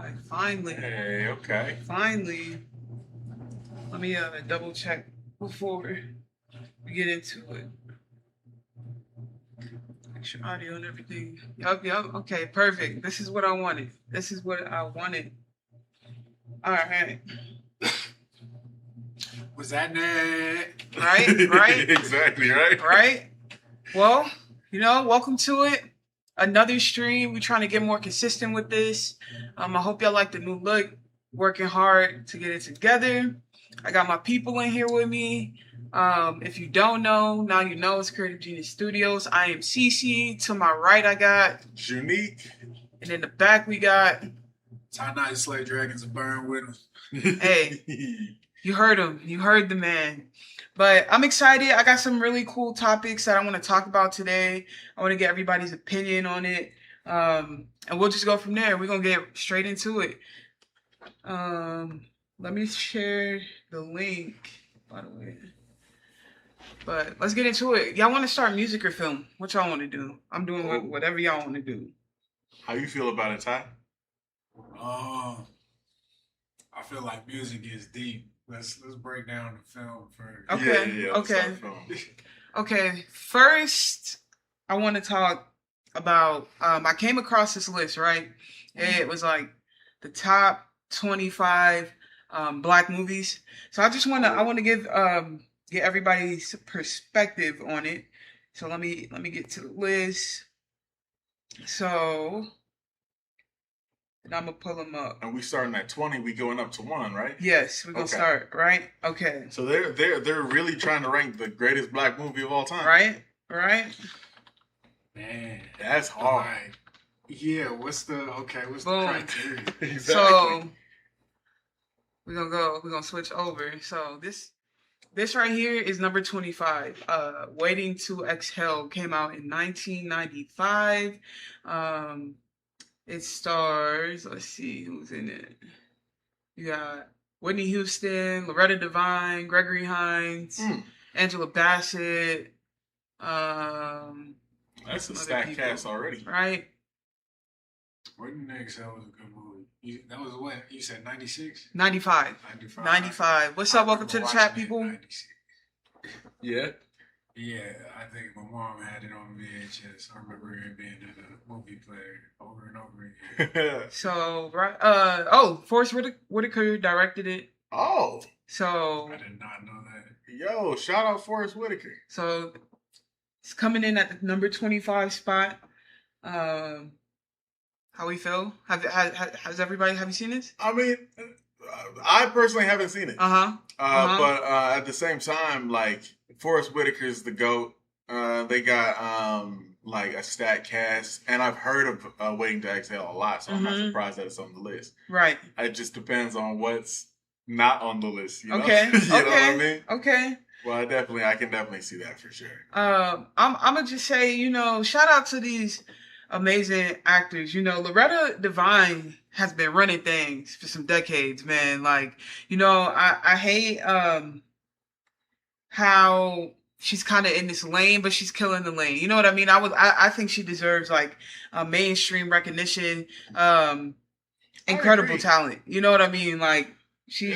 25. Finally. Hey, okay. Finally. Let me double check before we get into it. Make sure audio and everything. Yup. Okay, perfect. This is what I wanted. This is what I wanted. All right. Was that net? Right? Exactly, right? Right? Well, welcome to it. Another stream. We're trying to get more consistent with this. I hope y'all like the new look. Working hard to get it together. I got my people in here with me. If you don't know, now you know it's Creative Genius Studios. I am Cece. To my right, I got Unique. And in the back, we got Tie-Night Slay Dragons and Burn with them. Hey, you heard him. You heard the man. But I'm excited. I got some really cool topics that I want to talk about today. I want to get everybody's opinion on it. And we'll just go from there. We're going to get straight into it. Let me share the link, by the way. But let's get into it. Y'all want to start music or film? What y'all want to do? I'm doing whatever y'all want to do. How you feel about it, Ty? I feel like music is deep. Let's break down the film first. Okay. Yeah, Okay. First, I want to talk about. I came across this list, right? It was like the top 25 black movies. So I want to give get everybody's perspective on it. So let me get to the list. So. And I'm gonna pull them up. And we starting at 20. We going up to 1, right? Yes, we're gonna start right. Okay. So they're really trying to rank the greatest black movie of all time. Right. Man, that's hard. Right. Yeah. What's the criteria? Exactly. So we're gonna switch over. So this right here is number 25. Waiting to Exhale came out in 1995. It stars, let's see who's in it. You got Whitney Houston, Loretta Devine, Gregory Hines, Angela Bassett. That's a stacked cast already. Right? Waiting to Exhale was a good movie. That was what? You said 96? 95. 95. What's up? Welcome to the chat, people. 96. Yeah. Yeah, I think my mom had it on VHS. I remember it being in a movie player over and over again. So, Forrest Whitaker directed it. Oh. So. I did not know that. Yo, shout out Forrest Whitaker. So, it's coming in at the number 25 spot. How we feel? Has everybody, have you seen this? I mean, I personally haven't seen it. But at the same time, like, Forrest Whitaker's the GOAT. They got like a stacked cast, and I've heard of Waiting to Exhale a lot, so I'm not surprised that it's on the list. Right. It just depends on what's not on the list. You know? Okay. You know what I mean? Okay. Well, I can definitely see that for sure. I'm gonna just say, shout out to these amazing actors. Loretta Devine has been running things for some decades, man. Like, I hate how she's kind of in this lane, but she's killing the lane. You know what I mean? I think she deserves like mainstream recognition, incredible talent. You know what I mean? Like she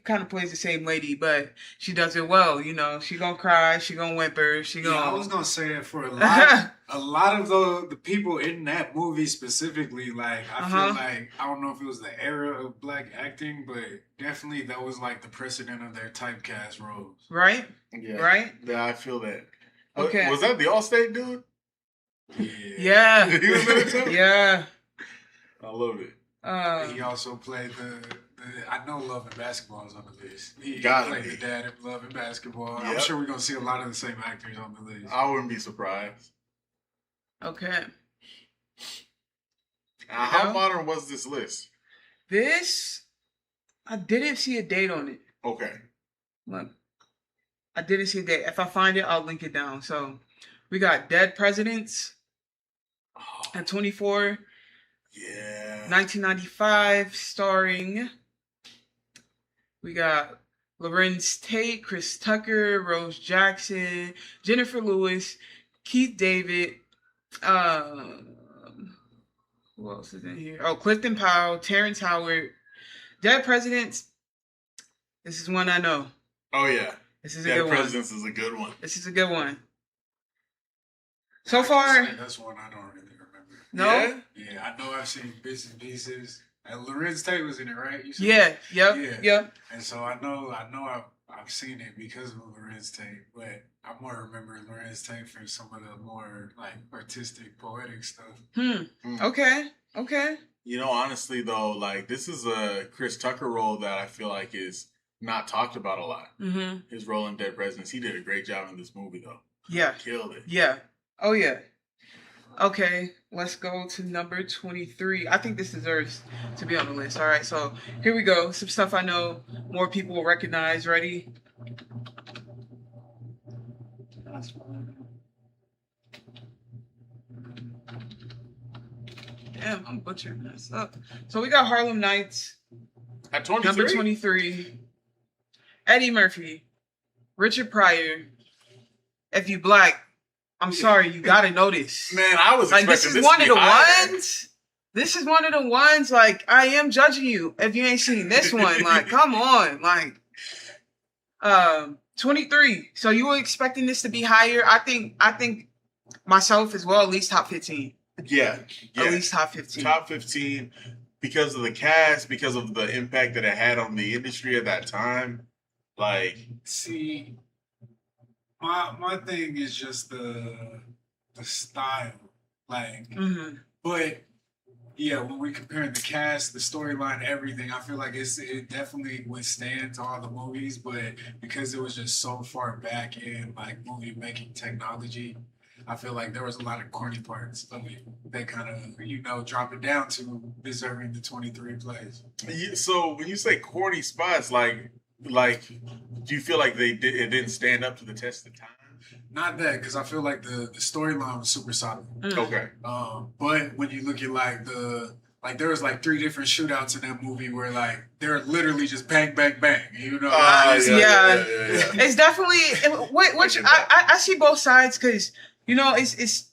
kind of plays the same lady, but she does it well. She gonna cry, she gonna whimper, I was gonna say that for a lot of the people in that movie specifically. Like I feel like I don't know if it was the era of black acting, but definitely that was like the precedent of their typecast roles. Right? Yeah. Right? Yeah, I feel that. Okay. Was that the Allstate dude? Yeah. He was in it too? Yeah. I loved it. He also played the I know Love and Basketball is on the list. He played the dad in Love and Basketball. Yep. I'm sure we're going to see a lot of the same actors on the list. I wouldn't be surprised. Okay. How modern was this list? I didn't see a date on it. Okay. Look, I didn't see a date. If I find it, I'll link it down. So, we got Dead Presidents at 24. Yeah. 1995, starring. We got Lorenz Tate, Chris Tucker, Rose Jackson, Jennifer Lewis, Keith David, Who else is in here? Oh, Clifton Powell, Terrence Howard, Dead Presidents. This is one I know. Oh yeah, This is a Dead good Presidents one. is a good one. This is a good one. So far, that's one I don't really remember. no. Yeah, I know I've seen bits and pieces. And Lorenz Tate was in it, right? You said? Yeah. Yep. Yeah. Yep. And so I know I've seen it because of Lorenz Tate, but I more remember Lorenz Tate for some of the more like artistic, poetic stuff. Okay. Okay. You know, honestly though, like this is a Chris Tucker role that I feel like is not talked about a lot. Mm-hmm. His role in Dead Presidents, he did a great job in this movie though. Yeah. Killed it. Yeah. Oh yeah. Okay, let's go to number 23. I think this deserves to be on the list. All right, so here we go. Some stuff I know more people will recognize. Ready? Damn, I'm butchering this up. So we got Harlem Nights. At 23? Number 23. Eddie Murphy. Richard Pryor. If You Black. I'm sorry, you gotta know this. Man, I was like expecting this is one of the higher. ones. This is one of the ones. Like I am judging you if you ain't seen this one. Like come on, like 23. So you were expecting this to be higher? I think myself as well. At least top 15. Yeah. At least top 15. Top 15 because of the cast, because of the impact that it had on the industry at that time. Like, see. My thing is just the style, like, but yeah, when we compare the cast, the storyline, everything, I feel like it definitely withstands all the movies, but because it was just so far back in like movie making technology, I feel like there was a lot of corny parts of it. They kind of drop it down to deserving the 23 plays. So when you say corny spots, like. Do you feel like it didn't stand up to the test of time? Not that, because I feel like the storyline was super solid. Okay. But when you look at there was like 3 different shootouts in that movie where like they're literally just bang, bang, bang. You know? Yeah. It's definitely which I see both sides because it's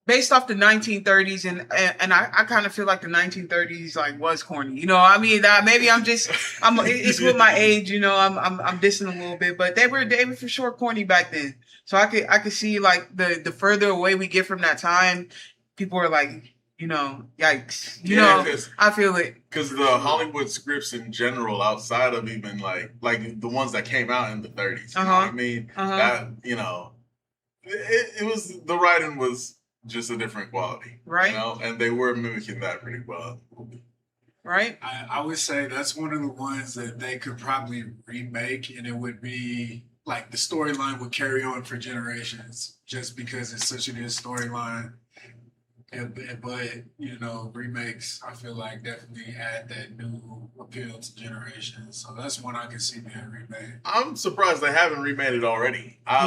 based off the 1930s, and I kind of feel like the 1930s like was corny. I mean, maybe it's with my age. I'm dissing a little bit, but they were for sure corny back then. So I could see like the further away we get from that time, people are like, yikes. I feel it because the Hollywood scripts in general, outside of even like the ones that came out in the 30s. You know what I mean? That it was the writing was. Just a different quality, right? And they were mimicking that pretty well, right? I would say that's one of the ones that they could probably remake, and it would be like the storyline would carry on for generations, just because it's such a good storyline. But remakes, I feel like definitely add that new appeal to generations. So that's one I can see being remade. I'm surprised they haven't remade it already. Because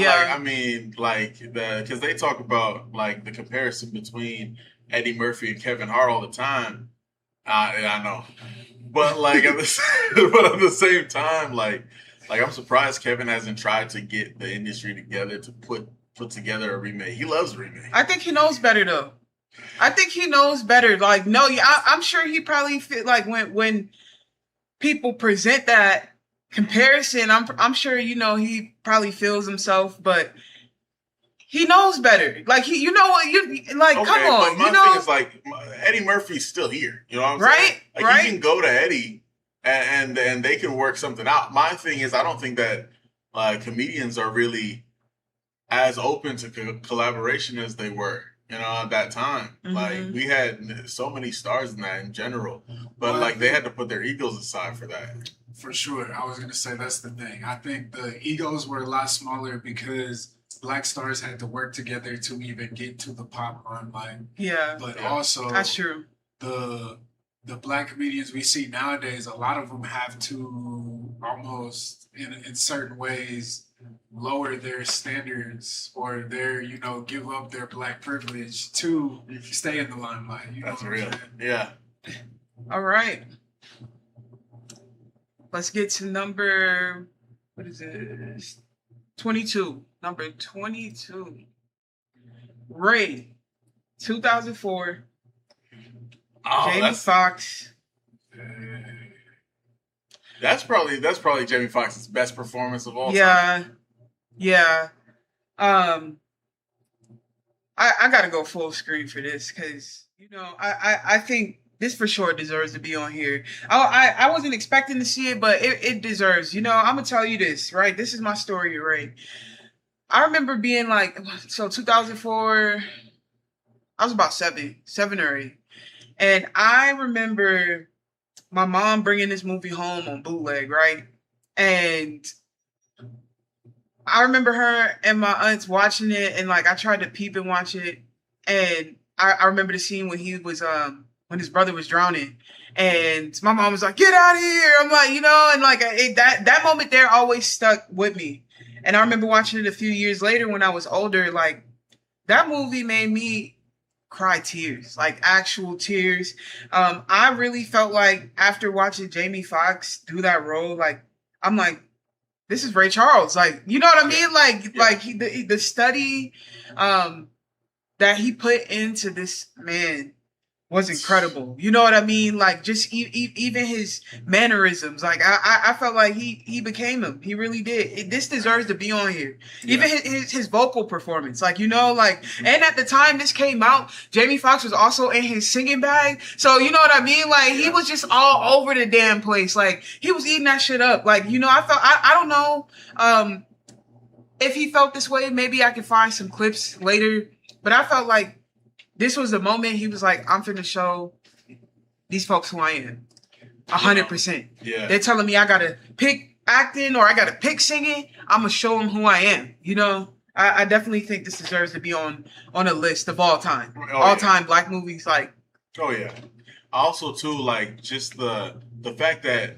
they talk about like the comparison between Eddie Murphy and Kevin Hart all the time. I know, but like at the same time, like I'm surprised Kevin hasn't tried to get the industry together to put together a remake. He loves remake. I think he knows better though. I think he knows better. Like, no, I'm sure he probably feel like when people present that comparison, I'm sure he probably feels himself, but he knows better. Like what okay, come on. But my thing is like Eddie Murphy's still here. You know what I'm saying? Like right. You can go to Eddie and they can work something out. My thing is I don't think that comedians are really as open to collaboration as they were. At that time, like we had so many stars in that in general, but like they had to put their egos aside for that. For sure, I was gonna say that's the thing. I think the egos were a lot smaller because black stars had to work together to even get to the pop limelight. Yeah, but also that's true. The black comedians we see nowadays, a lot of them have to almost in certain ways lower their standards or give up their black privilege to stay in the limelight. That's real. Yeah. All right. Let's get to number, what is it? 22. Number 22. Ray, 2004. Oh, Jamie Foxx. That's probably Jamie Foxx's best performance of all time. Yeah, yeah. I gotta go full screen for this because I think this for sure deserves to be on here. I wasn't expecting to see it, but it deserves. I'm gonna tell you this, right? This is my story, right? I remember being like, so 2004. I was about seven or eight, and I remember my mom bringing this movie home on bootleg, right? And I remember her and my aunts watching it, and like I tried to peep and watch it, and I remember the scene when he was when his brother was drowning, and my mom was like, "Get out of here!" I'm like, and like that moment there always stuck with me, and I remember watching it a few years later when I was older. Like that movie made me cry tears, like actual tears. I really felt like after watching Jamie Foxx do that role, like I'm like, this is Ray Charles. Like, you know what I mean? Like the study that he put into this man was incredible. You know what I mean? Like just even his mannerisms. Like I felt like he became him. He really did. This deserves to be on here. Yeah. Even his vocal performance. Like and at the time this came out, Jamie Foxx was also in his singing bag. So you know what I mean? Like he was just all over the damn place. Like he was eating that shit up. Like I felt I don't know if he felt this way. Maybe I can find some clips later. But I felt like this was the moment he was like, I'm finna show these folks who I am. 100%. Yeah. They're telling me I gotta pick acting or I gotta pick singing. I'm gonna show them who I am. I definitely think this deserves to be on a list of all time. All time black movies. Like. Oh yeah. Also too, like just the fact that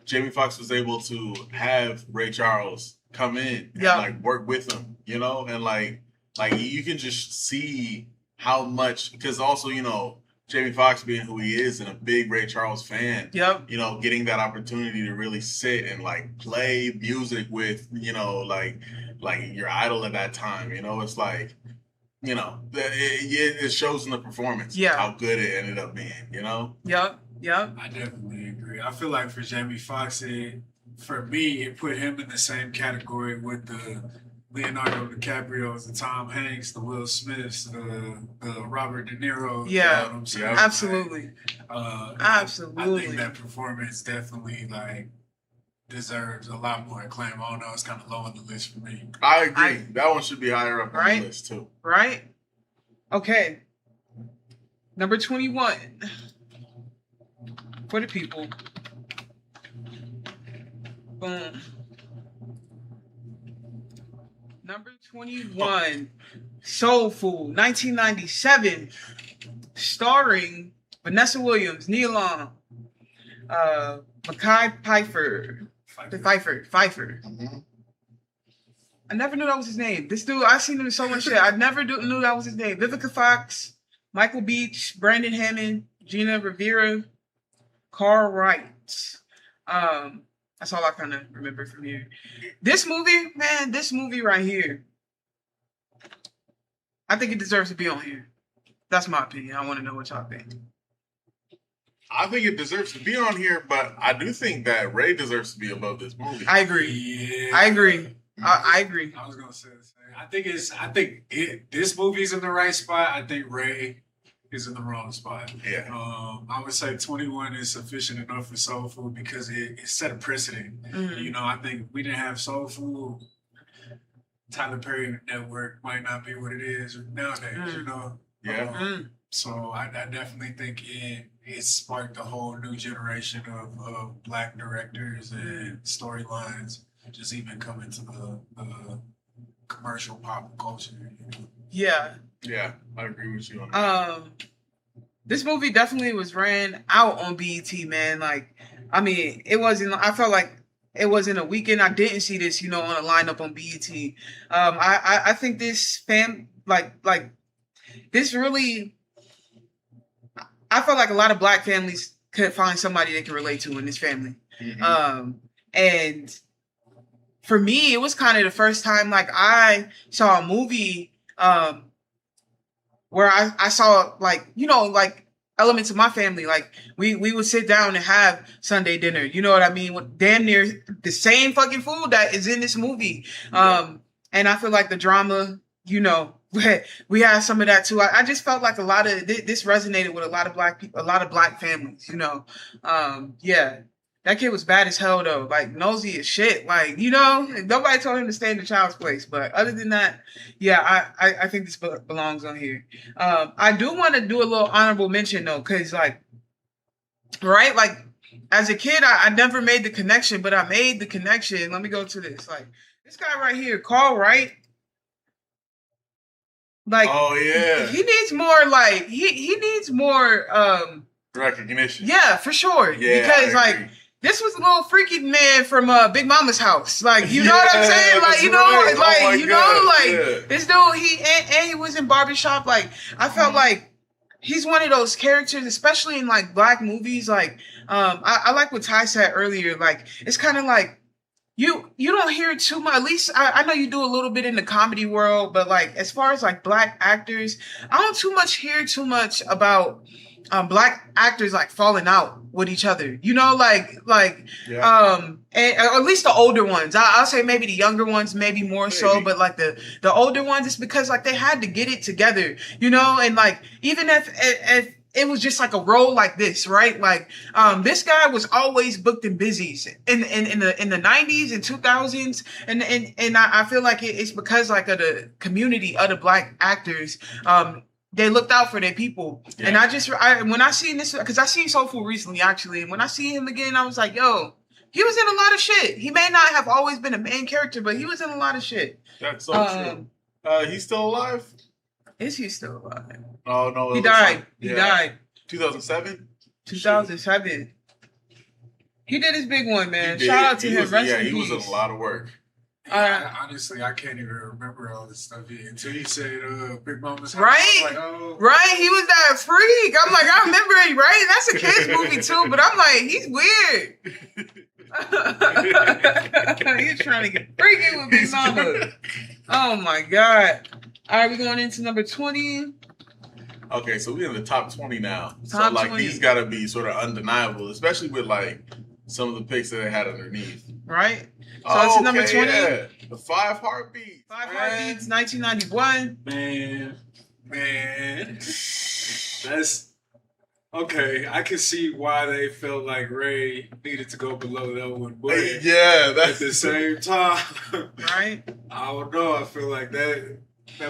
Jamie Foxx was able to have Ray Charles come in and like work with him, and like you can just see how much, because also, Jamie Foxx being who he is and a big Ray Charles fan, getting that opportunity to really sit and like play music with, like your idol at that time, it's like, it shows in the performance how good it ended up being, Yep. I definitely agree. I feel like for Jamie Foxx, for me, it put him in the same category with the Leonardo DiCaprio's, the Tom Hanks, the Will Smiths, the Robert De Niro. Yeah, you know what I'm saying? Absolutely. Absolutely. I think that performance definitely deserves a lot more acclaim. I don't know, it's kind of low on the list for me. I agree. That one should be higher up on the list too. Right? Okay. Number 21. For the people. Boom. Number 21, Soul Food, 1997, starring Vanessa Williams, Nia Long, Mekhi Phifer. Mm-hmm. I never knew that was his name. This dude, I've seen him in so much shit. I never knew that was his name. Vivica Fox, Michael Beach, Brandon Hammond, Gina Rivera, Carl Wright. That's all I kind of remember from here. This movie right here, I think it deserves to be on here. That's my opinion. I want to know what y'all think. I think it deserves to be on here, but I do think that Ray deserves to be above this movie. I agree. Yeah. I agree. I agree. I was gonna say the same. I think this movie's in the right spot. I think Ray is in the wrong spot. Yeah. I would say 21 is sufficient enough for Soul Food because it set a precedent. Mm-hmm. I think we didn't have Soul Food, Tyler Perry Network might not be what it is nowadays. Yeah. So I definitely think it sparked a whole new generation of black directors and storylines, just even coming to the commercial pop culture. Yeah. Yeah, I agree with you on that. This movie definitely was ran out on BET, man. Like, I mean, I felt like it wasn't a weekend I didn't see this, on a lineup on BET. I think this this really, I felt like a lot of black families could find somebody they can relate to in this family. Mm-hmm. And for me, it was kind of the first time like I saw a movie where I saw like elements of my family. Like we would sit down and have Sunday dinner. You know what I mean? With damn near the same fucking food that is in this movie. And I feel like the drama, you know, we had some of that too. I just felt like a lot of this resonated with a lot of black people, a lot of black families. You know, yeah. That kid was bad as hell though, like nosy as shit. Like, you know, nobody told him to stay in the child's place. But other than that, yeah, I think this belongs on here. I do want to do a little honorable mention though, because like, right, like as a kid, I never made the connection, but I made the connection. Let me go to this. Like this guy right here, Carl Wright. Like, oh yeah, he needs more. Like he needs more recognition. Yeah, for sure. Yeah, because like. This was a little freaky man from Big Mama's house. Like, you know what I'm saying? Like, you know, right. like, you know, like, this dude, he was in Barbershop. Like, I felt like he's one of those characters, especially in, like, black movies. Like, I like what Ty said earlier. Like, it's kind of like, you don't hear too much. At least, I know you do a little bit in the comedy world, but, like, as far as, like, black actors, I don't hear too much about black actors like falling out with each other, you know, and at least the older ones. I'll say maybe the younger ones, maybe more so, but like the older ones, it's because like they had to get it together, you know, and like even if it was just like a role like this, right? Like this guy was always booked in busies in the 90s and 2000s, and I feel like it's because like of the community of the black actors. They looked out for their people. Yeah. And when I seen this, because I seen Soul Food recently, actually, and when I see him again, I was like, yo, he was in a lot of shit. He may not have always been a main character, but he was in a lot of shit. That's so true. He's still alive? Is he still alive? Oh, no. He died. He died. 2007? 2007. He did his big one, man. Shout out to him. He was in a lot of work. Honestly, I can't even remember all this stuff until you said Big Mama's house. Right? Like, oh. Right? He was that freak. I'm like, I remember it, right? That's a kid's movie too, but I'm like, he's weird. He's trying to get freaky with Big Mama. Oh my God. All right, we're going into number 20. Okay, so we're in the top 20 now. Top so like 20. These gotta be sort of undeniable, especially with like some of the picks that they had underneath. Right? So it's number 20. Yeah. The 5 Heartbeats. 5 Heartbeats, 1991. Man. That's okay. I can see why they felt like Ray needed to go below that one. But yeah, that's at the same time. Right? I don't know. I feel like that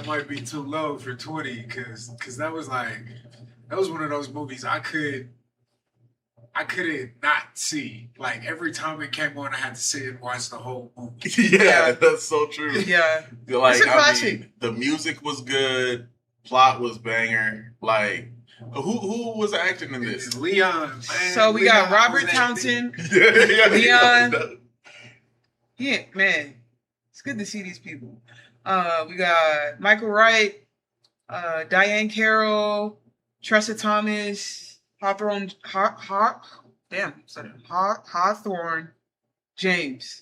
might be too low for 20 because that was one of those movies I couldn't not see. Like every time it came on, I had to sit and watch the whole movie. Yeah, that's so true. Yeah, like it's a classic. The music was good, plot was banger. Like who was acting in this? Leon. Man. So we got Robert Townsend. Leon. Yeah, man, it's good to see these people. We got Michael Wright, Diane Carroll, Tressa Thomas. Hawthorne James.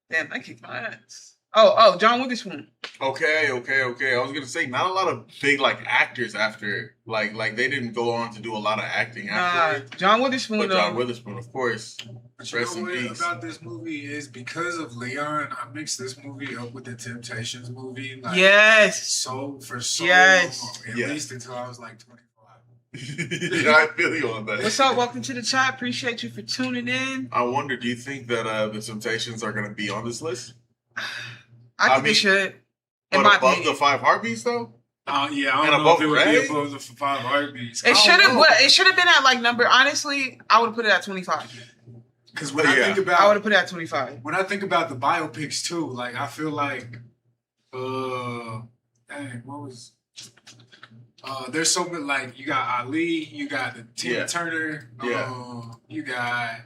Damn, I kicked my ass. Oh, John Witherspoon. Okay. I was gonna say not a lot of big like actors after like they didn't go on to do a lot of acting after. John Witherspoon. But John Witherspoon, of course. But you know what about this movie is because of Leon, I mixed this movie up with the Temptations movie. Like, yes. So long, at least until I was like 25. Yeah, I feel you on that. What's up? Welcome to the chat. Appreciate you for tuning in. I wonder, do you think that the Temptations are going to be on this list? I think they should. But above the 5 Heartbeats, though? Yeah, I don't know if it would be above the 5 Heartbeats. It should have. It should have been at like number. Honestly, I would have put it at 25. Because when I think about, I would have put it at 25. When I think about the biopics too, like I feel like, what was? There's so many, like, you got Ali, you got the Tina Turner, you got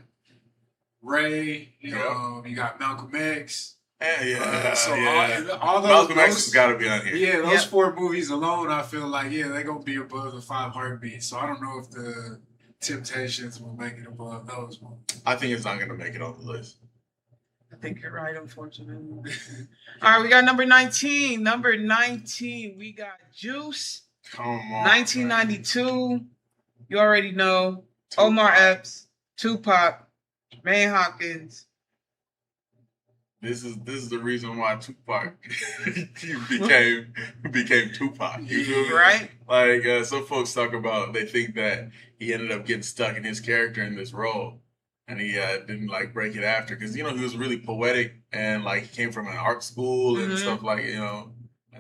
Ray, you got Malcolm X. All those, Malcolm X has got to be on here. Yeah, those 4 movies alone, I feel like, they're going to be above the 5 Heartbeats. So I don't know if the Temptations will make it above those movies. I think it's not going to make it on the list. I think you're right, unfortunately. All right, we got number 19. Number 19, we got Juice. Come on. 1992. You already know. Tupac. Omar Epps, Tupac, May Hopkins. This is the reason why Tupac became Tupac. You feel me? Right? Like some folks talk about, they think that he ended up getting stuck in his character in this role, and he didn't like break it after, because he was really poetic, and like he came from an art school and stuff, like, and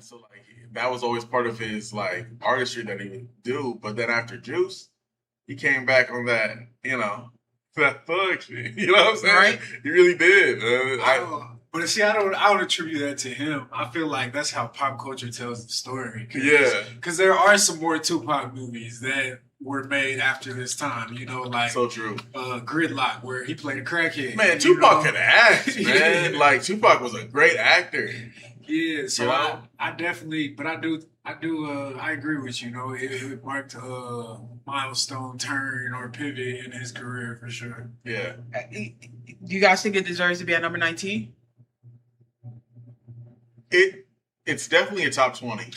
so like that was always part of his like artistry that he would do. But then after Juice, he came back on that, that thug shit. You know what I'm saying? Right. He really did. But see, I don't attribute that to him. I feel like that's how pop culture tells the story. Because there are some more Tupac movies that were made after this time. Like so true. Gridlock, where he played a crackhead. Man, Tupac could act, man. Like Tupac was a great actor. Yeah, so I definitely, but I agree with you. It marked a milestone turn or pivot in his career for sure. Yeah. Do you guys think it deserves to be at number 19? It's definitely a top 20.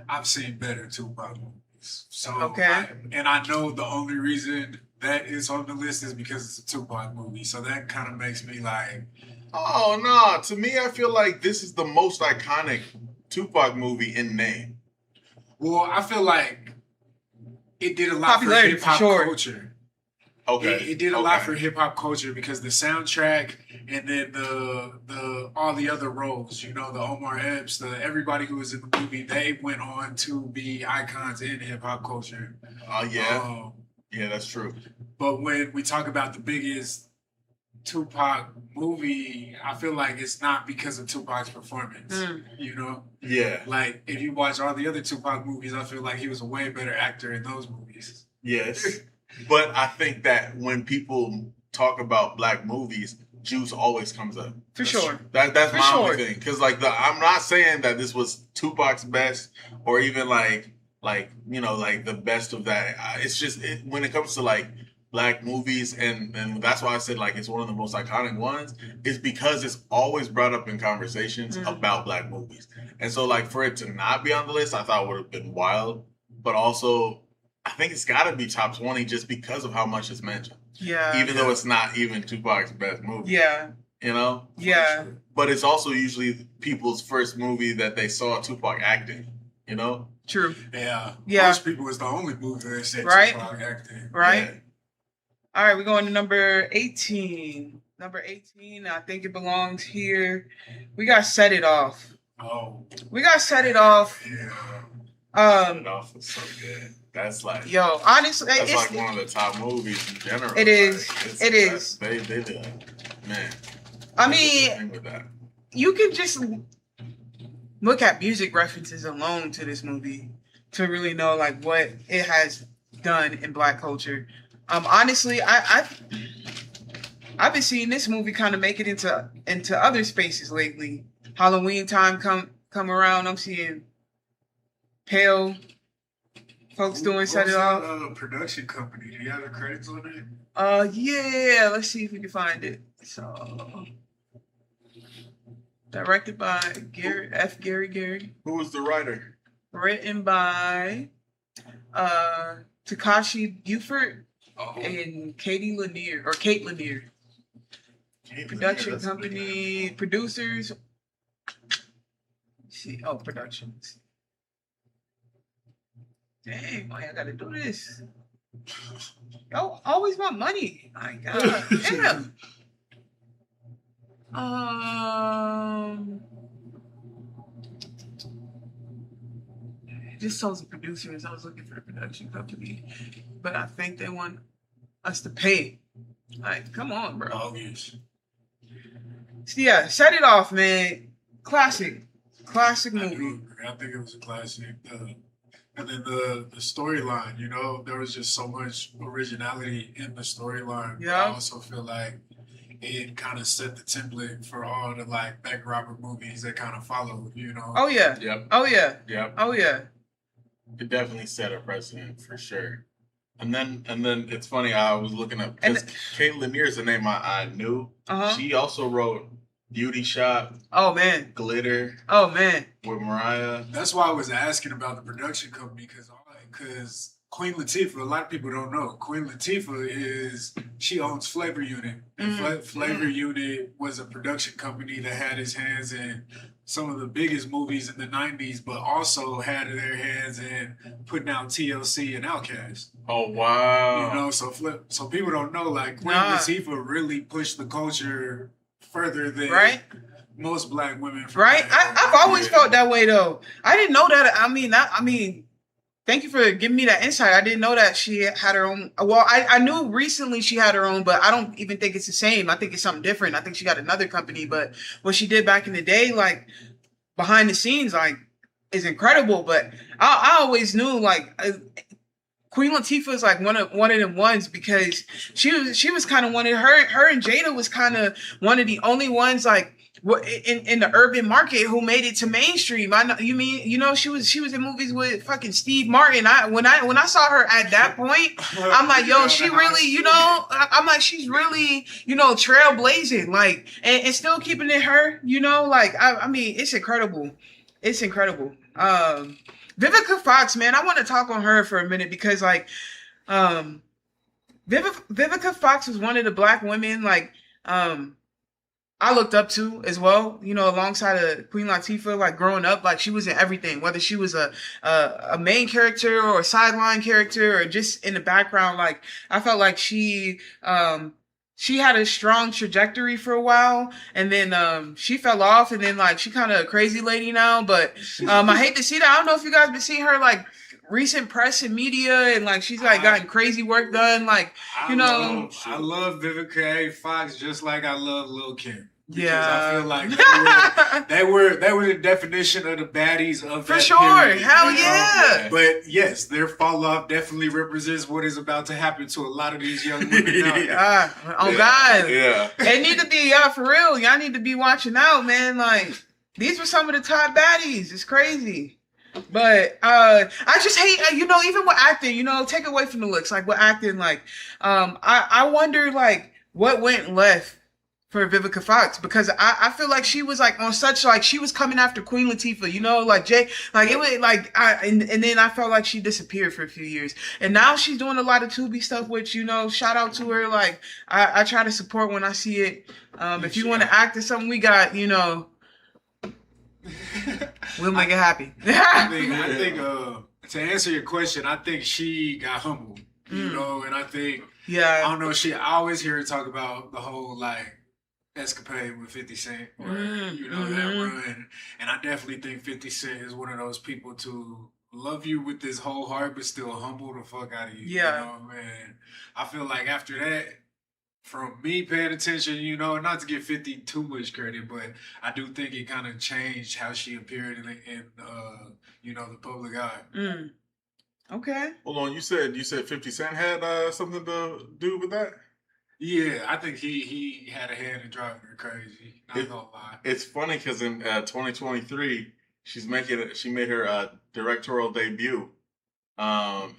I've seen better Tupac movies. So okay. I know the only reason that is on the list is because it's a Tupac movie. So that kind of makes me like, oh no! To me, I feel like this is the most iconic Tupac movie in name. Well, I feel like it did a lot for hip hop culture. Okay, it did a lot for hip hop culture because the soundtrack and then the all the other roles, the Omar Epps, everybody who was in the movie, they went on to be icons in hip hop culture. Oh yeah, yeah, that's true. But when we talk about the biggest Tupac movie, I feel like it's not because of Tupac's performance. Yeah. Like if you watch all the other Tupac movies, I feel like he was a way better actor in those movies. Yes. But I think that when people talk about black movies, Juice always comes up. For sure. That's my only thing. Because I'm not saying that this was Tupac's best or even like the best of that. It's just when it comes to like black movies, and that's why I said like it's one of the most iconic ones, is because it's always brought up in conversations about black movies. And so like for it to not be on the list, I thought would have been wild. But also, I think it's got to be top 20 just because of how much it's mentioned. Yeah. Even though it's not even Tupac's best movie. Yeah. Yeah. But it's also usually people's first movie that they saw Tupac acting. True. Yeah. Yeah. Most people, it's the only movie they said Tupac acting. Right. Yeah. All right, we're going to number 18. Number 18, I think it belongs here. We got Set It Off. Oh. We got Set It Off. Yeah. Set It Off was so good. That's like, honestly, that's it's like one of the top movies in general. It is. Like, it is. They did, man. I mean, you can just look at music references alone to this movie to really know like what it has done in black culture. Honestly, I've been seeing this movie kind of make it into other spaces lately. Halloween time come around, I'm seeing pale folks doing Set It Off. Production company. Do you have the credits on it? Yeah. Let's see if we can find it. So, directed by Gary. Who was the writer? Written by Takashi Buford and Kate Lanier. Production company, producers. Let's see, productions. Dang, why I gotta do this? Yo, always want money. My God, damn. Just told the producers I was looking for a production company, but I think they want us to pay. Like, come on, bro. Oh, yes. So, yeah, Set It Off, man. Classic movie. I think it was a classic. And then the storyline, there was just so much originality in the storyline. Yeah. I also feel like it kind of set the template for all the like bank robber movies that kind of followed, Oh yeah. Yep. Oh yeah. Yep. Oh yeah. It definitely set a precedent for sure. And then it's funny, I was looking up because Kate Lanier is the name I knew. She also wrote Beauty Shop. Oh man. Glitter. Oh man. With Mariah. That's why I was asking about the production company because Queen Latifah, a lot of people don't know. Queen Latifah she owns Flavor Unit. And Flavor Unit was a production company that had its hands in some of the biggest movies in the 90s, but also had their hands in putting out TLC and Outkast. Oh, wow. You know, so people don't know, like, Queen Latifah really pushed the culture further than most black women. Right? I've always felt that way, though. I didn't know that. I mean, thank you for giving me that insight. I didn't know that she had her own. Well, I knew recently she had her own, but I don't even think it's the same. I think it's something different. I think she got another company, but what she did back in the day, like behind the scenes, like is incredible. But I always knew like Queen Latifah is like one of them ones because she was kind of one of her and Jada was kind of one of the only ones like in the urban market who made it to mainstream. I know she was in movies with fucking Steve Martin. When I saw her at that point, I'm like, yo, she really, I'm like, she's really, trailblazing, like, and still keeping it her, like, I mean, it's incredible. It's incredible. Vivica Fox, man, I want to talk on her for a minute because like, Vivica Fox was one of the black women, like, I looked up to as well, alongside of Queen Latifah, like growing up, like she was in everything, whether she was a main character or a sideline character or just in the background. Like I felt like she had a strong trajectory for a while and then she fell off and then like she kind of a crazy lady now. But I hate to see that. I don't know if you guys been seeing her like recent press and media and like she's like gotten crazy work done. Like, I love Vivica A. Fox just like I love Lil' Kim. Because I feel like they were the definition of the baddies of that for sure. Period, hell yeah. But yes, their fall off definitely represents what is about to happen to a lot of these young women now. God. Yeah. They need to be for real. Y'all need to be watching out, man. Like these were some of the top baddies. It's crazy. But I just hate, even with acting, take away from the looks, like with acting, like I wonder like what went left for Vivica Fox because I feel like she was like on such like she was coming after Queen Latifah, like Jay, like it was like and then I felt like she disappeared for a few years and now she's doing a lot of Tubi stuff, which shout out to her. Like I try to support when I see it. If you want to act or something, we got we'll make it happy. I think to answer your question, I think she got humbled, and I think I don't know. I always hear her talk about the whole like escapade with 50 Cent or that run, and I definitely think 50 Cent is one of those people to love you with his whole heart but still humble the fuck out of you. Man, I feel like after that, from me paying attention, not to give 50 too much credit, but I do think it kind of changed how she appeared in the public eye. Okay. Hold on, you said 50 Cent had something to do with that? Yeah, I think he had a hand in driving her crazy. Not gonna lie. It's funny because in 2023, she made her directorial debut. In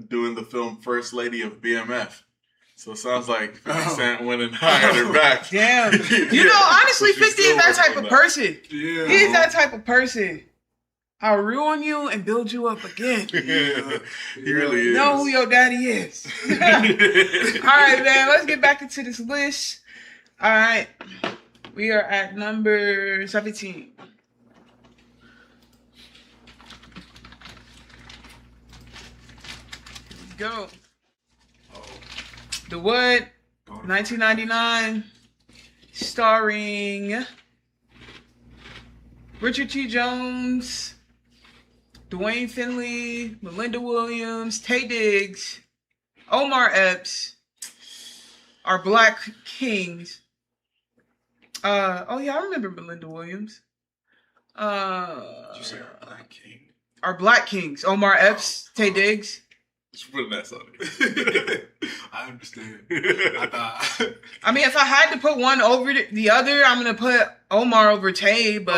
doing the film First Lady of BMF. So it sounds like 50 Cent went and hired her back. Damn. Honestly, 50 is that type of person. Yeah. He's that type of person. I'll ruin you and build you up again. Yeah, he really is. Know who your daddy is. All right, man. Let's get back into this list. All right. We are at number 17. Let's go. The Wood, 1999, starring Richard T. Jones, Dwayne Finley, Melinda Williams, Taye Diggs, Omar Epps, our Black Kings. I remember Melinda Williams. Did you say our Black King? Our Black Kings, Omar Epps, Taye Diggs. Just put an S on it. I understand. I mean, if I had to put one over the other, I'm gonna put Omar over Taye, but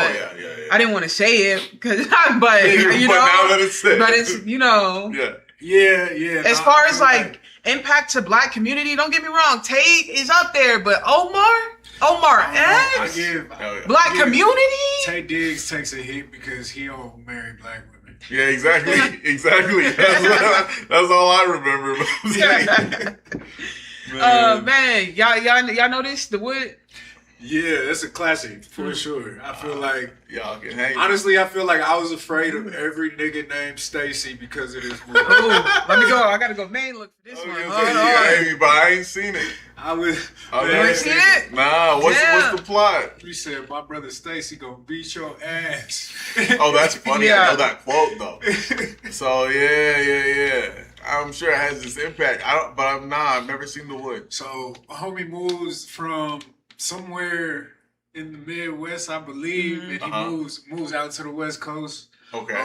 I didn't want to say it because, but now that it's said. But it's yeah. As far as like impact to Black community, don't get me wrong, Taye is up there, but Omar Epps, Black community. Taye Diggs takes a hit because he don't marry Black women. Yeah, exactly. That's all I remember. Man, y'all know this? The Wood? Yeah, that's a classic for sure. I feel like y'all can hang. Honestly, I feel like I was afraid of every nigga named Stacy because of this movie. Oh, let me go. I gotta go main look for this one. But I ain't seen it. You ain't seen it? Nah, what's the plot? You said my brother Stacy gonna beat your ass. Oh, that's funny. Yeah. I know that quote though. So yeah. I'm sure it has this impact. I've never seen The Wood. So homie moves from somewhere in the Midwest, I believe, and he moves out to the West Coast. Okay.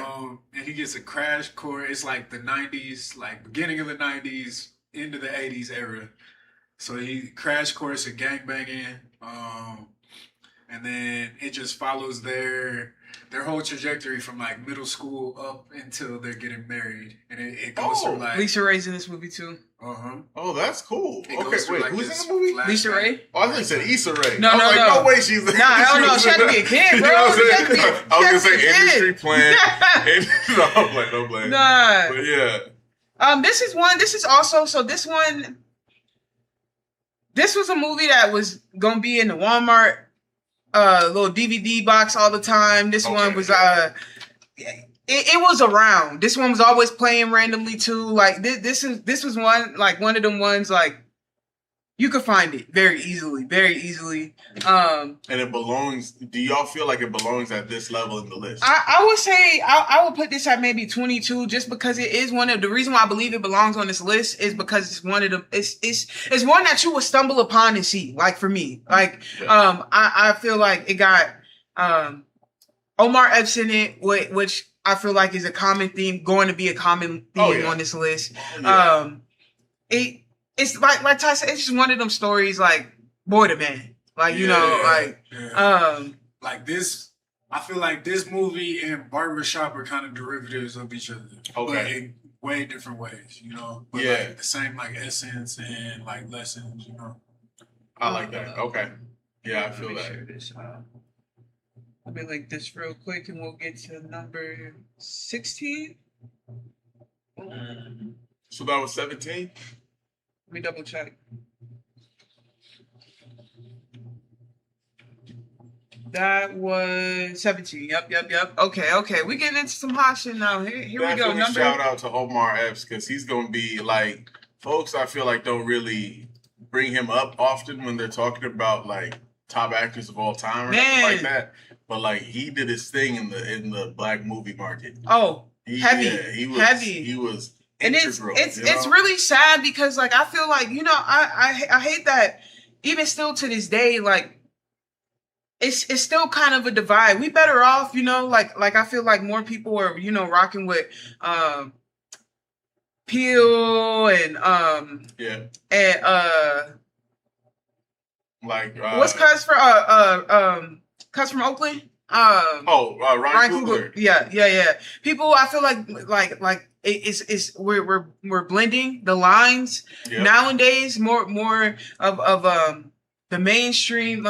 And he gets a crash course. It's like the 90s, like beginning of the 90s, into the 80s era. So he crash course at gangbanging. And then it just follows their whole trajectory from like middle school up until they're getting married. And it goes through like Lisa Ray's in this movie too. Oh, that's cool. Okay, wait, like who's in the movie? Lisa Ray? Oh, I thought you said Issa Rae. No. No way she's there. Nah, hell no. She had to be a kid, bro. I was gonna say industry plan. No, I'm playing. Nah. But yeah. This is also, so this one, this was a movie that was gonna be in the Walmart little DVD box all the time. This one was it was around. This one was always playing randomly too. Like this was one of them ones like you could find it very easily. And it belongs. Do y'all feel like it belongs at this level in the list? I would say I would put this at maybe 22, just because it is one of the reason why I believe it belongs on this list is because it's one of the it's one that you would stumble upon and see. Like for me, like I feel like it got Omar Epps in it, which I feel like is a common theme, going to be a common theme on this list. It's like Ty said, it's just one of them stories like boy to man. Like, like this, I feel like this movie and Barbershop are kind of derivatives of each other. Okay. But in way different ways, you know? But like the same like essence and like lessons, you know? I like that. Okay. Yeah, I feel that. Share this. Let me link this real quick and we'll get to number 16. So that was 17? Let me double check. That was 17. Yep. Okay. We getting into some hot shit now. Here we go. Shout out to Omar Epps because he's gonna be like folks. I feel like don't really bring him up often when they're talking about like top actors of all time or something like that. But like he did his thing in the black movie market. Oh, heavy. He was. And it's really sad because like I feel like I hate that even still to this day like it's still kind of a divide. We better off like I feel like more people are rocking with Peel and what's Cuz from Oakland? Ryan Coogler. Yeah. People, I feel like it's we're blending the lines nowadays. More of the mainstream.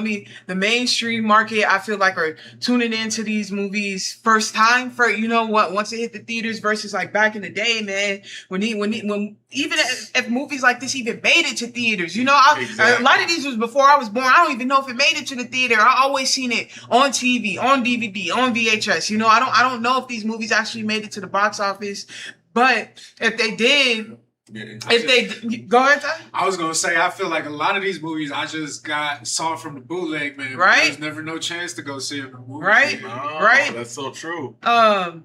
The mainstream market, I feel like, are tuning into these movies first time for once it hit the theaters versus like back in the day, man. When even if movies like this even made it to theaters, a lot of these was before I was born. I don't even know if it made it to the theater. I always seen it on TV, on DVD, on VHS. I don't know if these movies actually made it to the box office, but if they did. Go ahead, Ty. I was gonna say I feel like a lot of these movies I just saw from the bootleg, man. Right. There's never no chance to go see them in the movie. Right. Right. That's so true. But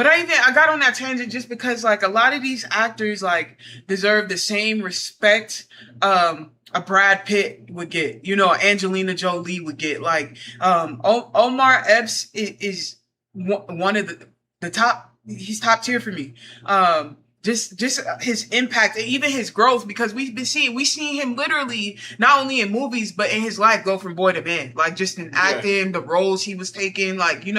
I got on that tangent just because like a lot of these actors like deserve the same respect a Brad Pitt would get, Angelina Jolie would get. Like Omar Epps is one of the top. He's top tier for me. Just his impact and even his growth, because we seen him literally not only in movies but in his life go from boy to man, like just in acting, the roles he was taking, like they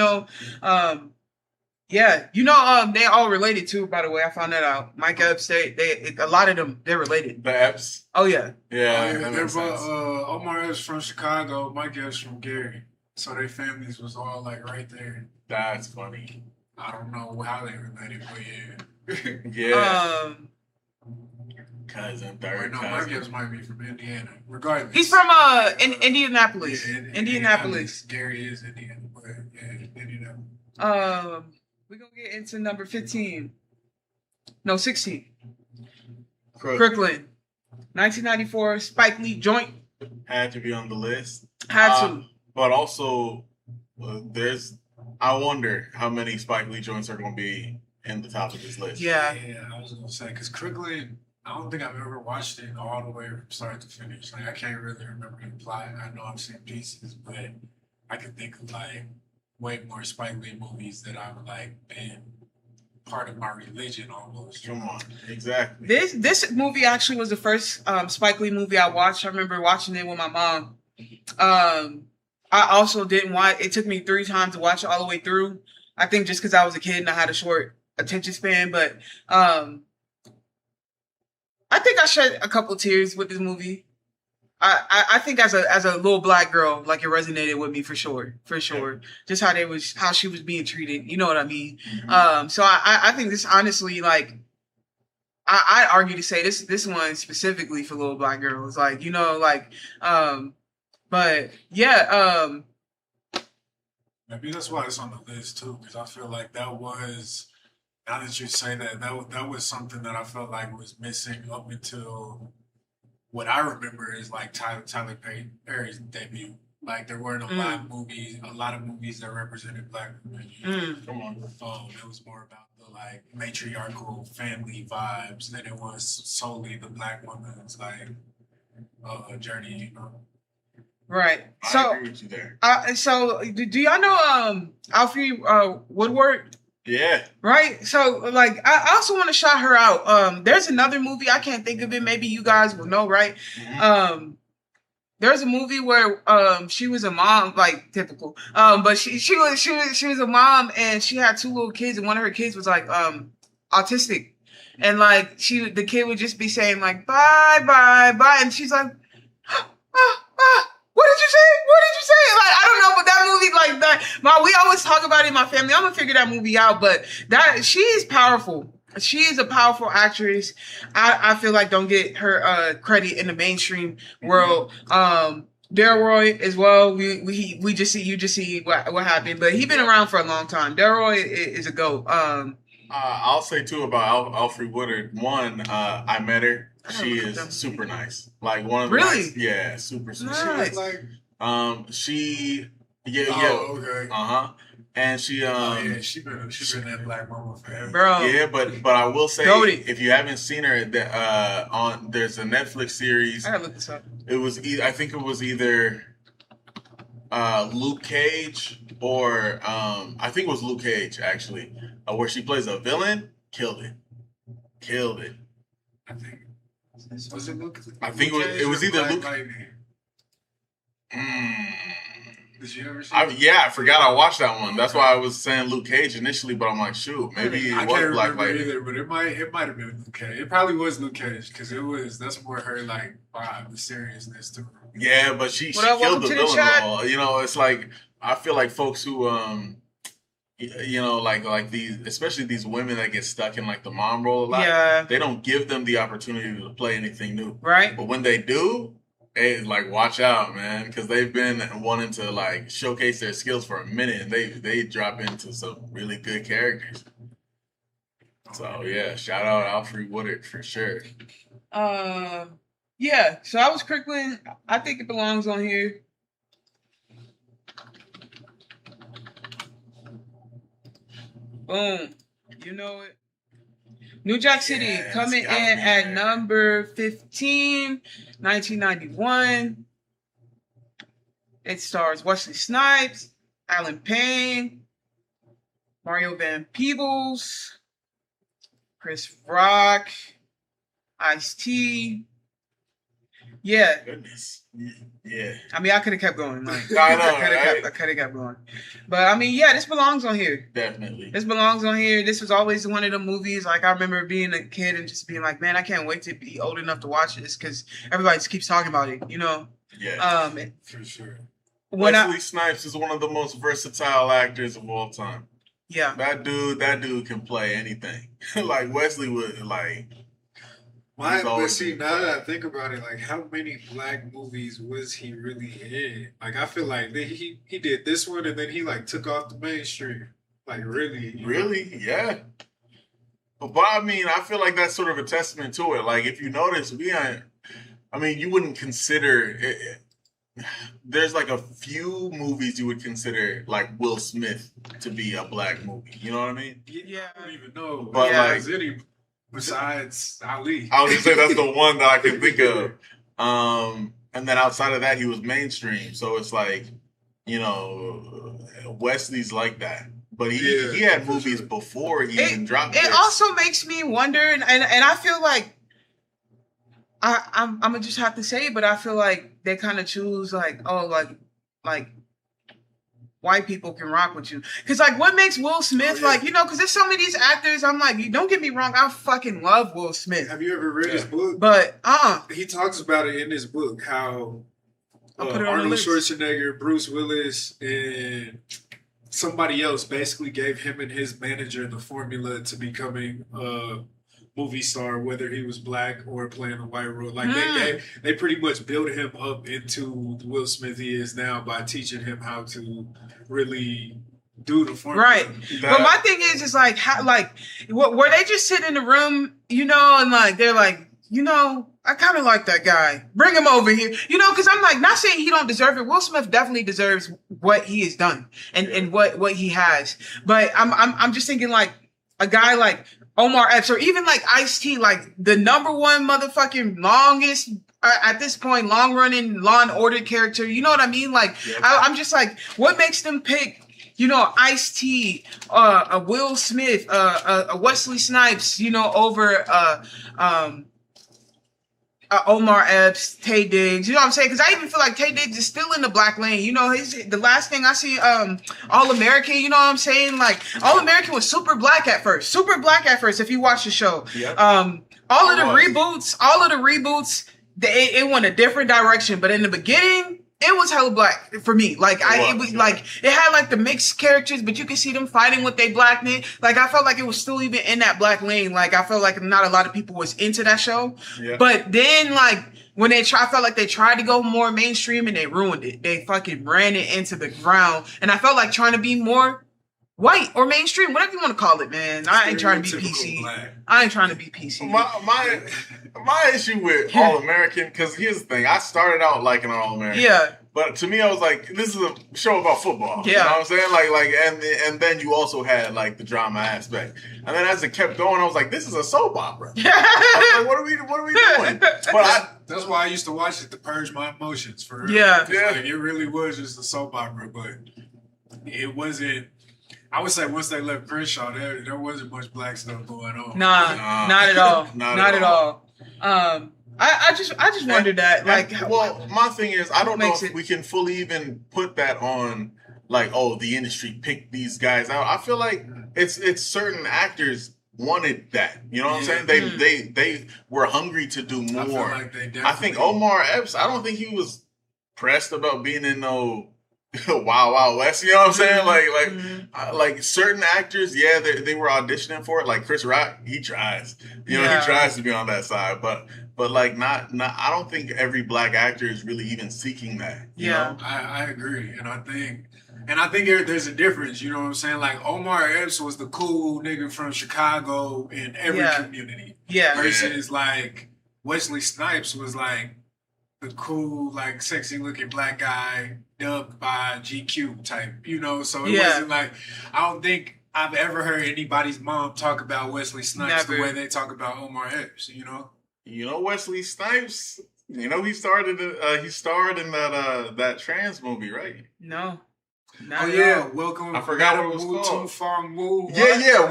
all related too, by the way. I found that out. Mike Epps, they a lot of them, they're related. The Epps? Oh yeah. They're both Omar Epps from Chicago, Mike Epps from Gary, so their families was all like right there. That's funny. I don't know how they related, but yeah. Yeah. Um, Cousin, Wait, third no, cousin. Marcus might be from Indiana. Regardless, he's from Indianapolis. Yeah, Indianapolis. Gary is Indiana, but yeah, Indianapolis. We're gonna get into number 15. No, 16. Crook Crooklyn. 1994 Spike Lee joint. had to be on the list. Had to. But also, I wonder how many Spike Lee joints are going to be in the top of this list. Yeah. Yeah, I was gonna say because Crooklyn, I don't think I've ever watched it all the way from start to finish. Like I can't really remember the plot. I know I've seen pieces, but I can think of like way more Spike Lee movies that I've like been part of my religion almost. Come on, exactly. This movie actually was the first Spike Lee movie I watched. I remember watching it with my mom. I also didn't watch. It took me 3 times to watch it all the way through. I think just because I was a kid and I had a short attention span, but I think I shed a couple tears with this movie. I think as a little black girl, like it resonated with me for sure. Just how she was being treated. You know what I mean? Mm-hmm. So I think this honestly, like, I argue to say this one specifically for little black girls, like, you know, like, but yeah, Maybe that's why it's on the list too, because I feel like that was. Now that you say that, that was something that I felt like was missing up until what I remember is like Tyler Perry's debut. Like there weren't a lot of movies that represented black women. Come on. It was more about the like matriarchal family vibes than it was solely the black woman's like journey. You know. right. I So agree with you there. so do y'all know Alfre Woodward? Yeah. Right? So, like, I also want to shout her out. There's another movie, I can't think of it. Maybe you guys will know, right? Mm-hmm. There's a movie where she was a mom, like typical. But she was a mom and she had 2 little kids, and one of her kids was like autistic. And like the kid would just be saying like bye bye bye, and she's like what did you say? What did you say? Like, I don't know, but that movie, like that, we always talk about it in my family. I'm gonna figure that movie out, but she is powerful. She is a powerful actress. I feel like don't get her credit in the mainstream world. Delroy as well. We just see what happened, but he's been around for a long time. Delroy is a GOAT. I'll say too about Alfre Woodard. One, I met her. She is super nice. Like one of the really, yeah, super super nice. Like, she okay. And she she been that black mama forever. Bro. Yeah, but I will say Goated. if you haven't seen her, there's a Netflix series. I gotta look this up. It was I think it was either Luke Cage or I think it was Luke Cage actually, where she plays a villain. Killed it. I think was it Luke? I think it was either Luke. Did you ever see it? Yeah, I forgot I watched that one. That's why I was saying Luke Cage initially, but I'm like, shoot, maybe I it can't was Black remember Lightning. either, but it might have been Luke Cage. It probably was Luke Cage because that's more her like vibe, the seriousness to her. Yeah, but she What up, killed welcome the to the villain chat. role. You know, it's like I feel like folks who you know, like these, especially these women that get stuck in like the mom role a lot. Yeah. They don't give them the opportunity to play anything new. Right. But when they do, hey, like watch out, man, because they've been wanting to like showcase their skills for a minute, and they drop into some really good characters. So yeah, shout out Alfre Woodard for sure. Yeah. So I was Kirkland. I think it belongs on here. Boom. You know it. New Jack City Yes, coming in gotta be at there. number 15, 1991. It stars Wesley Snipes, Alan Payne, Mario Van Peebles, Chris Rock, Ice-T. Yeah. Goodness. Yeah. I mean, I could have kept going. Like, I know, I could have kept going. But I mean, yeah, this belongs on here. Definitely. This belongs on here. This was always one of the movies. Like, I remember being a kid and just being like, man, I can't wait to be old enough to watch this because everybody just keeps talking about it, you know? Yeah. For sure. When Wesley Snipes is one of the most versatile actors of all time. Yeah. That dude can play anything. Like Wesley would like. But see, now that I think about it, like how many black movies was he really in? Like I feel like he did this one and then he like took off the mainstream. Like really, Really, yeah. But I mean, I feel like that's sort of a testament to it. Like if you notice, I mean, you wouldn't consider it. There's like a few movies you would consider like Will Smith to be a black movie. You know what I mean? Yeah. I don't even know. But Yeah. like, Any besides Ali. I was gonna say that's the one that I can think of. And then outside of that, he was mainstream. So it's like, you know, Wesley's like that. But he had movies before he even dropped. It also makes me wonder, and I feel like I'm gonna just have to say it, but I feel like they kind of choose like white people can rock with you, because like what makes Will Smith like, you know, because there's so many of these actors. I'm like, don't get me wrong, I fucking love Will Smith. Have you ever read his book? But he talks about it in his book how I'll put it on the Arnold list. Schwarzenegger, Bruce Willis, and somebody else basically gave him and his manager the formula to becoming a movie star, whether he was black or playing a white role. Like they pretty much built him up into the Will Smith he is now by teaching him how to really do the formula. Right. But my thing is like how, like were they just sitting in the room, you know, and like they're like, you know, I kind of like that guy. Bring him over here. You know, because I'm like, not saying he don't deserve it. Will Smith definitely deserves what he has done and what he has. But I'm just thinking like a guy like Omar Epps or even like Ice-T, like the number one motherfucking longest at this point, long running Law and Order character. You know what I mean? Like I'm just like, what makes them pick, you know, Ice-T, a Will Smith, a Wesley Snipes, you know, over Omar Epps, Tay Diggs, you know what I'm saying? Because I even feel like Tay Diggs is still in the black lane. You know, the last thing I see, All American, you know what I'm saying? Like, All American was super black at first. If you watch the show. Yep. All of the reboots, it went a different direction. But in the beginning, it was hella black for me. Like it had like the mixed characters, but you could see them fighting with their blackness. Like I felt like it was still even in that black lane. Like I felt like not a lot of people was into that show. Yeah. But then like when I felt like they tried to go more mainstream and they ruined it. They fucking ran it into the ground. And I felt like trying to be more white or mainstream, whatever you want to call it, man. I ain't trying to be PC. I ain't trying to be PC. My issue with All American, because here's the thing, I started out liking All American. Yeah. But to me, I was like, this is a show about football. Yeah. You know what I'm saying? And then you also had like the drama aspect. And then as it kept going, I was like, this is a soap opera. I was like, what are we doing? But that's why I used to watch it to purge my emotions for real. Yeah. Like, it really was just a soap opera, but it wasn't. I would say once they left Crenshaw, there wasn't much black stuff going on. Nah, not at all. Not at all. I just wondered that. Like, well, my thing is, I don't know if we can fully even put that on, like, oh, the industry picked these guys out. I feel like it's certain actors wanted that. You know what I'm saying? They were hungry to do more. I feel like I think Omar Epps, I don't think he was pressed about being in no Wild Wild West, you know what I'm saying? Like certain actors, yeah, they were auditioning for it. Like Chris Rock, he tries, he tries to be on that side, but like not. I don't think every black actor is really even seeking that. You know? I agree, and I think there's a difference. You know what I'm saying? Like Omar Epps was the cool nigga from Chicago in every community, versus like Wesley Snipes was like the cool, like sexy looking black guy dubbed by GQ type, you know, so it wasn't like, I don't think I've ever heard anybody's mom talk about Wesley Snipes the way they talk about Omar Epps, you know? You know, Wesley Snipes, you know, he starred in that trans movie, right? No. Welcome. I forgot what it was called. Fong Wu. Yeah.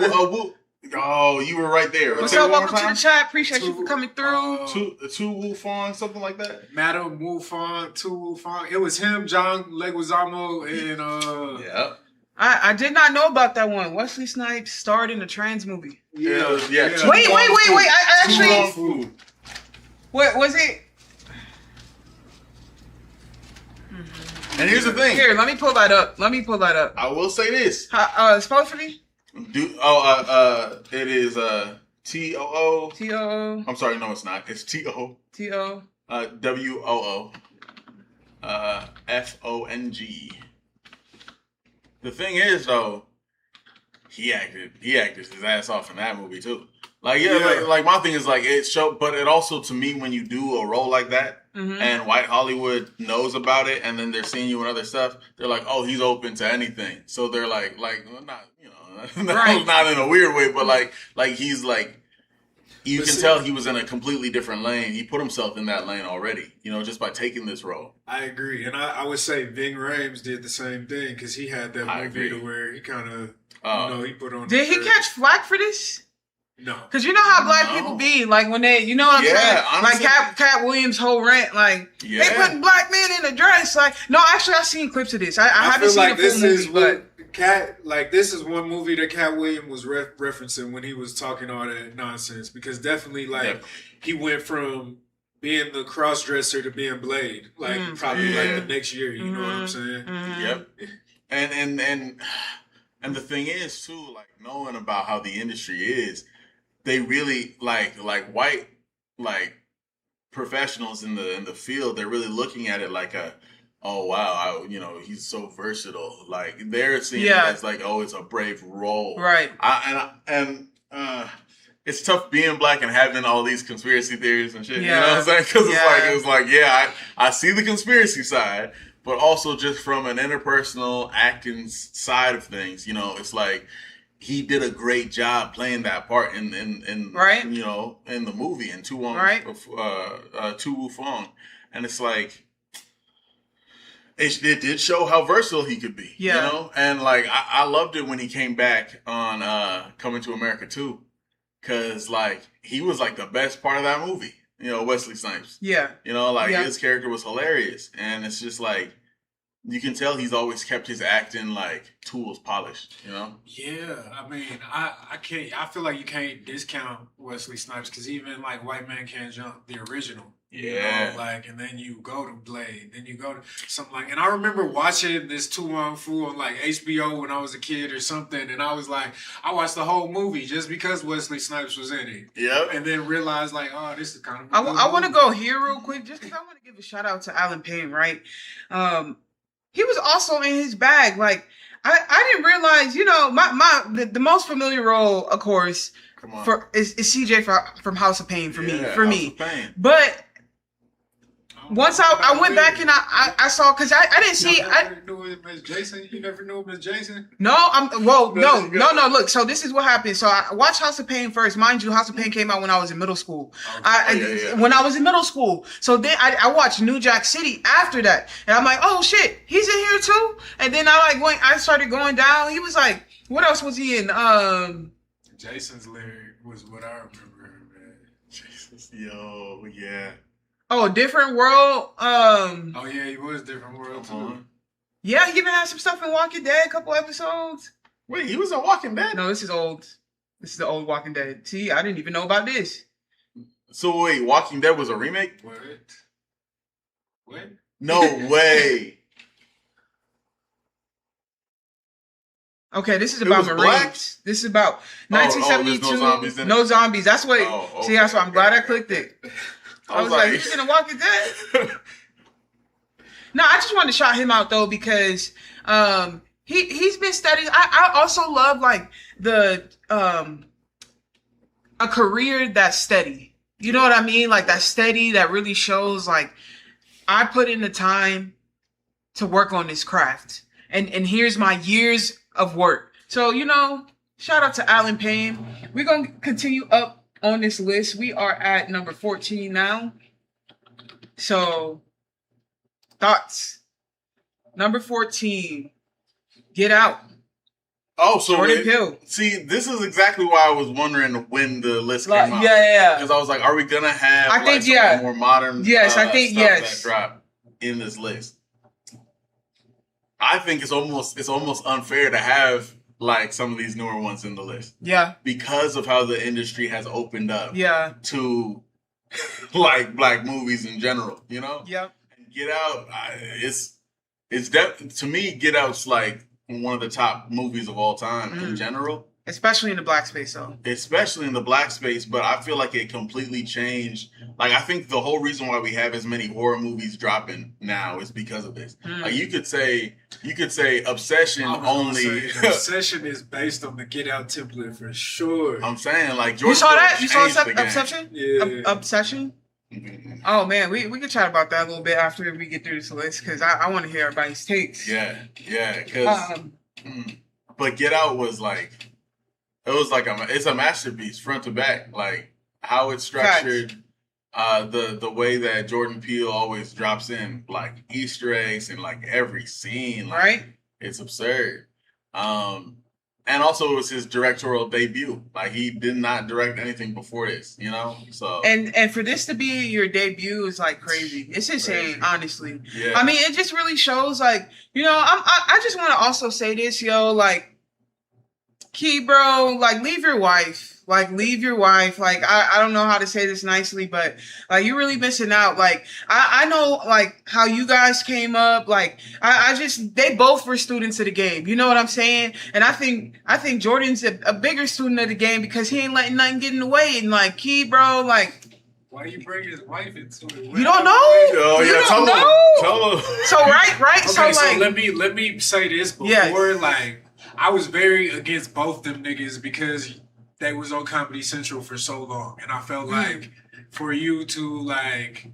Oh, you were right there. What's up? Welcome to the chat. Appreciate you for coming through. Tu Wu Fong, something like that. Madam Wu Fong, Tu Wu Fong. It was him, John Leguizamo, and yeah. I did not know about that one. Wesley Snipes starred in a trans movie. Yeah. Wait. I actually. What was it? And here's the thing. Here, let me pull that up. I will say this. Supposed to be? It is TOO. TOO. I'm sorry, no, it's not. It's TO. TO. WOO. FONG. The thing is, though, he acted his ass off in that movie too. Like, like my thing is like it showed, but it also to me when you do a role like that and white Hollywood knows about it, and then they're seeing you in other stuff, they're like, oh, he's open to anything. So they're like well, not not in a weird way, but like he's like. You can tell he was in a completely different lane. He put himself in that lane already, just by taking this role. I agree. And I would say Ving Rhames did the same thing because he had that movie to where he kind of, he put on... Did he catch flack for this? No. Because you know how black people be, like when they, you know what I'm saying? Honestly, like Cat Williams' whole rant, like, they putting black men in a dress. Like, no, actually, I've seen clips of this. I haven't seen the full movie, but... this is one movie that Cat Williams was referencing when he was talking all that nonsense, because definitely he went from being the cross dresser to being Blade probably like the next year, you know what I'm saying? Yep. And the thing is too, like knowing about how the industry is, they really like white professionals in the field, they're really looking at it like oh wow, he's so versatile. Like they're seeing it as like, oh, it's a brave role, right? It's tough being black and having all these conspiracy theories and shit. You know what I'm saying? Because it's like I see the conspiracy side, but also just from an interpersonal acting side of things, it's like he did a great job playing that part in right, in the movie in Tu Wu Fong, and it's like. It did show how versatile he could be, and like I loved it when he came back on Coming to America 2, because like he was like the best part of that movie, Wesley Snipes. His character was hilarious, and it's just like you can tell he's always kept his acting like tools polished, Yeah, I mean, I can't. I feel like you can't discount Wesley Snipes because even like White Man Can't Jump, the original. And then you go to Blade, then you go to something like, and I remember watching this Tu Wong Fu on like HBO when I was a kid or something, and I was like, I watched the whole movie just because Wesley Snipes was in it. Yep. And then realized like, oh, this is kind of. I want to go here real quick just because I want to give a shout out to Alan Payne, right? He was also in his bag. Like I didn't realize, the most familiar role, of course, is CJ from House of Pain for me. But once I went back and I saw, because I didn't see. You never knew Miss Jason? You never knew Miss Jason? No, no. Look, so this is what happened. So I watched House of Pain first. Mind you, House of Pain came out when I was in middle school. When I was in middle school. So then I watched New Jack City after that. And I'm like, oh shit, he's in here too? And then I started going down. He was like, what else was he in? Jason's lyric was what I remember, man. Jesus, yo, yeah. Oh, Different World. Oh yeah, he was Different World too. Yeah, he even had some stuff in Walking Dead, a couple episodes. Wait, he was in Walking Dead? No, this is old. This is the old Walking Dead. See, I didn't even know about this. So wait, Walking Dead was a remake? What? No way. Okay, this is about Marines. Black? This is about 1972. No zombies in it? No zombies. That's what. Okay. See, that's why I'm glad I clicked it. I was like, he's gonna Walking Dead. No, I just wanted to shout him out though because he's been studying. I also love like the a career that's steady. You know what I mean? Like that steady that really shows like I put in the time to work on this craft, and here's my years of work. So shout out to Alan Payne. We're gonna continue up on this list. We are at number 14 now. So, thoughts. Number 14. Get Out. Oh, so Jordan Peele. See, this is exactly why I was wondering when the list came out. Yeah. Because I was like, are we gonna have I think more modern I think stuff that drop in this list? I think it's almost unfair to have like some of these newer ones in the list. Yeah. Because of how the industry has opened up. Yeah. To like black movies in general, Yep. Get Out, to me, Get Out's like one of the top movies of all time in general. especially in the black space, though. Especially in the black space, but I feel like it completely changed. Like, I think the whole reason why we have as many horror movies dropping now is because of this. Like, you could say Obsession only. Obsession is based on the Get Out template for sure. I'm saying, like, You saw that? You saw Obsession? Obsession? Yeah. Obsession? Mm-hmm. Oh man, we could chat about that a little bit after we get through this list because I want to hear everybody's takes. Yeah. Because, but Get Out was like, it was like it's a masterpiece front to back. Like how it's structured, the way that Jordan Peele always drops in like Easter eggs in like every scene. Like, right? It's absurd. And also it was his directorial debut. Like he did not direct anything before this, you know? So And for this to be your debut is like crazy. It's insane, honestly. Yeah. I mean, it just really shows like, you know, I just want to also say this, yo, like Key, bro, like leave your wife. Like leave your wife. Like I don't know how to say this nicely, but like you're really missing out. Like I know like how you guys came up. Like I just they both were students of the game. You know what I'm saying? And I think Jordan's a bigger student of the game because he ain't letting nothing get in the way. And like Key, bro, like why you bring his wife into it? You don't know? Oh, You yeah, don't know? tell him. So right. Okay, so like let me say this before. Yes. Like I was very against both them niggas because they was on Comedy Central for so long, and I felt like for you to like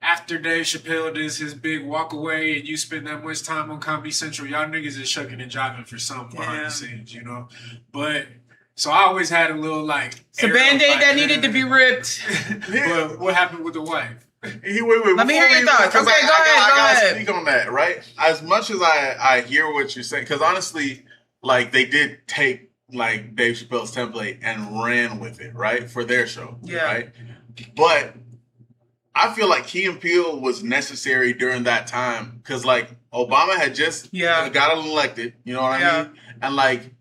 after Dave Chappelle does his big walk away and you spend that much time on Comedy Central, y'all niggas is shucking and jiving for something behind the scenes, you know. But so I always had a little like it's a Band-Aid like, that needed to be ripped. But what happened with the wife? Wait, Let me hear your thoughts. Okay, go ahead. I gotta speak on that, right? As much as I hear what you're saying, because honestly, like they did take like Dave Chappelle's template and ran with it, right, for their show, right? But I feel like Key and Peele was necessary during that time because like Obama had just got elected, you know what I mean, and like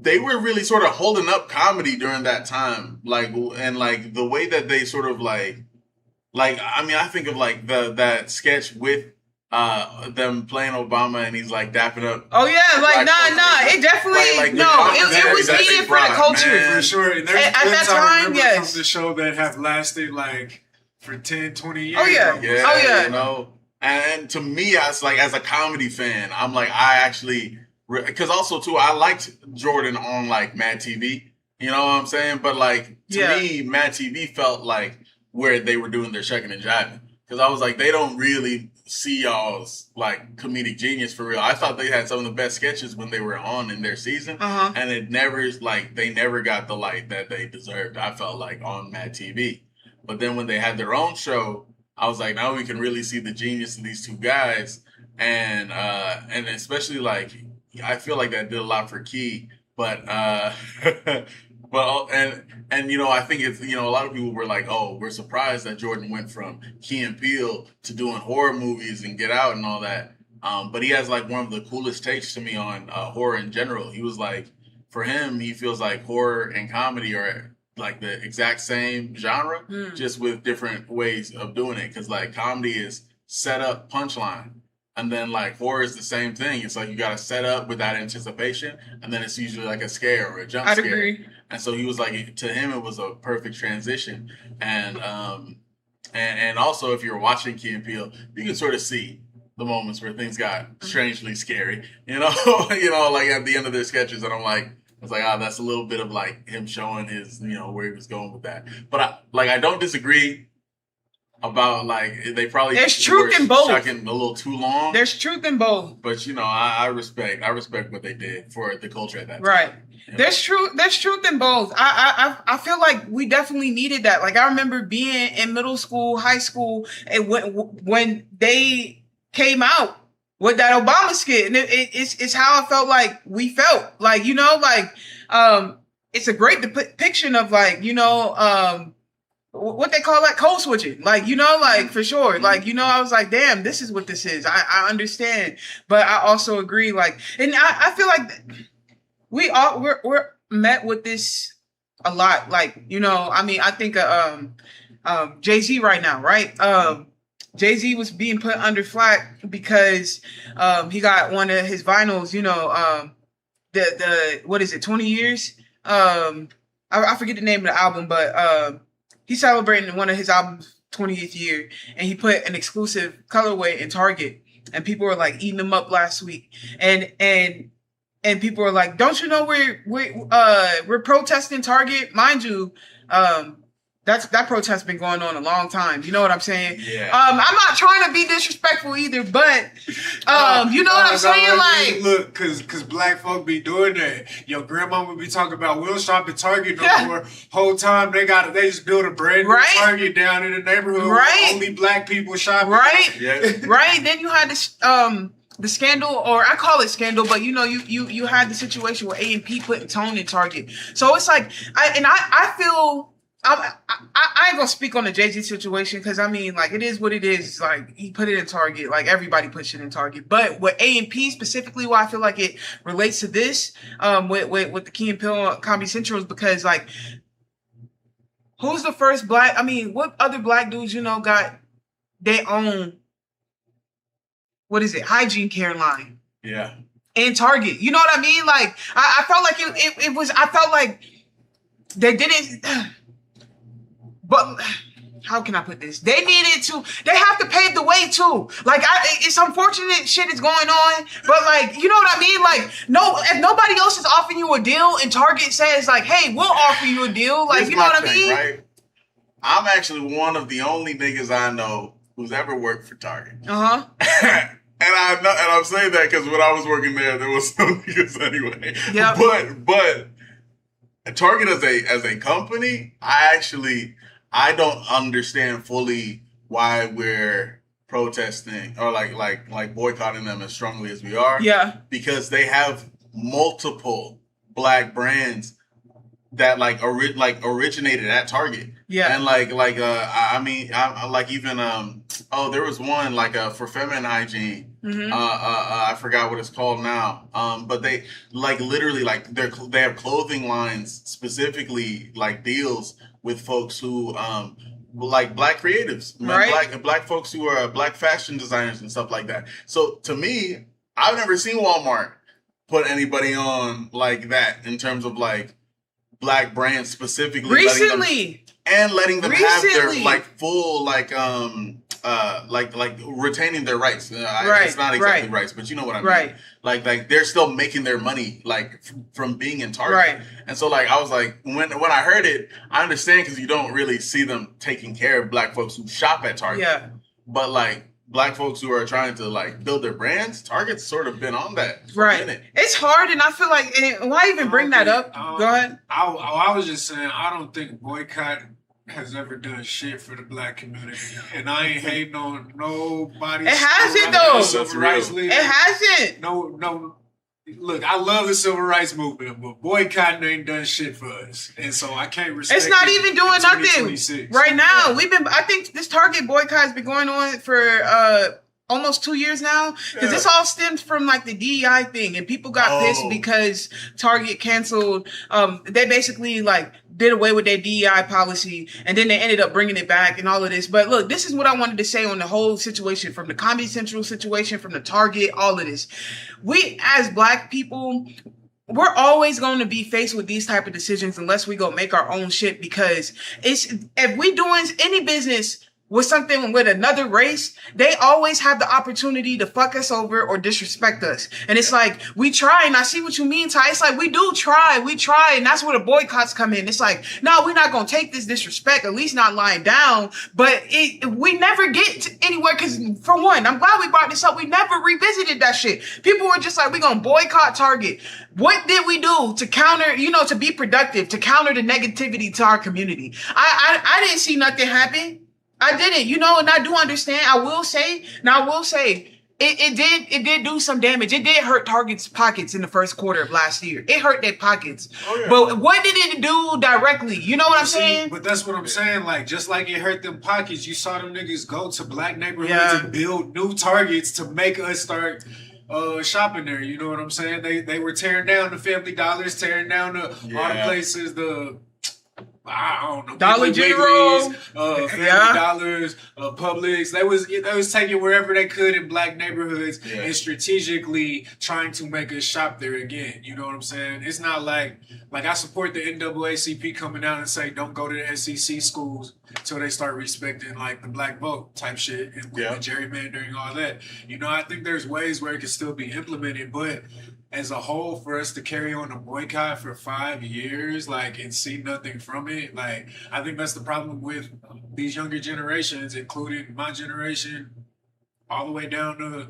they were really sort of holding up comedy during that time, like and like the way that they sort of like I mean I think of like that sketch with them playing Obama and he's like dapping up. Oh yeah, like nah, it definitely it was needed for the culture, man. For sure. And there's at that time, yes, from the show that have lasted like for 10, 20 years. Oh yeah, you know. And to me, as a comedy fan, I'm like I actually because also too I liked Jordan on like Mad TV. You know what I'm saying? But like to me, Mad TV felt like where they were doing their shucking and jiving because I was like they don't really see y'all's like comedic genius for real. I thought they had some of the best sketches when they were on in their season, and it never they never got the light that they deserved. I felt like on Mad TV, but then when they had their own show, I was like, now we can really see the genius of these two guys, and especially like I feel like that did a lot for Key, but Well, and you know, I think it's, you know, a lot of people were like, oh, we're surprised that Jordan went from Key and Peele to doing horror movies and Get Out and all that. But he has like one of the coolest takes to me on horror in general. He was like, for him, he feels like horror and comedy are like the exact same genre, just with different ways of doing it. Because like comedy is set up, punchline. And then like horror is the same thing. It's like you got to set up without anticipation, and then it's usually like a scare or a jump scare. Agree. And so he was like, to him, it was a perfect transition. And also, if you're watching Key and Peele, you can sort of see the moments where things got strangely scary. You know, like at the end of their sketches, and I was like, that's a little bit of like him showing his, you know, where he was going with that. But I don't disagree about like they probably there's truth in both. Chucking a little too long. There's truth in both. But you know, I respect what they did for the culture at that time. Right. There's truth in both. I feel like we definitely needed that. Like I remember being in middle school, high school, and when they came out with that Obama skit, and it's how I felt like we felt. Like, you know, like it's a great depiction of like, you know, what they call that, code switching, like, you know, like for sure, like, you know, I was like, damn, this is what this is. I understand, but I also agree, like, and I feel like we're met with this a lot, like, you know, I mean, I think Jay-Z right now, right? Jay-Z was being put under flack because he got one of his vinyls, you know, the what is it, 20 years? I forget the name of the album, but he's celebrating one of his album's 20th year, and he put an exclusive colorway in Target, and people were like eating them up last week, and people were like, "Don't you know we're protesting Target?" Mind you, that protest been going on a long time. You know what I'm saying? Yeah. I'm not trying to be disrespectful either, but you know what I'm saying? Like, look, cause black folk be doing that. Your grandma would be talking about we'll shop at Target no more. Whole time they just built a brand new Target down in the neighborhood. Where only black people shopping. Right. Yes. Right. Then you had this the scandal, or I call it scandal, but you know, you had the situation where A&P putting Tone in Target. So it's like, I feel. I ain't gonna speak on the Jay-Z situation, because I mean, like, it is what it is. Like, he put it in Target, like everybody puts it in Target. But with A&P specifically, why I feel like it relates to this, with the Key and Peele Comedy Central, is because, like, who's the first black? I mean, what other black dudes got their own, what is it, hygiene care line? Yeah. In Target, you know what I mean? Like, I felt like it was. I felt like they didn't. But how can I put this? They have to pave the way too. Like, it's unfortunate shit is going on, but like, you know what I mean? Like, no, if nobody else is offering you a deal and Target says like, hey, we'll offer you a deal. Like, you know what I mean? Right? I'm actually one of the only niggas I know who's ever worked for Target. Uh-huh. And I'm saying that because when I was working there was no niggas anyway. Yeah. But Target as a company, I don't understand fully why we're protesting or like boycotting them as strongly as we are. Yeah. Because they have multiple black brands that originated at Target. Yeah. And there was one for feminine hygiene. Mm-hmm. I forgot what it's called now. But they literally they have clothing lines specifically deals with folks who black creatives, right? Black folks who are black fashion designers and stuff like that. So to me, I've never seen Walmart put anybody on like that in terms of black brands specifically. Recently. Letting them have their full retaining their rights. Right. It's not exactly rights, but you know what I mean. Right. Like they're still making their money from being in Target. Right. And so I was like, when I heard it, I understand because you don't really see them taking care of black folks who shop at Target. Yeah. But black folks who are trying to build their brands, Target's sort of been on that for right. a minute. It's hard, and I feel like, and why even bring that up? Go ahead. I was just saying, I don't think boycott has ever done shit for the black community, and I ain't hating on nobody. It hasn't though. Civil rights leader. It hasn't. No. Look, I love the civil rights movement, but boycotting ain't done shit for us, and so I can't respect. It's not even doing nothing right now. I think this Target boycott has been going on for almost 2 years now, because this all stems from the DEI thing, and people got pissed because Target canceled. They basically did away with their DEI policy, and then they ended up bringing it back and all of this. But look, this is what I wanted to say on the whole situation, from the Comedy Central situation, from the Target, all of this. We as black people, we're always going to be faced with these type of decisions unless we go make our own shit, because if we doing any business with something with another race, they always have the opportunity to fuck us over or disrespect us. And it's we try, and I see what you mean, Ty. It's we do try, and that's where the boycotts come in. It's no, we're not going to take this disrespect, at least not lying down, but we never get anywhere, because for one, I'm glad we brought this up, we never revisited that shit. People were just we're going to boycott Target. What did we do to counter, to be productive, to counter the negativity to our community? I didn't see nothing happen. I didn't, and I do understand. I will say, it did do some damage. It did hurt Target's pockets in the first quarter of last year. It hurt their pockets. Oh, yeah. But what did it do directly? You know what I'm saying? But that's what I'm saying. Just like it hurt them pockets, you saw them niggas go to black neighborhoods and build new Targets to make us start shopping there. You know what I'm saying? They were tearing down the Family Dollars, tearing down all the places, I don't know, Dollar Piggly General, Wigglies, Family Dollars, Publix. They was taking wherever they could in black neighborhoods and strategically trying to make us shop there again. You know what I'm saying? It's not like I support the NAACP coming out and say don't go to the SEC schools until they start respecting like the black vote type shit and with the gerrymandering, all that. You know, I think there's ways where it can still be implemented, but as a whole, for us to carry on a boycott for 5 years, like, and see nothing from it, like, I think that's the problem with these younger generations, including my generation, all the way down to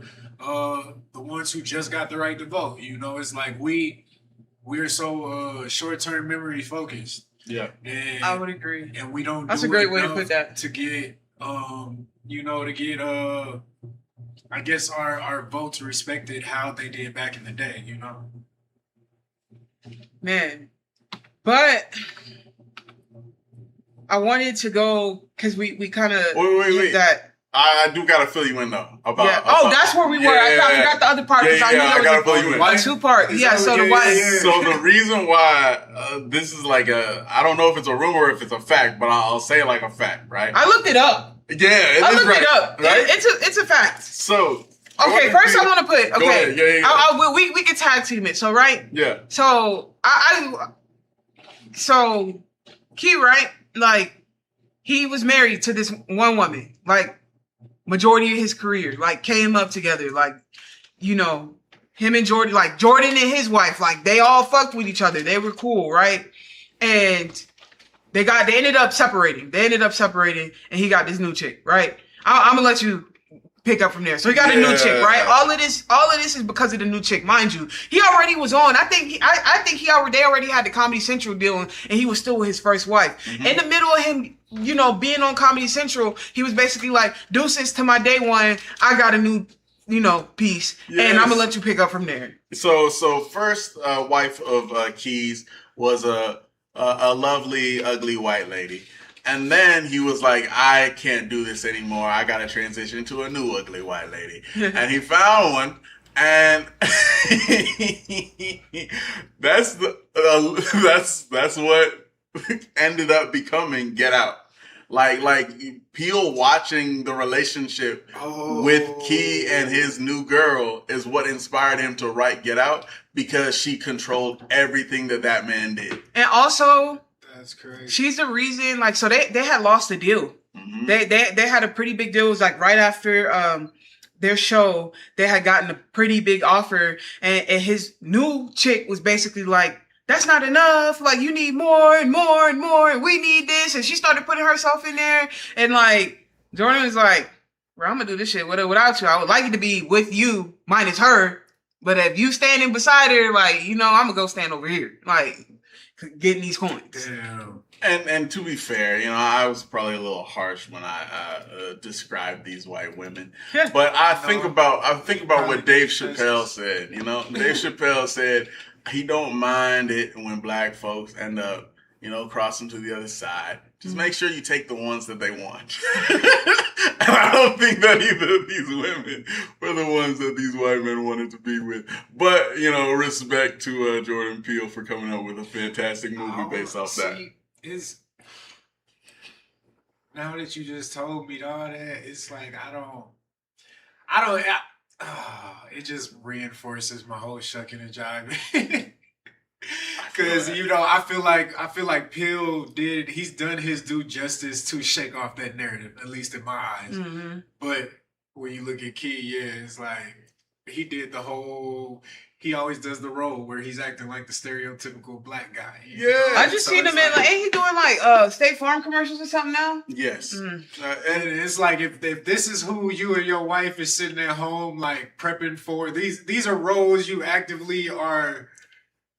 the ones who just got the right to vote. You know, it's like we're so short-term memory focused. Yeah, and I would agree. And we don't. That's a great way to put that. To get, I guess our votes respected how they did back in the day, you know? Man. But I wanted to go, because we kind of wait. That. I do gotta fill you in though. That's where we were. I forgot the other part because I knew there was gotta fill you in. A two-part. Yeah, so the wife. So the reason why this is like I don't know if it's a rumor or if it's a fact, but I'll say it like a fact, right? I looked it up. Yeah, I looked it up. Right? It's a fact. So okay, first I want to put Go ahead. Yeah. We can tag team it. So right. Yeah. So so Key, right? Like he was married to this one woman, like majority of his career, like came up together, like, you know, him and Jordan, like Jordan and his wife, like they all fucked with each other. They were cool, right? And they ended up separating. And he got this new chick, right? I'm gonna let you pick up from there. So he got a new chick, right? All of this is because of the new chick, mind you. He already was on. I think they already had the Comedy Central deal, and he was still with his first wife. Mm-hmm. In the middle of him, you know, being on Comedy Central, he was basically like, deuces to my day one. I got a new, you know, piece, and I'm gonna let you pick up from there. So first wife of Keys was a lovely, ugly white lady. And then he was like, I can't do this anymore. I got to transition to a new ugly white lady. And he found one. And that's what ended up becoming Get Out. Like Peele watching the relationship with Key and his new girl is what inspired him to write Get Out, because she controlled everything that man did. And also, that's crazy. She's the reason, like, so they had lost the deal. Mm-hmm. They had a pretty big deal. It was like right after their show, they had gotten a pretty big offer, and his new chick was basically like, that's not enough. Like, you need more and more and more, and we need this. And she started putting herself in there, and like Jordan was like, bro, I'm gonna do this shit without you. I would like it to be with you minus her, but if you standing beside her, like, you know, I'm gonna go stand over here, like, getting these coins. Damn. And to be fair, you know, I was probably a little harsh when I described these white women. But I think about what Dave Chappelle said. You know, Dave Chappelle said he don't mind it when black folks end up, you know, crossing to the other side. Just make sure you take the ones that they want. And I don't think that either of these women were the ones that these white men wanted to be with. But, you know, respect to Jordan Peele for coming up with a fantastic movie based off that. Now that you just told me all that, it's like it just reinforces my whole shucking and jiving. Because, you know, I feel like Peele he's done his due justice to shake off that narrative, at least in my eyes. Mm-hmm. But when you look at Key, it's like he did he always does the role where he's acting like the stereotypical black guy. Yeah. I just seen him in, like, ain't he doing like State Farm commercials or something now? Yes. And it's like, if this is who you and your wife is sitting at home, like, prepping for, these are roles you actively are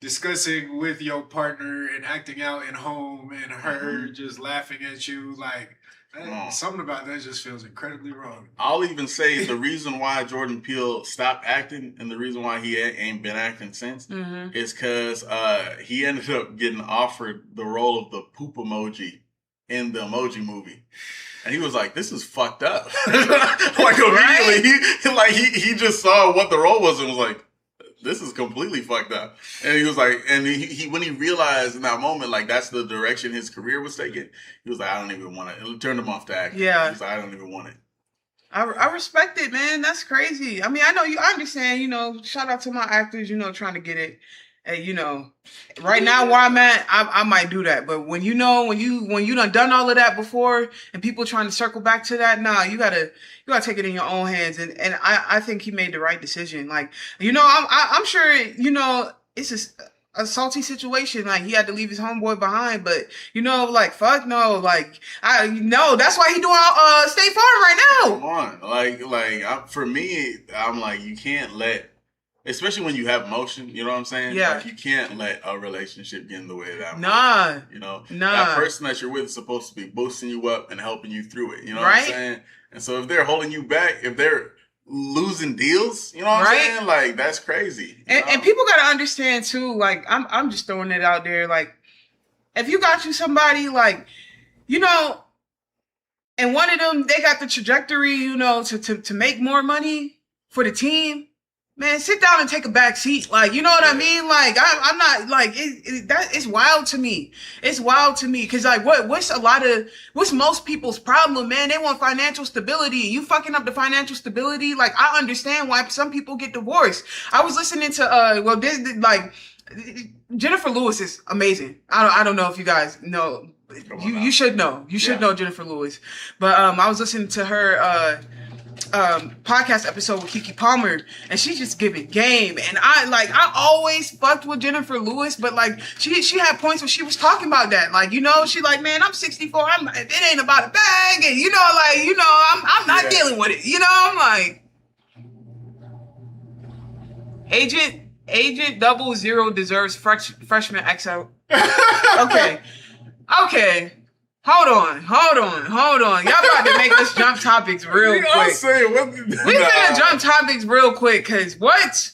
discussing with your partner and acting out in home, and her just laughing at you, like, something about that just feels incredibly wrong. I'll even say the reason why Jordan Peele stopped acting and the reason why he ain't been acting since is because he ended up getting offered the role of the poop emoji in the Emoji Movie. And he was like, this is fucked up. Like, immediately, he just saw what the role was and was like, this is completely fucked up. And he was like, and he when he realized in that moment, like that's the direction his career was taking, he was like, I don't even want it. It turned him off the act. Yeah. He was like, I don't even want it. I respect it, man. That's crazy. I mean, I know you. I understand. You know, shout out to my actors. You know, trying to get it. And you know, right now where I'm at, I might do that. But when you done all of that before, and people trying to circle back to that, nah, you gotta take it in your own hands. And I think he made the right decision. Like, you know, I'm sure, you know, it's just a salty situation. Like, he had to leave his homeboy behind, but you know, like, fuck no, like, I know that's why he doing State Farm right now. Come on, for me, I'm like, you can't let, especially when you have emotion, you know what I'm saying? Yeah. Like, you can't let a relationship get in the way of that. Nah. Emotion, you know? Nah. That person that you're with is supposed to be boosting you up and helping you through it. You know Right? what I'm saying? And so if they're holding you back, if they're losing deals, you know what Right? I'm saying? Like, that's crazy. And people gotta understand too, like, I'm just throwing it out there, like, if you got you somebody, like, you know, and one of them, they got the trajectory, you know, to make more money for the team, man, sit down and take a back seat. Like, you know what I mean? Like, I'm not, like, it's wild to me. It's wild to me. Because, like, what's most people's problem, man? They want financial stability. You fucking up the financial stability. Like, I understand why some people get divorced. I was listening to, Jennifer Lewis is amazing. I don't know if you guys know. You should know. You should know Jennifer Lewis. But I was listening to her podcast episode with Keke Palmer, and she's just giving game. And I always fucked with Jennifer Lewis, but like she had points where she was talking about that. Like, you know, she like, man, I'm 64. It ain't about a bag, and you know, like, you know, I'm not dealing with it. You know, I'm like, Agent 00 deserves freshman XL. Okay. Hold on. Y'all about to make us jump topics real quick. We finna jump topics real quick, cause what?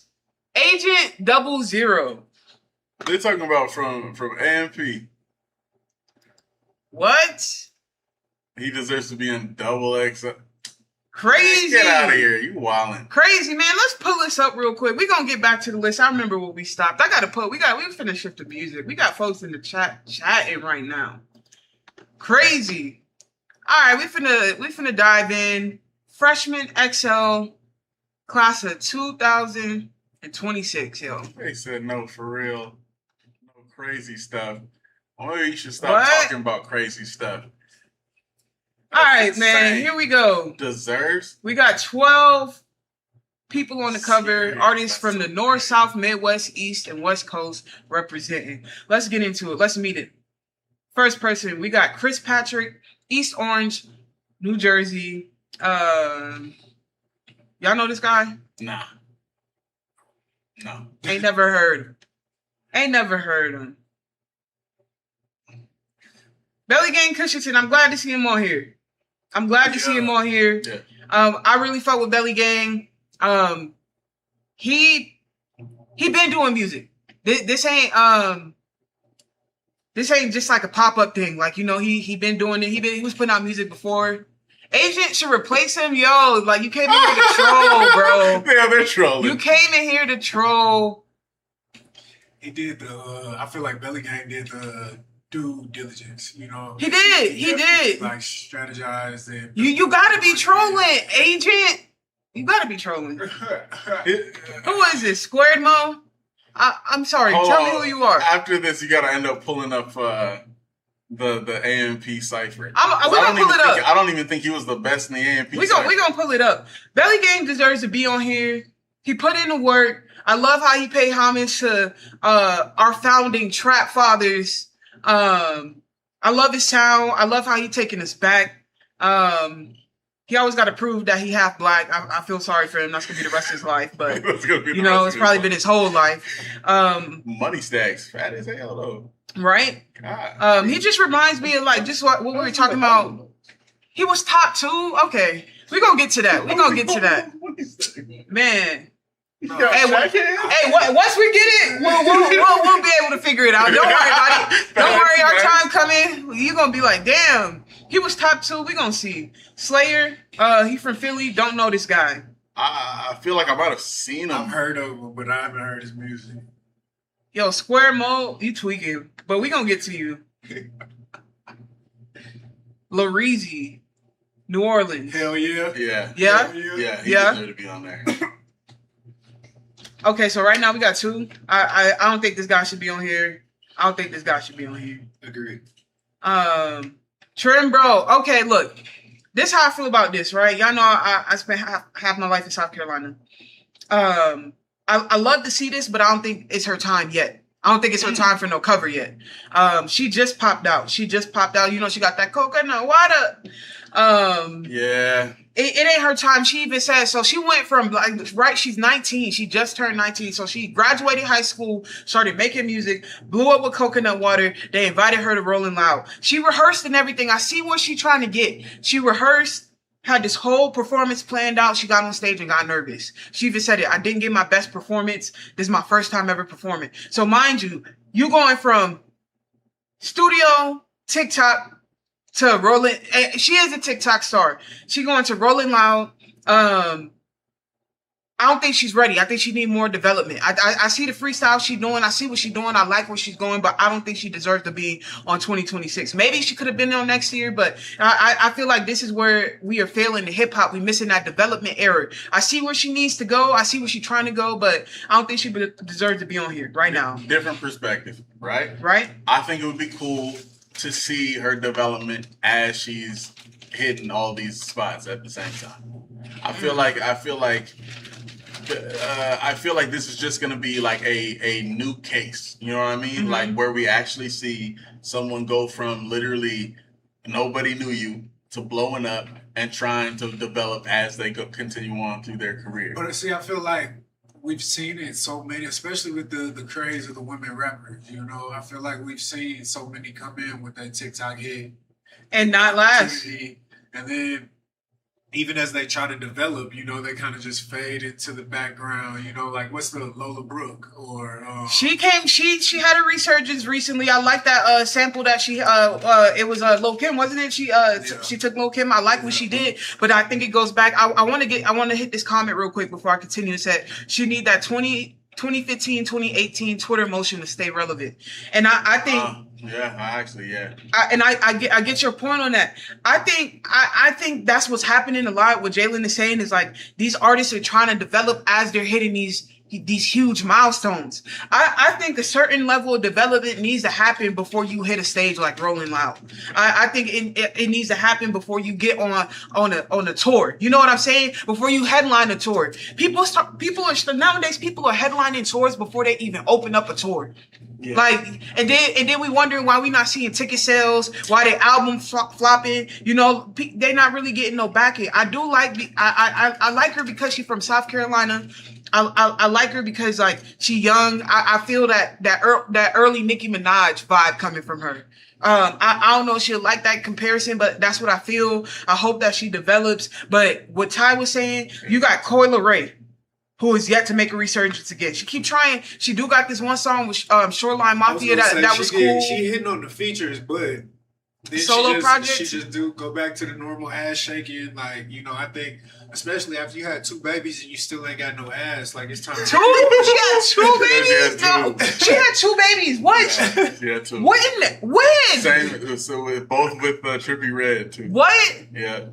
Agent 00. They're talking about from AMP. What? He deserves to be in XXL. Crazy. Get out of here. You wildin'. Crazy, man. Let's pull this up real quick. We're gonna get back to the list. I remember where we stopped. We finna shift the music. We got folks in the chat chatting right now. Crazy. All right, we finna dive in. Freshman XL class of 2026, yo. They said no for real. No crazy stuff. Maybe you should stop talking about crazy stuff. All right, man. Here we go. Deserves. We got 12 people on the cover. Artists from the North, South, Midwest, East, and West Coast representing. Let's get into it. Let's meet it. First person, we got Chris Patrick, East Orange, New Jersey. Y'all know this guy? Nah. No. Ain't never heard him. Belly Gang Cushington, I'm glad to see him on here. Yeah. I really fuck with Belly Gang. He been doing music. This ain't just like a pop-up thing. Like, you know, he been doing it. He was putting out music before. Agent should replace him. Yo, like, you came in here to troll, bro. Yeah, they're trolling. You came in here to troll. He did I feel like Belly Gang did the due diligence, you know. He did. Like, strategize it. You gotta be trolling, Agent. You gotta be trolling. Who is this? Squared Mo? I'm sorry. Tell me who you are. After this, you gotta end up pulling up the AMP cipher. We're gonna pull it up. I don't even think he was the best in the AMP. We're gonna pull it up. Belly Gang deserves to be on here. He put in the work. I love how he paid homage to our founding trap fathers. I love his sound. I love how he taking us back. He always got to prove that he half black. I feel sorry for him. That's gonna be the rest of his life. But you know, it's probably been his whole life. Money stacks, fat as hell though. Right? God. He just reminds me of like just what we were talking about. He was top 2. Okay, we're gonna get to that. Man. No. Once we get it, we'll be able to figure it out. Don't worry about it. Don't worry, our time coming. You're gonna be like, damn, he was top 2. We gonna see. Slayer, he from Philly. Don't know this guy. I feel like I might have seen him. I've heard of him, but I haven't heard his music. Yo, Square Mo, you tweaking, but we gonna get to you. Lareezy, New Orleans. Hell yeah. Yeah. Yeah? Hell yeah. Yeah, he Yeah. deserved to be on there. Okay, so right now we got two. I don't think this guy should be on here. I don't think this guy should be on here. Agreed. Trim, bro. Okay, look. This how I feel about this, right? Y'all know I spent half my life in South Carolina. I love to see this, but I don't think it's her time yet. I don't think it's her time for no cover yet. She just popped out. You know, she got that coconut water. Yeah. It ain't her time. She even said, so she went from, like, right, she's 19. She just turned 19. So she graduated high school, started making music, blew up with Coconut Water. They invited her to Rolling Loud. She rehearsed and everything. I see what she's trying to get. She rehearsed, had this whole performance planned out. She got on stage and got nervous. She even said it. I didn't give my best performance. This is my first time ever performing. So mind you, you going from studio, TikTok, to Rolling. She is a TikTok star. She going to Rolling Loud. I don't think she's ready. I think she need more development. I see the freestyle she's doing. I see what she's doing. I like where she's going, but I don't think she deserves to be on 2026. Maybe she could have been on next year, but I feel like this is where we are failing the hip hop. We missing that development era. I see where she needs to go. I see where she's trying to go, but I don't think she deserves to be on here right now. Different perspective, right? Right? I think it would be cool to see her development as she's hitting all these spots at the same time. I feel like this is just gonna be like a new case. You know what I mean? Mm-hmm. Like where we actually see someone go from literally nobody knew you to blowing up and trying to develop as they continue on through their career. But see, I feel like we've seen it so many, especially with the craze of the women rappers. You know, I feel like we've seen so many come in with that TikTok hit And not last. and then even as they try to develop, you know, they kind of just fade into the background. You know, like what's the Lola Brooke or She had a resurgence recently. I like that sample that she it was Lil Kim, wasn't it? She took Lil Kim. I like what she did, but I think it goes back. I want to hit this comment real quick before I continue to say she need that 2015, 2018 Twitter motion to stay relevant. And I think I get your point on that. I think that's what's happening a lot. What Jalen is saying is like these artists are trying to develop as they're hitting these huge milestones. I think a certain level of development needs to happen before you hit a stage like Rolling Loud. I think it needs to happen before you get on a tour. You know what I'm saying? Before you headline a tour. Nowadays people are headlining tours before they even open up a tour. Yeah. Like, and then we wondering why we not seeing ticket sales, why their album flopping. You know, they not really getting no backing. I do like I like her because she's from South Carolina. I like her because like she young. I feel that early Nicki Minaj vibe coming from her. I don't know if she'll like that comparison, but that's what I feel. I hope that she develops. But what Ty was saying, you got Coi Leray, who is yet to make a resurgence again. She keep trying. She do got this one song with Shoreline Mafia that was cool. She hitting on the features, but then solo project. She just do go back to the normal ass shaking. Like, you know, I think especially after you had two babies and you still ain't got no ass, like it's time. She had two babies. No, she had two babies. What? She had two. When? Same. So both with Trippie Redd too. What? Yeah.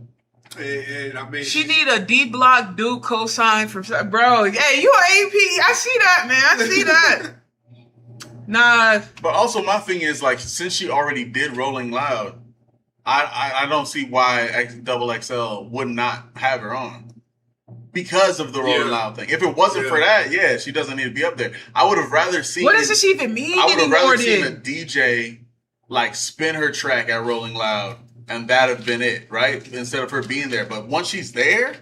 And I mean, she need a D Block Duke cosign from bro. Hey, you an AP? I see that, man. I see that. Nah. But also, my thing is like, since she already did Rolling Loud, I don't see why XXL would not have her on because of the Rolling Loud thing. If it wasn't for that, she doesn't need to be up there. I would have rather seen. What does this even mean? I would have rather seen a DJ like spin her track at Rolling Loud. And that'd have been it, right? Instead of her being there. But once she's there,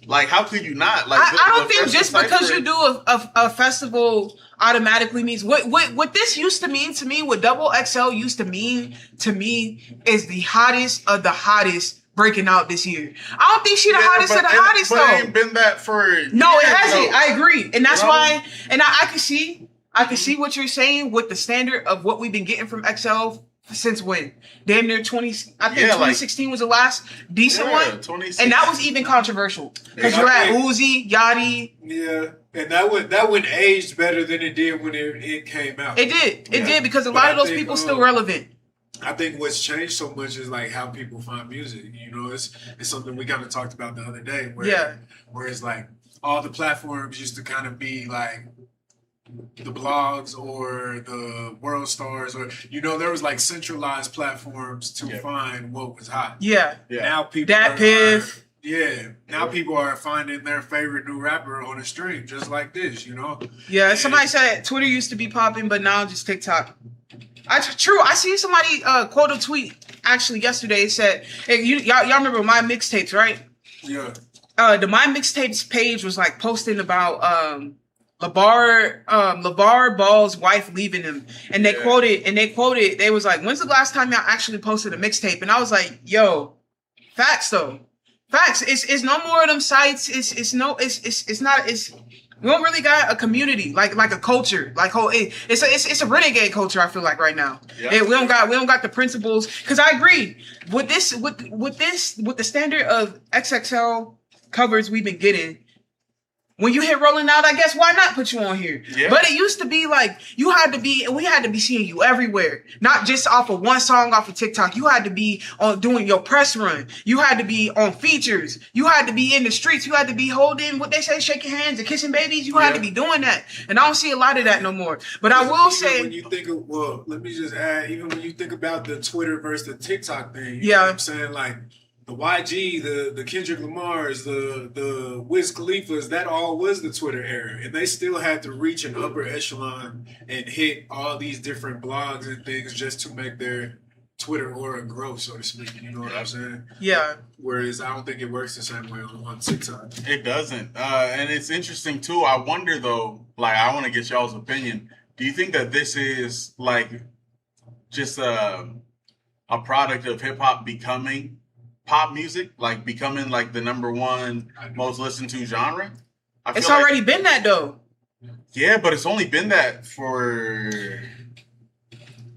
like, how could you not? Like, I don't think just because you do a festival automatically means what this used to mean to me, what Double XL used to mean to me is the hottest of the hottest breaking out this year. I don't think she the hottest of the hottest though. But it ain't been that for No, it hasn't. I agree. And that's why, and I can see what you're saying with the standard of what we've been getting from XL since when? Damn near 20. I think Yeah, 2016 was the last decent one, 2016. and that was even controversial because you had Uzi, Yachty. Yeah, and that one aged better than it did when it came out. It did because a lot of those people still relevant. I think what's changed so much is like how people find music. You know, it's something we kind of talked about the other day. Where it's like all the platforms used to kind of be like the blogs or the world stars, or there was like centralized platforms to find what was hot. Yeah. Now people now people are finding their favorite new rapper on a stream just like this. Yeah. And somebody said Twitter used to be popping, but now just TikTok. True. I seen somebody quote a tweet actually yesterday. It said, hey, y'all remember My Mixtapes, right? Yeah. The My Mixtapes page was like posting about LeVar Ball's wife leaving him, and they quoted. They was like, "When's the last time y'all actually posted a mixtape?" And I was like, "Yo, facts though, facts. It's no more of them sites. It's not. We don't really got a community like a culture. It's a renegade culture. I feel like right now. Yeah. We don't got the principles. Because I agree with the standard of XXL covers we've been getting. When you hit rolling out, I guess why not put you on here? Yeah. But it used to be like we had to be seeing you everywhere, not just off of one song off of TikTok. You had to be on doing your press run. You had to be on features. You had to be in the streets. You had to be holding what they say, shaking hands and kissing babies. You had to be doing that, and I don't see a lot of that no more. But I will say, when you think of let me just add, even when you think about the Twitter versus the TikTok thing, you know what I'm saying, like. The YG, the Kendrick Lamars, the Wiz Khalifa's, that all was the Twitter era. And they still had to reach an upper echelon and hit all these different blogs and things just to make their Twitter aura grow, so to speak. You know what I'm saying? Yeah. Whereas I don't think it works the same way on TikTok. It doesn't. And it's interesting, too. I wonder, though, like, I want to get y'all's opinion. Do you think that this is, like, just a product of hip-hop becoming pop music, like becoming like the number one most listened to genre? It's already been that though. Yeah, but it's only been that for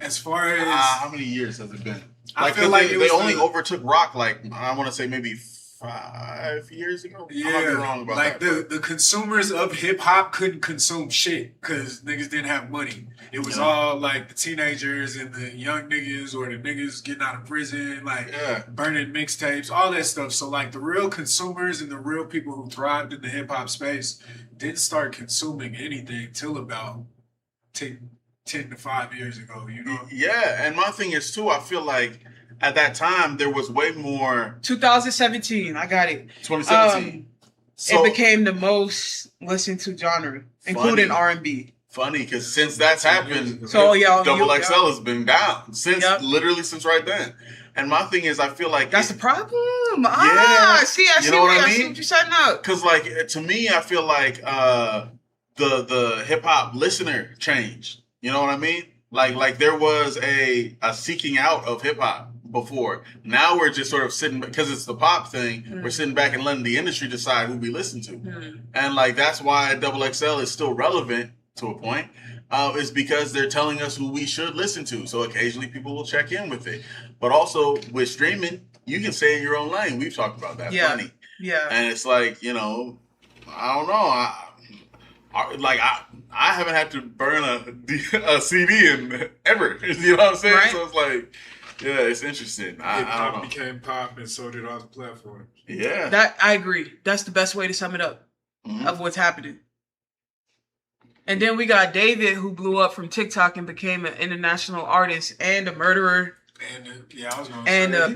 as far as how many years has it been? I feel like they only overtook rock like I want to say maybe 5 years ago. Yeah, I might be wrong about like that. The consumers of hip hop couldn't consume shit because niggas didn't have money. It was all like the teenagers and the young niggas or the niggas getting out of prison, like burning mixtapes, all that stuff. So like the real consumers and the real people who thrived in the hip hop space didn't start consuming anything till about 10 to 5 years ago, Yeah, and my thing is too, I feel like at that time there was way more. 2017, I got it. 2017. So, it became the most listened to genre, including R&B. Funny, because since that's happened, so Double XL has been down literally since right then. And my thing is, I feel like that's the problem. Yeah, I see what I see what you're setting up. Because like to me, I feel like the hip hop listener changed. You know what I mean? Like there was a seeking out of hip hop before. Now we're just sort of sitting, because it's the pop thing, we're sitting back and letting the industry decide who we listen to. And like that's why Double XL is still relevant to a point, is because they're telling us who we should listen to. So occasionally people will check in with it. But also with streaming, you can stay in your own lane. We've talked about that plenty. Yeah. And it's like, I don't know. I haven't had to burn a CD in ever. You know what I'm saying? Right? So it's like, yeah, it's interesting. I don't know. Became pop and so did all the platforms. Yeah. That I agree. That's the best way to sum it up of what's happening. And then we got David, who blew up from TikTok and became an international artist and a murderer. I was gonna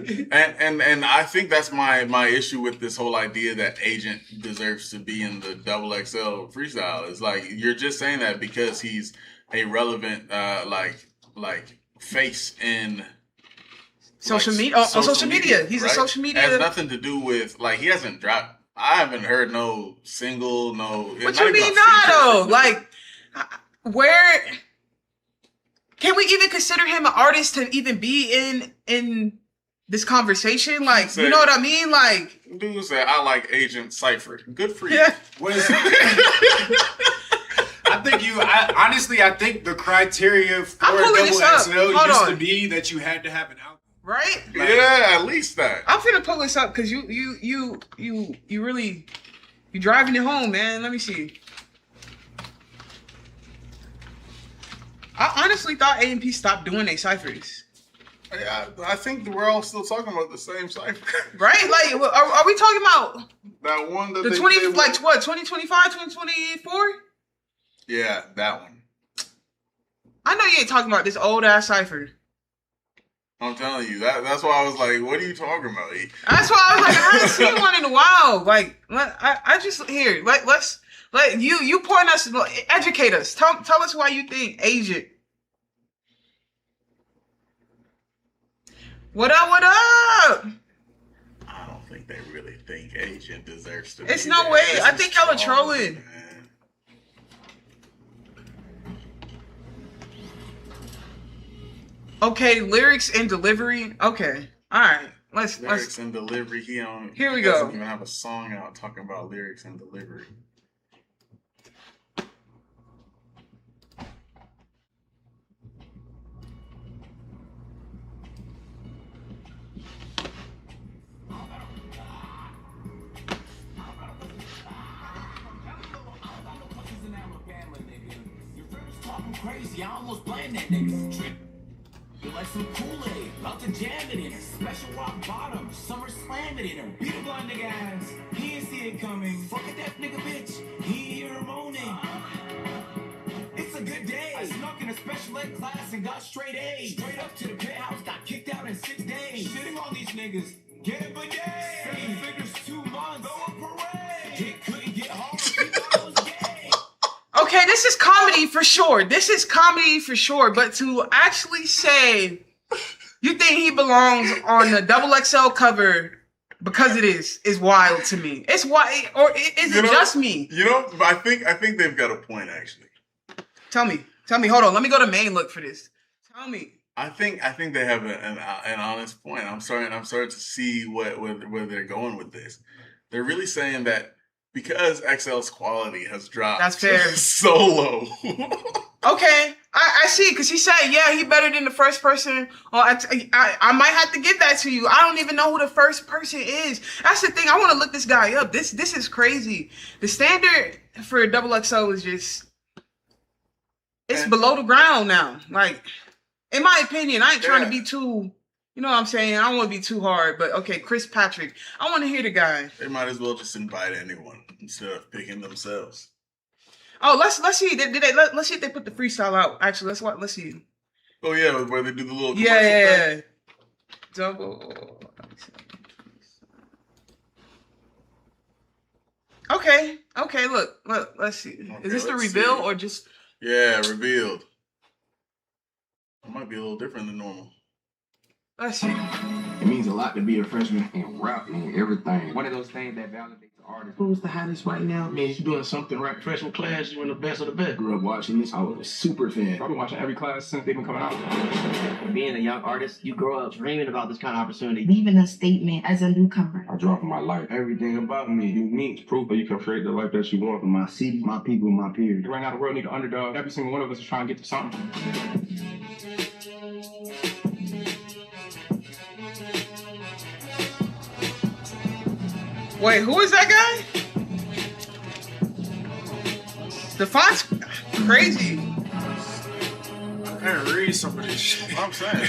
say. And I think that's my issue with this whole idea that Agent deserves to be in the Double XL freestyle. Is like you're just saying that because he's a relevant like face in social media. On social media, he's right? a social media. It has nothing to do with like he hasn't dropped. I haven't heard no single, no. What you mean, not though? Like. Where can we even consider him an artist to even be in this conversation? Like, you know what I mean? Like, dude said, "I like Agent Cypher." Good for you. Yeah. I honestly, I think the criteria for I'm pulling this up. XXL Hold used on. to be that you had to have an album. Right? Like, Yeah, at least that. I'm finna pull this up because you really driving it home, man. Let me see. I honestly thought A&P stopped doing their ciphers. I think we're all still talking about the same cipher. Right? Like, are we talking about That one that the they 20, did like with- what, 2025, 2024? Yeah, that one. I know you ain't talking about this old ass cipher. I'm telling you, that's why I was like, what are you talking about? That's why I was like, I haven't seen one in a while. Like, I just here. Let's you point us, educate us. Tell us why you think Agent. What up? What up? I don't think they really think Agent deserves to It's be no there. way. This I is think y'all are trolling. man. Okay, lyrics and delivery. Okay, all right. Let's Lyrics and delivery. He don't. Here we he go. doesn't even have a song out talking about lyrics and delivery. Crazy, I almost blamed that nigga. Trip. You're like some Kool-Aid, about to jam it in her. Special rock bottom, summer slam it in her. Beat a blind nigga ass, he ain't see it coming. Fuck a deaf nigga bitch, he hear her moaning. It's a good day. I snuck in a special ed class and got straight A's. Straight up to the penthouse, got kicked out in 6 days. Shitting on these niggas, get a bidet. 7 figures, 2 months, go a parade. Dick couldn't get hard, he thought I was gay. Okay, this is comedy for sure. This is comedy for sure. But to actually say you think he belongs on the XXL cover because it is wild to me. It's why, or is it just me? You know, I think they've got a point actually. Tell me. Hold on. Let me go to main look for this. Tell me. I think they have an honest point. I'm starting to see where they're going with this. They're really saying that because XL's quality has dropped. That's fair. So low. Okay, I see, because he said, yeah, he better than the first person. Well, I might have to get that to you. I don't even know who the first person is. That's the thing. I want to look this guy up. This is crazy. The standard for XXL is just, it's below the ground now. Like, in my opinion, I ain't trying to be too, you know what I'm saying? I don't want to be too hard, but okay, Chris Patrick. I want to hear the guy. They might as well just invite anyone instead of picking themselves. Oh, let's see. Let's see if they put the freestyle out. Actually, let's see. Oh yeah, where they do the little commercial Yeah. thing. Double. Okay. Look. Let's see. Okay, Is this the let's reveal see. or just? Yeah, revealed. It might be a little different than normal. Let's see. It means a lot to be a freshman in rap and everything. One of those things that validates the artist. Who's the hottest right now? I mean, you're doing something right. Freshman class, you're in the best of the best. Grew up watching this. I was a super fan. I've been watching every class since they've been coming out. Being a young artist, you grow up dreaming about this kind of opportunity. Leaving a statement as a newcomer. I draw from my life. Everything about me unique. Proof that you can create the life that you want. My city, my people, my peers. Right now, the world needs an underdog. Every single one of us is trying to get to something. Wait, who is that guy? The font's crazy. I can't read some of this shit. I'm saying.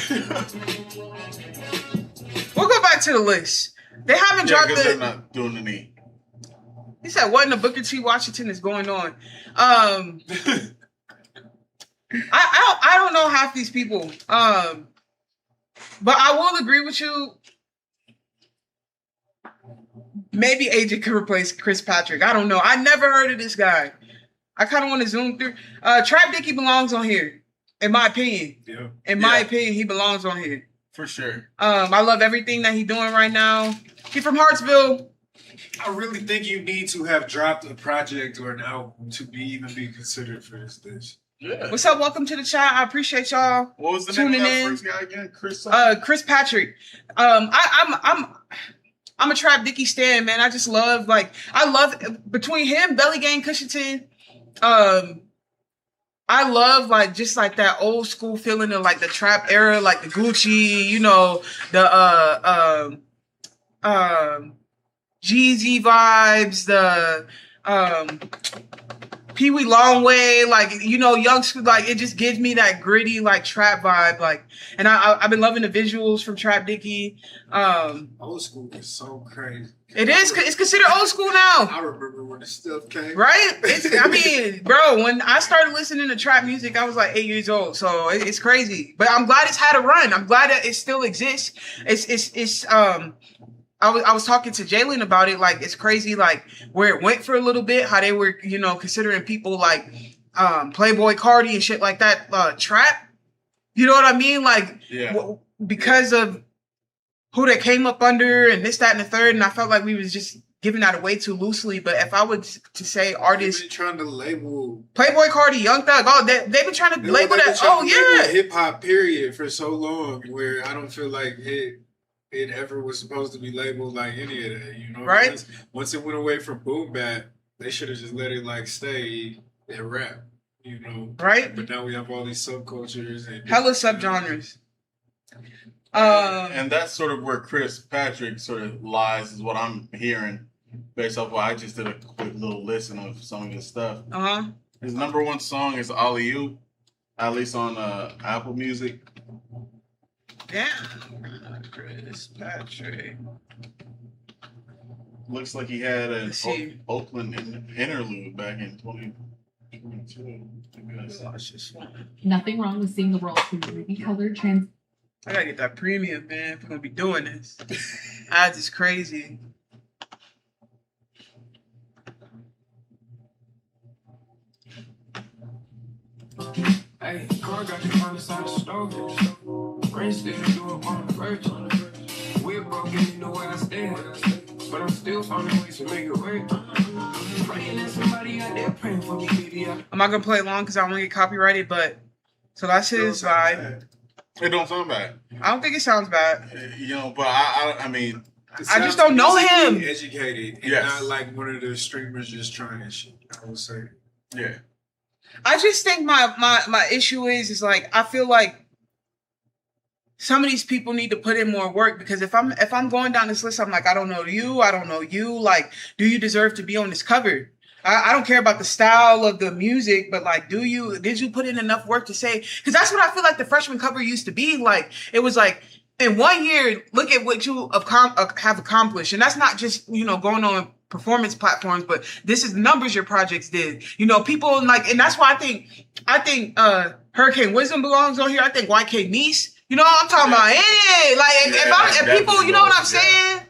We'll go back to the list. They haven't Yeah, dropped because they're the. not doing any. He said, "What in the Booker T. Washington is going on?" I don't know half these people. But I will agree with you. Maybe Agent could replace Chris Patrick. I don't know. I never heard of this guy. I kind of want to zoom through. Trap Dickie belongs on here, in my opinion. Yeah. In my opinion, he belongs on here. For sure. I love everything that he's doing right now. He from Hartsville. I really think you need to have dropped a project or an album to even be considered for this dish. Yeah. What's up? Welcome to the chat. I appreciate y'all. What was the name of tuning that in. first guy again? Chris. Chris Patrick. I'm a Trap Dickie stan, man. I just love between him, Belly Gang, Cushington, I love like just like that old school feeling of like the trap era, like the Gucci, you know, the Jeezy vibes, the Pee Wee Longway, like, you know, young school, like it just gives me that gritty like trap vibe, like, and I've been loving the visuals from Trap Dicky. Old school is so crazy. It's considered old school now. I remember when the stuff came. Right? I mean, bro, when I started listening to trap music, I was like 8 years old. So it's crazy. But I'm glad it's had a run. I'm glad that it still exists. I was talking to Jalen about it. Like, it's crazy, like, where it went for a little bit, how they were, you know, considering people like Playboy Cardi and shit like that, trap. You know what I mean? Like, because of who they came up under and this, that, and the third. And I felt like we was just giving that away too loosely. But if I was to say artists, been trying to label Playboy Cardi, Young Thug, they've been trying to label that. Oh yeah, hip hop period for so long, where I don't feel like it ever was supposed to be labeled like any of that. You know, right? Once it went away from boom bap, they should have just let it like stay and rap. You know, right? But now we have all these subcultures and hella subgenres. And that's sort of where Chris Patrick sort of lies, is what I'm hearing, based off what I just did a quick little listen of some of his stuff. His number one song is Ollie You, at least on Apple Music. Damn, Chris Patrick. Looks like he had an Oakland interlude back in 2022. Nothing wrong with seeing the world through ruby-colored trans. I gotta get that premium, man, if we're gonna be doing this. Ads is crazy. Hey, car got you on the side of the stove. Rain still do it on the verge. We're broken, you know where I stand. But I'm still finding ways to make it work. Praying that somebody out there praying for me, baby. I'm not gonna play it long because I don't want to get copyrighted, but so that's his vibe. It don't sound bad. I don't think it sounds bad. You know, but I mean, I just don't know him. Educated and not like one of the streamers just trying shit. I would say, yeah. I just think my issue is like I feel like some of these people need to put in more work, because if I'm going down this list, I'm like, I don't know you. Like, do you deserve to be on this cover? I don't care about the style of the music, but like, did you put in enough work to say? Because that's what I feel like the freshman cover used to be. Like, it was like, in 1 year, look at what you have accomplished. And that's not just, you know, going on performance platforms, but this is numbers your projects did. You know, people like, and that's why I think Hurricane Wisdom belongs on here. I think YK Niece, you know what I'm talking about? Hey, like, if people, you know what I'm saying?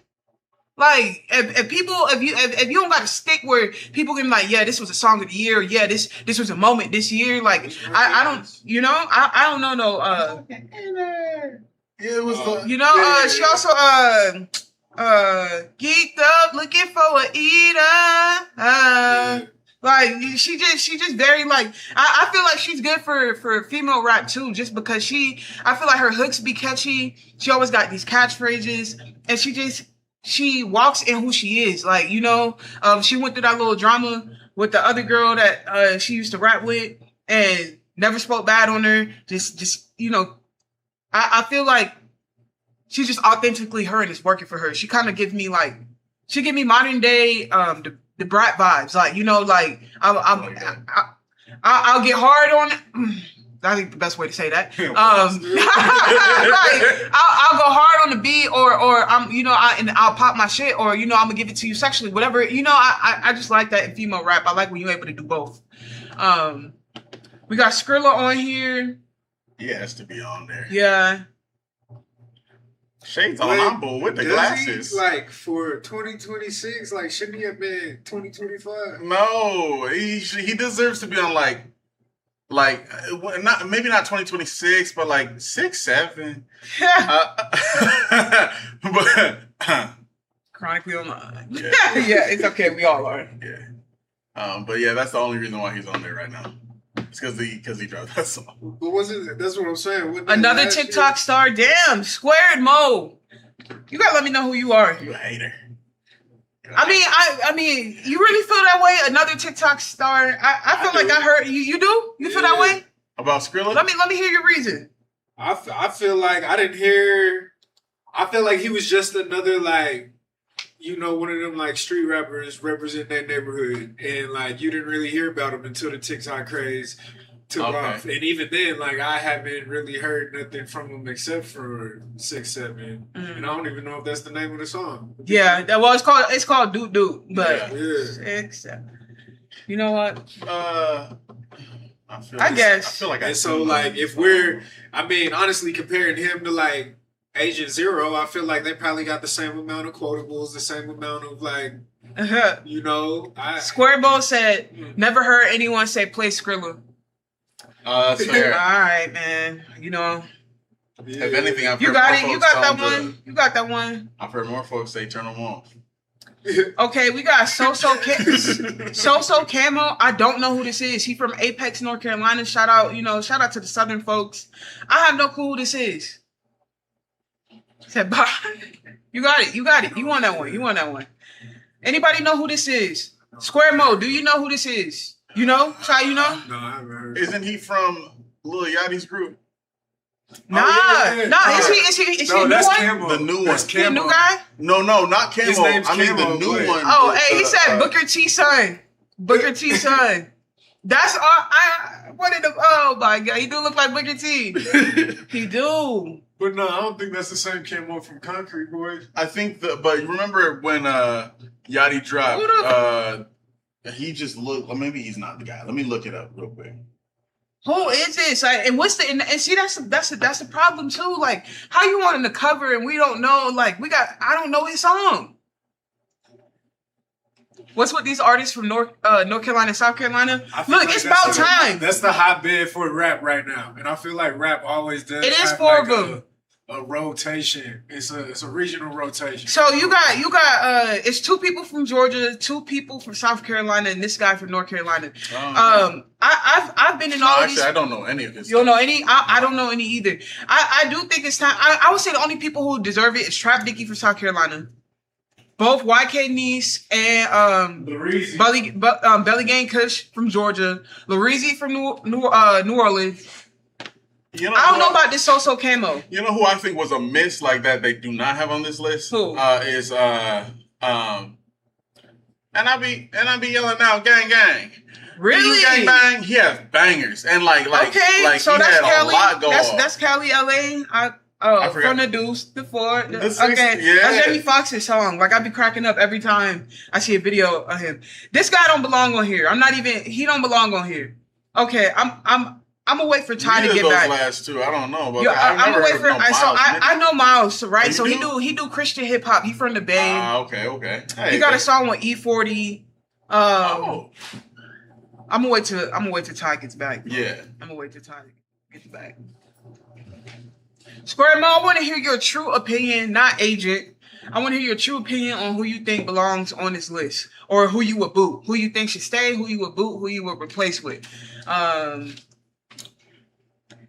Like, if you don't got to stick where people can be like, yeah, this was a song of the year, or, yeah, this was a moment this year. Like, I don't, you know, I don't know no. Yeah, it was. You know, she also geeked up looking for a eater. Like, she just very like, I feel like she's good for female rap too, just because I feel like her hooks be catchy. She always got these catchphrases, and she walks in who she is. Like, you know, she went through that little drama with the other girl that she used to rap with, and never spoke bad on her. Just you know, I feel like she's just authentically her, and it's working for her. She kind of gives me like, she give me modern day the Brat vibes. Like, you know, like I'll get hard on it. I think the best way to say that. Like, I'll go hard on the beat, or I'm, you know, and I'll pop my shit, or, you know, I'm gonna give it to you sexually, whatever. You know, I just like that in female rap. I like when you're able to do both. We got Skrilla on here. He has to be on there. Yeah. Shades on Mambo with the glasses. Like, for 2026, like, shouldn't he have been 2025? No, he deserves to be on like maybe not 2026, but like 6, 7. But Chronically Online. Yeah. Yeah, it's okay. We all are. Yeah. But yeah, that's the only reason why he's on there right now. It's because he dropped that song. But that's what I'm saying. Another TikTok star. Damn, Squared Mo. You gotta let me know who you are. You a hater. I mean, you really feel that way? Another TikTok star. I feel like I heard you. You do? You feel that way? About Skrilla? Let me hear your reason. I feel like I didn't hear. I feel like he was just another like, you know, one of them like street rappers represent that neighborhood, and like you didn't really hear about him until the TikTok craze took off. And even then, like I haven't really heard nothing from him except for 6-7, and I don't even know if that's the name of the song. Yeah, well, it's called Doot Doot, but yeah. 6-7. You know what? I guess. I feel like and so like if we're, I mean, honestly, comparing him to like Agent Zero, I feel like they probably got the same amount of quotables, the same amount of like, you know. Squareball said, "Never heard anyone say play Skrilla." That's fair. All right, man. You know. Yeah. If anything, I've you heard got more it. You got that one. You got that one. I've heard more folks say turn them on. Okay, we got So-So Camo. I don't know who this is. He from Apex, North Carolina. Shout out to the Southern folks. I have no clue who this is. Said bye. You got it. You want that one. Anybody know who this is? Square Mo, do you know who this is? You know? Try, you know? No, I haven't heard. Isn't he from Lil Yachty's group? Nah. Is he no, the that's one? Camo. The new That's one. The Camo. new guy? No, not Camo. His name's I mean Camo, the new but- one. Oh, hey, he said Booker T son. Booker T son. That's all oh my god, he do look like Booker T. He do. But no, I don't think that's the same Camo from Concrete Boys. I think but you remember when Yachty dropped he just looked, maybe he's not the guy. Let me look it up real quick. Who is this? And what's the and see that's the problem too. Like how you wanting to cover and we don't know. Like I don't know his song. What's with these artists from North Carolina, South Carolina? Look, it's about time. That's the hotbed for rap right now, and I feel like rap always does. It is have four like of them. A rotation. It's a regional rotation. So you got it's 2 people from Georgia, 2 people from South Carolina, and this guy from North Carolina. I've been in all of these. I don't know any of this. You don't know any? I don't know any either. I do think it's time. I would say the only people who deserve it is Trap Dicky from South Carolina. Both YK Nice and Belly Gang Kush from Georgia, Lareezy from New Orleans. You know I don't know about this So-So Camo. You know who I think was a miss like that they do not have on this list? Who? Is and I be yelling out gang gang. Really? Gang bang. He has bangers and like okay. So he that's had Cali. a lot going on. That's Cali, LA. I forgot. From the Deuce, the Four. Okay, yeah. That's Jamie Foxx's song. Like I be cracking up every time I see a video of him. This guy don't belong on here. He don't belong on here. Okay, I'm gonna wait for Ty to get back. Those last 2, I don't know. But I'm gonna wait for. I know Miles, right? Oh, So do? he do Christian hip hop. He from the Bay. Okay. Hey, he got a song with E40. I'm gonna wait till Ty gets back. Yeah. I'm gonna wait till Ty gets back. Square Mo, I want to hear your true opinion, not agent. I want to hear your true opinion on who you think belongs on this list, or who you would boot, who you think should stay, who you would boot, who you would replace with.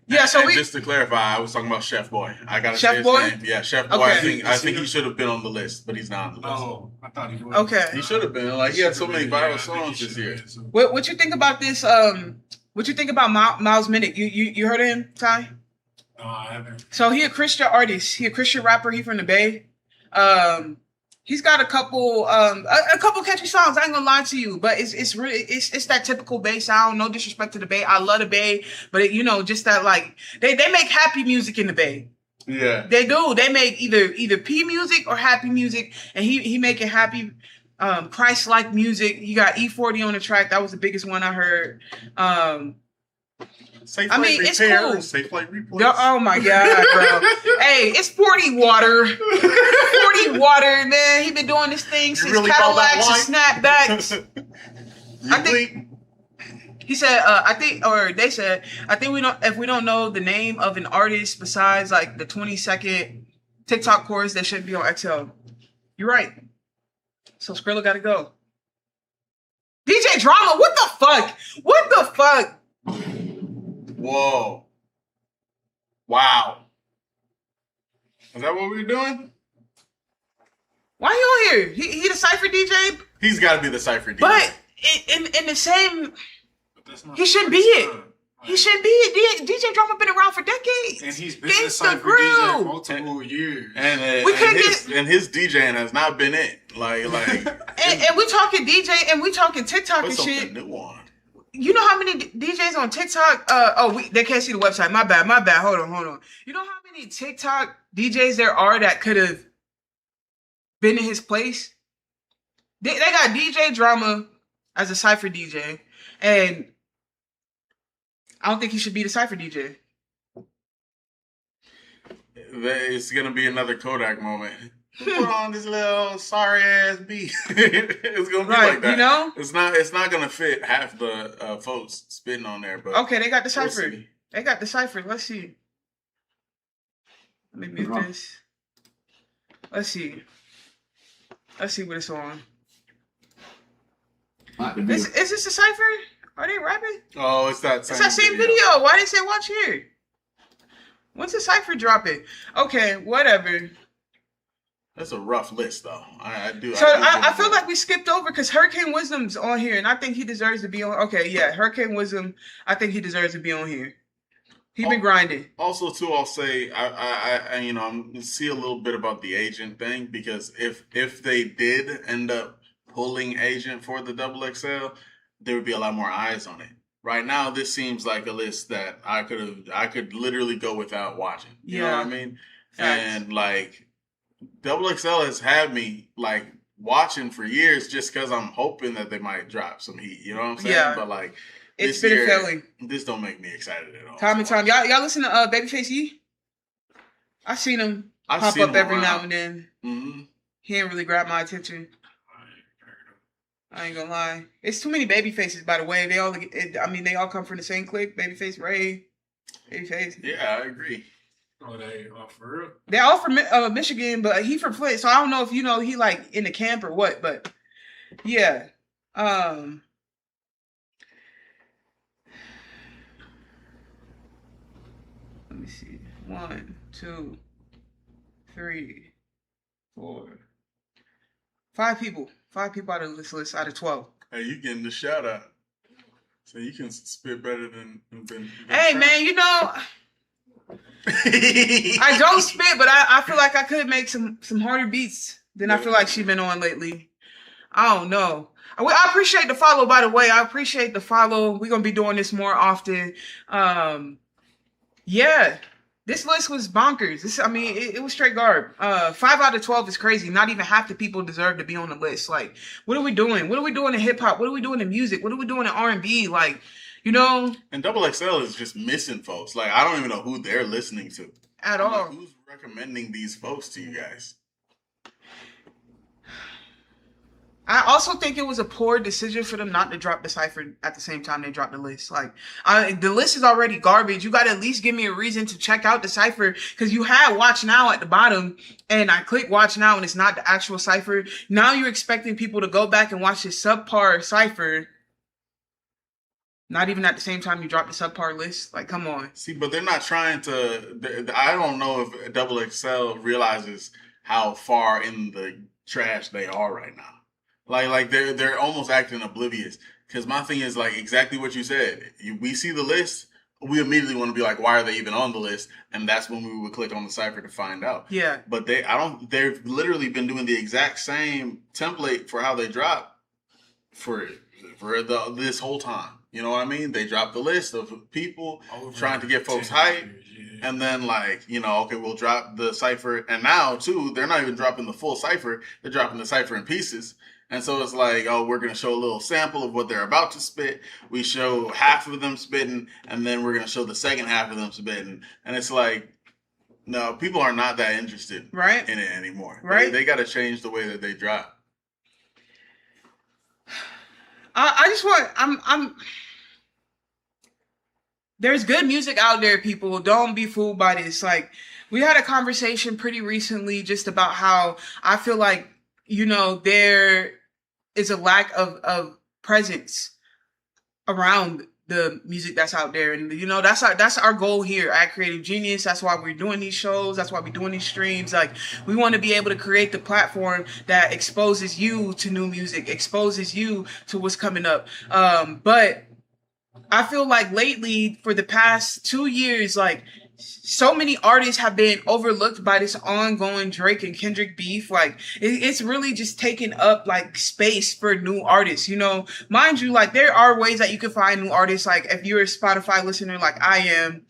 Yeah. So just to clarify, I was talking about Chef Boy. I gotta Chef say his Boy? name. Yeah, Chef Boy. Okay. I think he should have been on the list, but he's not on the list. Oh, I thought he was. Okay. He should have been. Like he had so many viral songs this year. What you think about this? What you think about Miles Minnick? You heard of him, Ty? No, I haven't. So he a Christian artist. He a Christian rapper. He from the Bay. He's got a couple catchy songs. I ain't gonna lie to you, but it's really it's that typical Bay sound. No disrespect to the Bay. I love the Bay, but just that like they make happy music in the Bay. Yeah, they do. They make either P music or happy music, and he making happy. Christ-like music. He got E40 on the track. That was the biggest one I heard. It's cool. Safe Flight Replays. Oh my god, bro! Hey, it's 40 Water. 40 Water, man. He been doing this thing since really Cadillacs and snapbacks. I think he said. They said. I think if we don't know the name of an artist besides like the 20-second TikTok chorus, that shouldn't be on XL. You're right. So Skrilla got to go. DJ Drama, what the fuck? What the fuck? Whoa. Wow. Is that what we're doing? Why he on here? He the Cypher DJ, He's got to be the Cypher DJ. but in the same, he shouldn't be it. He shouldn't be it. DJ Drama been around for decades. And he's been a Cypher DJ multiple years. And his DJing has not been it. Like and we talking DJ and we talking TikTok and shit. New on. You know how many DJs on TikTok? They can't see the website. My bad. Hold on. You know how many TikTok DJs there are that could have been in his place? They got DJ Drama as a Cypher DJ, and I don't think he should be the Cypher DJ. It's gonna be another Kodak moment. Put on this little sorry ass beat. It's gonna be like that. You know, it's not gonna fit half the folks spitting on there. But okay, they got the Cypher. They got the Cypher. Let's see. Let me mute this. Let's see what it's on. Is this a Cypher? Are they rapping? Oh, it's that same video. Why they say watch here? When's the Cypher dropping? Okay, whatever. That's a rough list, though. I feel like we skipped over because Hurricane Wisdom's on here, and I think he deserves to be on. Okay, yeah, Hurricane Wisdom. I think he deserves to be on here. He been grinding. Also, too, I'll say I see a little bit about the agent thing because if they did end up pulling agent for the XXL, there would be a lot more eyes on it. Right now, this seems like a list that I could literally go without watching. You know what I mean? Facts. And like XXL has had me like watching for years just because I'm hoping that they might drop some heat. You know what I'm saying? Yeah. But like it's been a failing. This don't make me excited at all. Time and time. Y'all listen to Babyface E? I seen him pop up every now and then. Mm-hmm. He ain't really grabbed my attention. I ain't gonna lie. It's too many baby faces, by the way. They all come from the same clique. Babyface Ray, Babyface. Yeah, I agree. Oh, they all for real? They're all from Michigan, but he from Flint, so I don't know if he like in the camp or what. But yeah, let me see. 1, 2, 3, 4, 5 people. 5 people out of this list out of 12. Hey, you getting the shout out. So you can spit better than hey, Trump. Man, I don't spit, but I feel like I could make some harder beats than I feel like she's been on lately. I don't know. I appreciate the follow, by the way. I appreciate the follow. We're going to be doing this more often. Yeah. This list was bonkers. It was straight garb. 5 out of 12 is crazy. Not even half the people deserve to be on the list. Like, what are we doing? What are we doing in hip hop? What are we doing in music? What are we doing in R&B? Like, And XXL is just missing folks. Like, I don't even know who they're listening to at all. Like, who's recommending these folks to you guys? I also think it was a poor decision for them not to drop the Cypher at the same time they dropped the list. Like, the list is already garbage. You got to at least give me a reason to check out the Cypher because you had Watch Now at the bottom and I click Watch Now and it's not the actual Cypher. Now you're expecting people to go back and watch this subpar Cypher. Not even at the same time you drop the subpar list. Like, come on. See, but they're not trying to... I don't know if XXL realizes how far in the trash they are right now. Like they're almost acting oblivious. Because my thing is like exactly what you said. We see the list, we immediately want to be like, why are they even on the list? And that's when we would click on the Cypher to find out. Yeah. But they've literally been doing the exact same template for how they drop for this whole time. You know what I mean? They drop the list of people trying to get folks hype. Yeah. And then okay, we'll drop the Cypher. And now too, they're not even dropping the full Cypher. They're dropping the Cypher in pieces. And so it's like, we're going to show a little sample of what they're about to spit. We show half of them spitting, and then we're going to show the second half of them spitting. And it's like, no, people are not that interested in it anymore. Right. They got to change the way that they drop. There's good music out there, people. Don't be fooled by this. Like, we had a conversation pretty recently just about how I feel like, there is a lack of presence around the music that's out there. And you know, that's our goal here at Creative Genius. That's why we're doing these shows. That's why we're doing these streams. Like, we want to be able to create the platform that exposes you to new music, exposes you to what's coming up. But I feel like lately, for the past 2 years, like, so many artists have been overlooked by this ongoing Drake and Kendrick beef. Like, it's really just taking up like space for new artists. You know, mind you, like, there are ways that you can find new artists. Like, if you're a Spotify listener, like I am,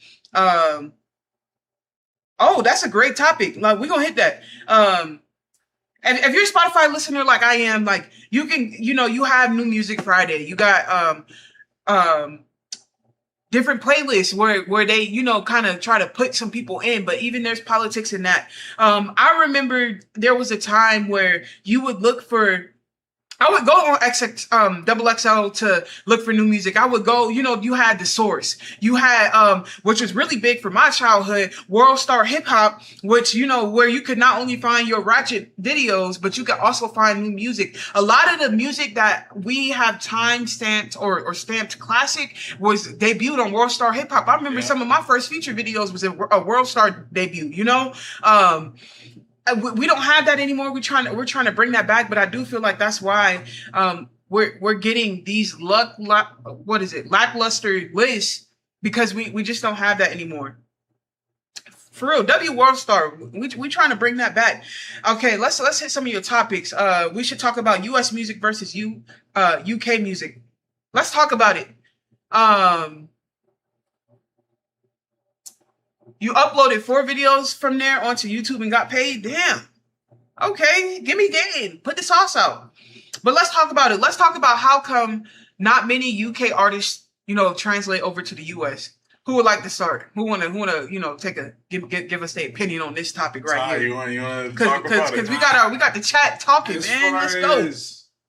oh, that's a great topic. Like, we're gonna hit that. And if you're a Spotify listener, like I am, like, you can, you know, you have New Music Friday. You got different playlists where they, you know, kind of try to put some people in, but even there's politics in that. I remember there was a time where you would look for, I would go on XXL to look for new music. I would go, you know, you had The Source. You had, which was really big for my childhood, World Star Hip Hop, which, you know, where you could not only find your ratchet videos, but you could also find new music. A lot of the music that we have time stamped or stamped classic was debuted on World Star Hip Hop. I remember some of my first feature videos was a World Star debut, you know? We don't have that anymore. We're trying to bring that back, but I do feel like that's why we're getting these lackluster lists, because we just don't have that anymore. For real, W World Star, we trying to bring that back. Okay, let's hit some of your topics. We should talk about U.S. music versus UK music. Let's talk about it. You uploaded 4 videos from there onto YouTube and got paid? Damn. Okay, give me game. Put the sauce out. But let's talk about it. Let's talk about how come not many UK artists, you know, translate over to the US. Who would like to start? Who wanna, you know, give us their opinion on this topic right here? You want to talk about it? Because we got the chat talking, man. Let's go.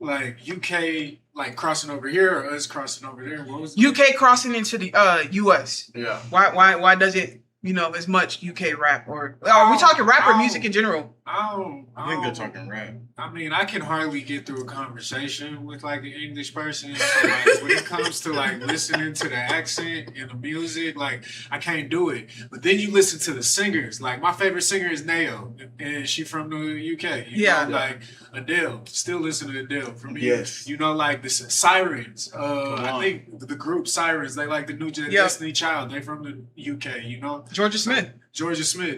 Like UK, like crossing over here, or us crossing over there. What was UK crossing into the US? Yeah. Why does it, you know, as much UK rap, or are we talking rap or music in general? I think they're talking rap. I mean, I can hardly get through a conversation with like an English person. So, like, when it comes to like listening to the accent and the music, like, I can't do it. But then you listen to the singers. Like, my favorite singer is Nao, and she from the UK. You know, like Adele. Still listen to Adele for me. Yes. You know, like the Sirens. I think the group Sirens. They like the new Destiny Child. They from the UK. You know, Georgia Smith,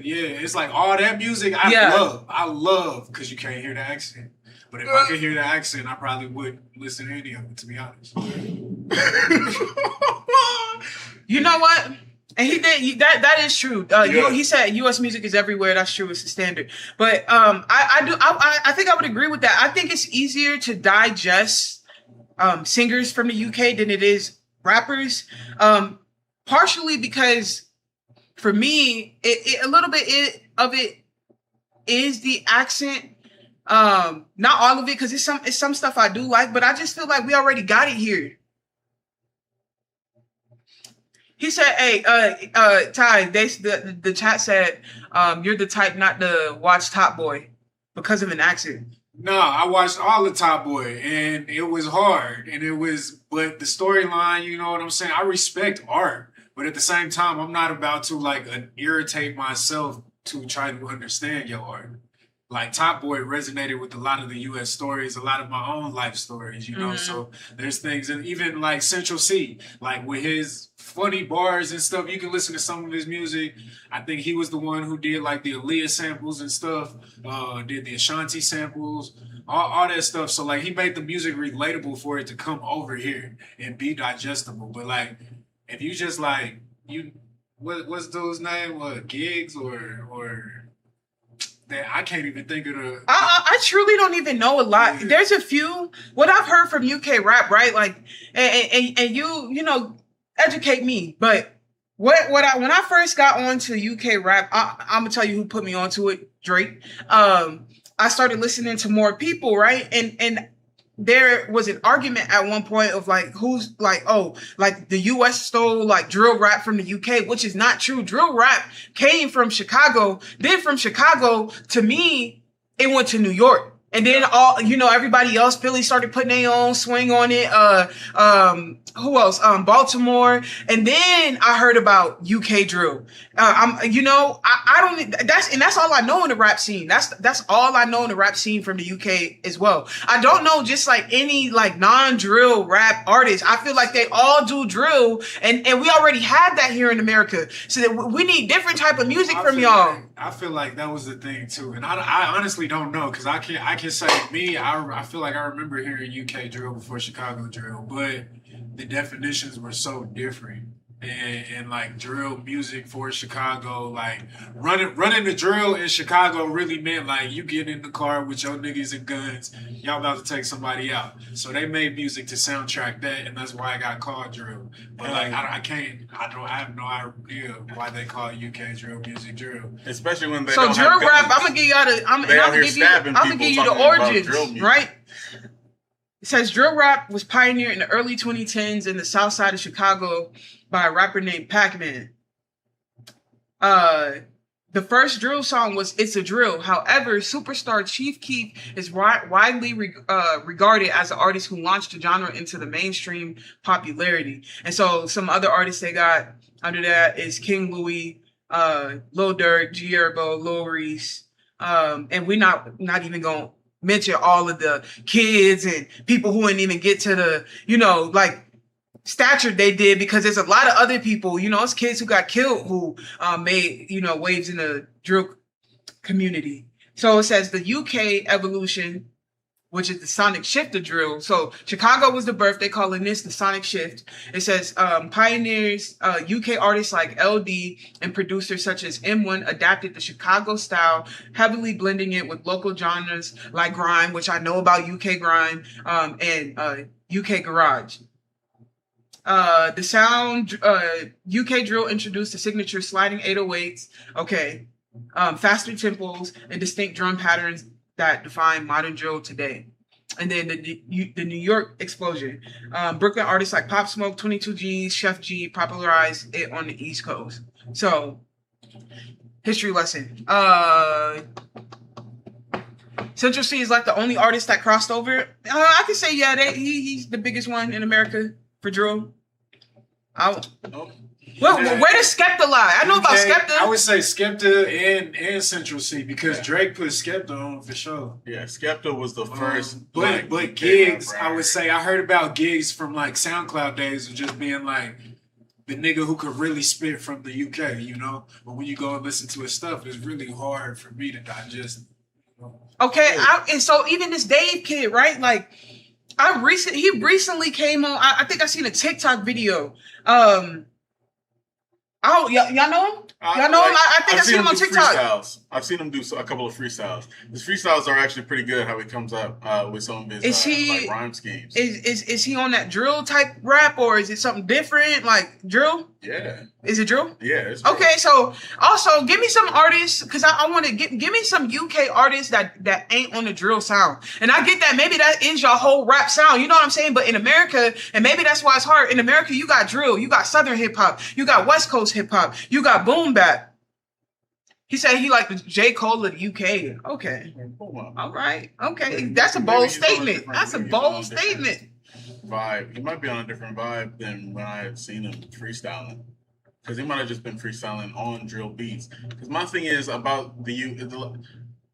yeah. It's like all that music I love, because you can't hear the accent. But if I could hear the accent, I probably would listen to any of it, to be honest. You know what? And he did that is true. He said U.S. music is everywhere. That's true. It's the standard. But I think I would agree with that. I think it's easier to digest singers from the UK than it is rappers. Partially because, for me, a little bit of it is the accent. Not all of it, because it's some stuff I do like, but I just feel like we already got it here. He said, "Hey, Ty, the chat said you're the type not to watch Top Boy because of an accent." No, I watched all the Top Boy, and it was hard, but the storyline, you know what I'm saying? I respect art, but at the same time, I'm not about to like irritate myself to try to understand your art. Like, Top Boy resonated with a lot of the U.S. stories, a lot of my own life stories, you know? Mm-hmm. So there's things, and even like Central C, like with his funny bars and stuff, you can listen to some of his music. I think he was the one who did like the Aaliyah samples and stuff, did the Ashanti samples, all that stuff. So like, he made the music relatable for it to come over here and be digestible. But like, if you just like, what's those name? Gigs or that I can't even think of the. I truly don't even know a lot. Yeah. There's a few. What I've heard from UK rap, right? Like, and you know, educate me. But when I first got onto UK rap, I'm gonna tell you who put me onto it. Drake. I started listening to more people, right? And there was an argument at one point of like, who's like, oh, like the US stole like drill rap from the UK, which is not true. Drill rap came from Chicago. Then from Chicago, to me, it went to New York. And then everybody else, Philly started putting their own swing on it. Who else? Baltimore. And then I heard about UK drill. I don't, that's all I know in the rap scene. That's all I know in the rap scene from the UK as well. I don't know just like any like non-drill rap artists. I feel like they all do drill and we already have that here in America. So that we need different type of music from y'all. I feel like that was the thing too. And I honestly don't know because I can say me, I feel like I remember hearing UK drill before Chicago drill, but the definitions were so different. And like drill music for Chicago, like running the drill in Chicago really meant like you get in the car with your niggas and guns, y'all about to take somebody out. So they made music to soundtrack that, and that's why I got called drill. But like I have no idea why they call UK drill music drill. Especially when they so don't drill have rap. guns. I'm gonna give you the origins, right? It says drill rap was pioneered in the early 2010s in the south side of Chicago by a rapper named Pac-Man. The first drill song was It's a Drill. However, superstar Chief Keef is widely regarded as the artist who launched the genre into the mainstream popularity. And so some other artists they got under that is King Louis, Lil Durk, G Herbo, Lil Reese. And we're not even going to mention all of the kids and people who didn't even get to the, like, stature they did, because there's a lot of other people, it's kids who got killed who made, waves in the drill community. So it says the UK evolution, which is the sonic shift of drill. So Chicago was the birth. They calling this the sonic shift. It says pioneers, UK artists like LD and producers such as M1 adapted the Chicago style, heavily blending it with local genres like grime, which I know about UK grime, and UK garage. The sound, UK drill introduced the signature sliding 808s, faster tempos, and distinct drum patterns that define modern drill today. And then the New York explosion. Brooklyn artists like Pop Smoke, 22G, Chef G popularized it on the East Coast. So, history lesson. Central C is like the only artist that crossed over. I could say, he's the biggest one in America for drill. Where does Skepta lie? I know about Skepta. I would say Skepta and Central C because Drake put Skepta on for sure. Yeah, Skepta was the first. But Gigs, I would say I heard about Gigs from like SoundCloud days of just being like the nigga who could really spit from the UK, But when you go and listen to his stuff, it's really hard for me to digest. Okay, and so even this Dave kid, right? Like, he recently came on. I think I seen a TikTok video. Y'all know him? Y'all know him? I think I've seen him on TikTok. Freestyles. I've seen him do a couple of freestyles. His freestyles are actually pretty good. How he comes up with some of his like rhyme schemes. Is he on that drill type rap, or is it something different like drill? Yeah. Is it drill? Yeah. It's drill. Okay, so also give me some artists, because I want to give me some UK artists that ain't on the drill sound. And I get that maybe that is your whole rap sound, you know what I'm saying? But in America, and maybe that's why it's hard, in America you got drill, you got Southern hip hop, you got West Coast hip hop, you got boom bap. He said he like the J. Cole of the UK. Okay. All right. Okay. That's a bold statement. That's a bold statement. Vibe. He might be on a different vibe than when I had seen him freestyling. Because he might have just been freestyling on drill beats. Because my thing is about the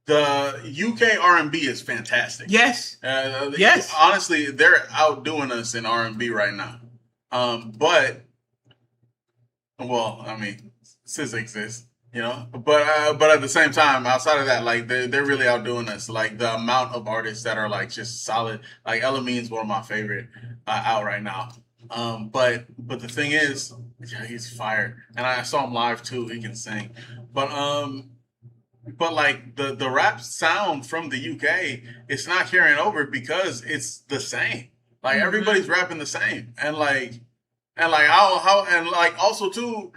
UK R&B is fantastic. Yes. Yes. Honestly, they're outdoing us in R&B right now. SZA exists. But at the same time, outside of that, like they're really outdoing us. Like the amount of artists that are like just solid. Like Elamene's one of my favorite out right now. But the thing is, he's fired, and I saw him live too. He can sing, but like the rap sound from the UK, it's not carrying over because it's the same. Like everybody's rapping the same, and also too.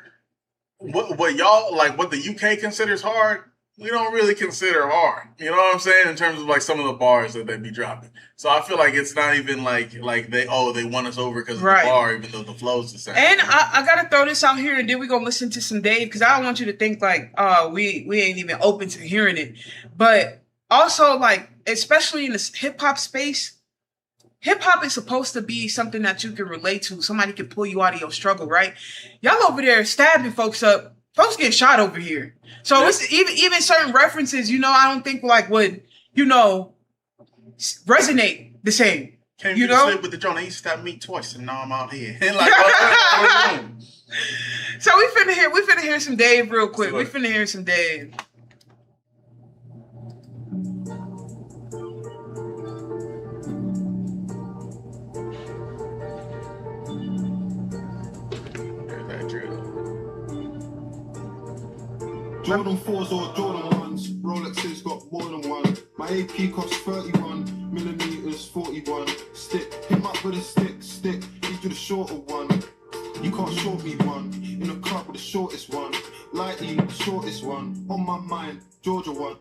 What y'all like? What the UK considers hard, we don't really consider hard. You know what I'm saying? In terms of like some of the bars that they be dropping. So I feel like it's not even like they won us over because of the bar, even though the flow's the same. And I gotta throw this out here, and then we gonna listen to some Dave, because I don't want you to think like we ain't even open to hearing it. But also like especially in the hip hop space, hip hop is supposed to be something that you can relate to. Somebody can pull you out of your struggle, right? Y'all over there stabbing folks up. Folks getting shot over here. So it's even certain references, you know, I don't think like would, you know, resonate the same. Came you to know? sleep with the joint. He stabbed me twice, and now I'm out here. Like, what you doing? So we finna hear some Dave real quick. We finna hear some Dave. There's that drill. Jordan 4s or Jordan 1s, Rolexes got more than one. My AP costs 31 millimeters, 41. Stick, him up with a stick. You do the shorter one. You can't short me one. In a club with the shortest one. Lighty, the shortest one. On my mind, Georgia one.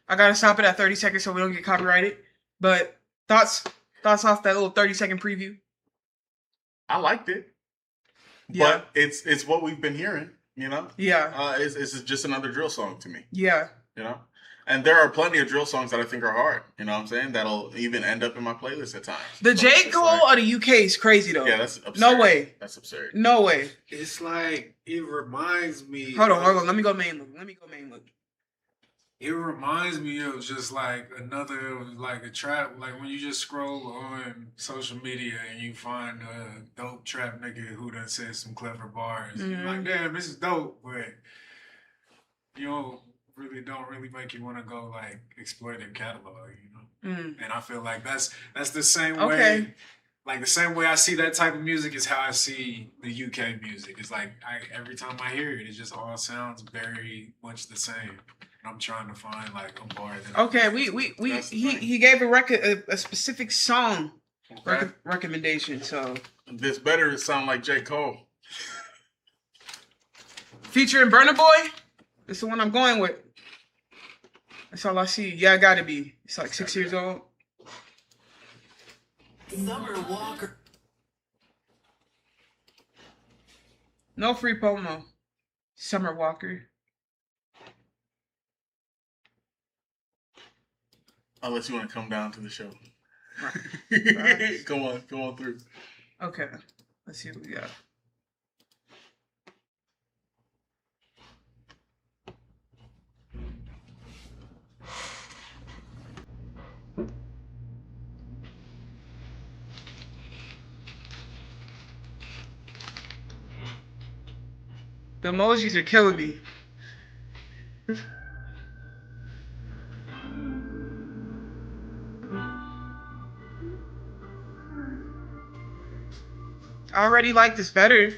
I gotta stop it at 30 seconds so we don't get copyrighted. But thoughts off that little 30-second preview? I liked it. Yeah. But it's what we've been hearing, you know? Yeah. It's just another drill song to me. Yeah. You know? And there are plenty of drill songs that I think are hard. You know what I'm saying? That'll even end up in my playlist at times. The So J. Cole of the UK is crazy though. Yeah, that's absurd. No way. That's absurd. No way. It's like, it reminds me. Hold on. Let me go main look. It reminds me of just like another, like a trap, like when you just scroll on social media and you find a dope trap nigga who done said some clever bars. You're like, damn, this is dope, but you don't really make you want to go like explore their catalog, you know? And I feel like that's the same way. Like the same way I see that type of music is how I see the UK music. It's like every time I hear it, it just all sounds very much the same. I'm trying to find like a bar that. Okay, he gave a specific song recommendation. So this better sound like J. Cole. Featuring Burna Boy. That's the one I'm going with. That's all I see. Yeah, I gotta be. It's like 6 years old. Summer Walker. No free promo. Summer Walker. Unless you want to come down to the show. Right. Come on through. Okay. Let's see what we got. The emojis are killing me. I already like this better.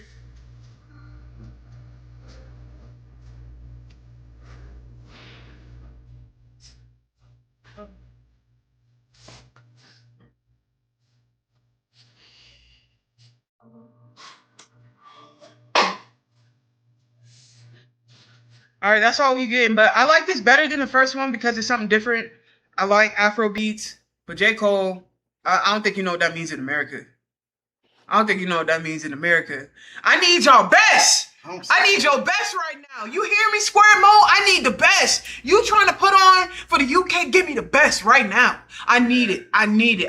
All right, that's all we getting. But I like this better than the first one because it's something different. I like Afro beats, but J. Cole, I don't think you know what that means in America. I don't think you know what that means in America. I need y'all best. I need your best right now. You hear me, Square Mo? I need the best. You trying to put on for the UK? Give me the best right now. I need it. I need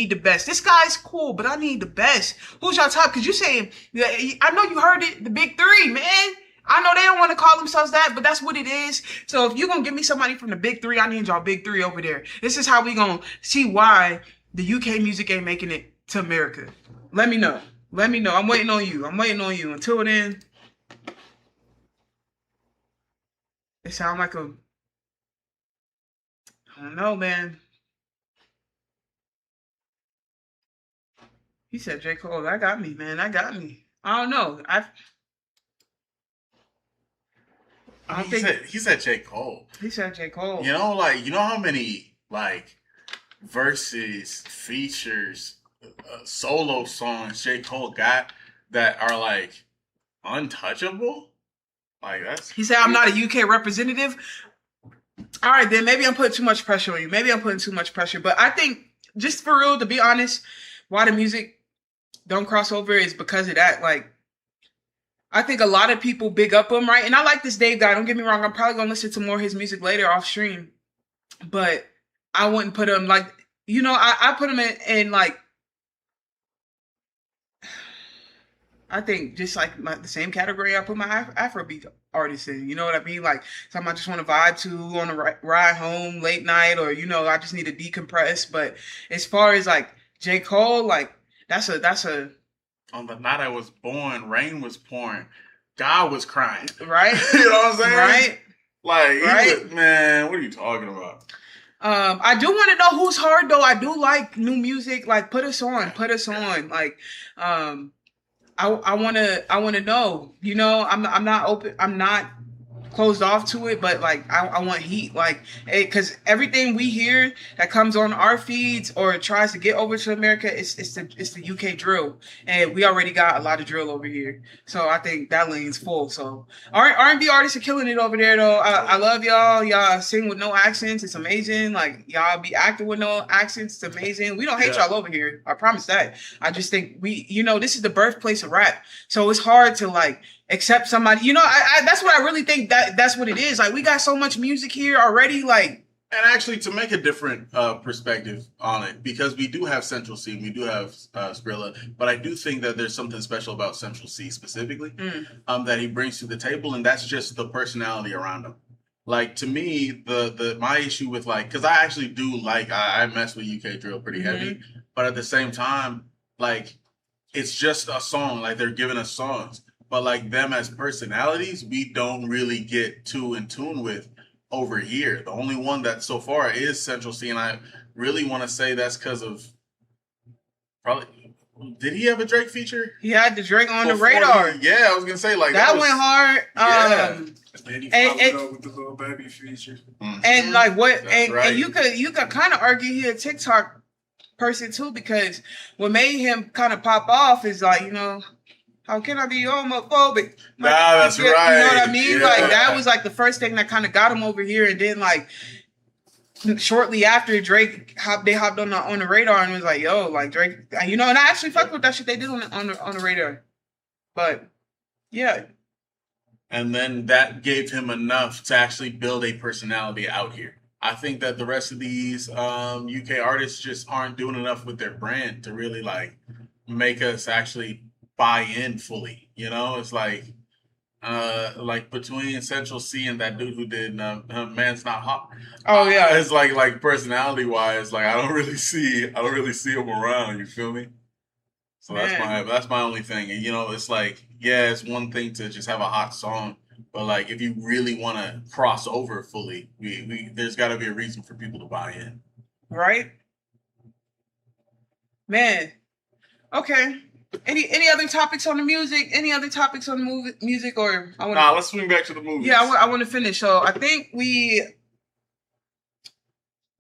the best. This guy's cool, but I need the best. Who's y'all top? Because you saying, I know you heard it, the big three, man. I know they don't want to call themselves that, but that's what it is. So if you're going to give me somebody from the big three, I need y'all big three over there. This is how we going to see why the UK music ain't making it to America. Let me know. I'm waiting on you. Until then, it sound like I don't know, man. He said J. Cole. That got me, man. I don't know. He said J. Cole. He said J. Cole. You know how many verses, features, solo songs J. Cole got that are untouchable? He said I'm not a UK representative. All right, then maybe I'm putting too much pressure on you. But I think, just for real, to be honest, why the music don't cross over is because of that. I think a lot of people big up him, right? And I like this Dave guy. Don't get me wrong. I'm probably gonna listen to more of his music later off stream. But I wouldn't put him like, I put him in like, I think just like the same category I put my Afrobeat artists in. You know what I mean? Like something I just want to vibe to on a ride home late night, or I just need to decompress. But as far as like J. Cole, like that's a On the night I was born, rain was pouring, God was crying. Right. You know what I'm saying? Right. Like, right. Man, what are you talking about? I do want to know who's hard though. I do like new music. Like put us on. Like, I wanna know. I'm not open. I'm not closed off to it, but like I want heat, like, because everything we hear that comes on our feeds or tries to get over to America, it's the UK drill, and we already got a lot of drill over here, so I think that lane's full. So R&B artists are killing it over there though. I love y'all sing with no accents, it's amazing. Like y'all be acting with no accents, it's amazing. We don't hate y'all over here, I promise that. I just think this is the birthplace of rap, so it's hard to like accept somebody, that's what I really think that's what it is. Like we got so much music here already, like. And actually, to make a different perspective on it, because we do have Central C, we do have Skrilla, but I do think that there's something special about Central C specifically that he brings to the table, and that's just the personality around him. Like to me, my issue with like, because I actually do like I mess with UK drill pretty heavy, but at the same time, like it's just a song. Like they're giving us songs. But like them as personalities, we don't really get too in tune with over here. The only one that so far is Central C, and I really want to say that's because of probably. Did he have a Drake feature? He had the Drake on the radar. I was gonna say like that went hard. And he followed up with the Lil Baby feature. And like what? Right. And you could kind of argue he a TikTok person too, because what made him kind of pop off is like how can I be homophobic? Nah, that's right. You know what I mean? Yeah. Like that was like the first thing that kind of got him over here, and then like shortly after Drake they hopped on the radar and was like, yo, like Drake, and I actually fucked with that shit they did on the radar. But yeah. And then that gave him enough to actually build a personality out here. I think that the rest of these UK artists just aren't doing enough with their brand to really like make us actually buy in fully. It's like between Central C and that dude who did Man's Not Hot. Oh yeah, it's like personality wise, like I don't really see him around. You feel me? So that's my only thing. And it's like, yeah, it's one thing to just have a hot song, but like if you really want to cross over fully, there's got to be a reason for people to buy in. Right, man. Okay. Any other topics on the music? Any other topics on the music, or let's swing back to the movies. Yeah, I want to finish. So I think let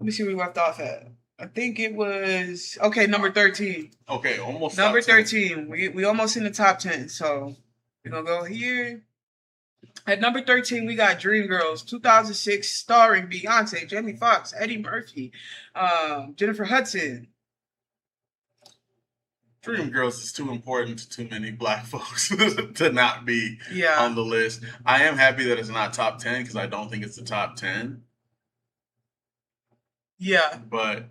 me see where we left off at. I think it was number 13. Okay, almost number 13. We almost in the top 10. So we're gonna go here. At number 13, we got Dreamgirls, 2006, starring Beyonce, Jamie Foxx, Eddie Murphy, Jennifer Hudson. Dreamgirls is too important to too many black folks to not be on the list. I am happy that it's not top 10 because I don't think it's the top 10. Yeah. But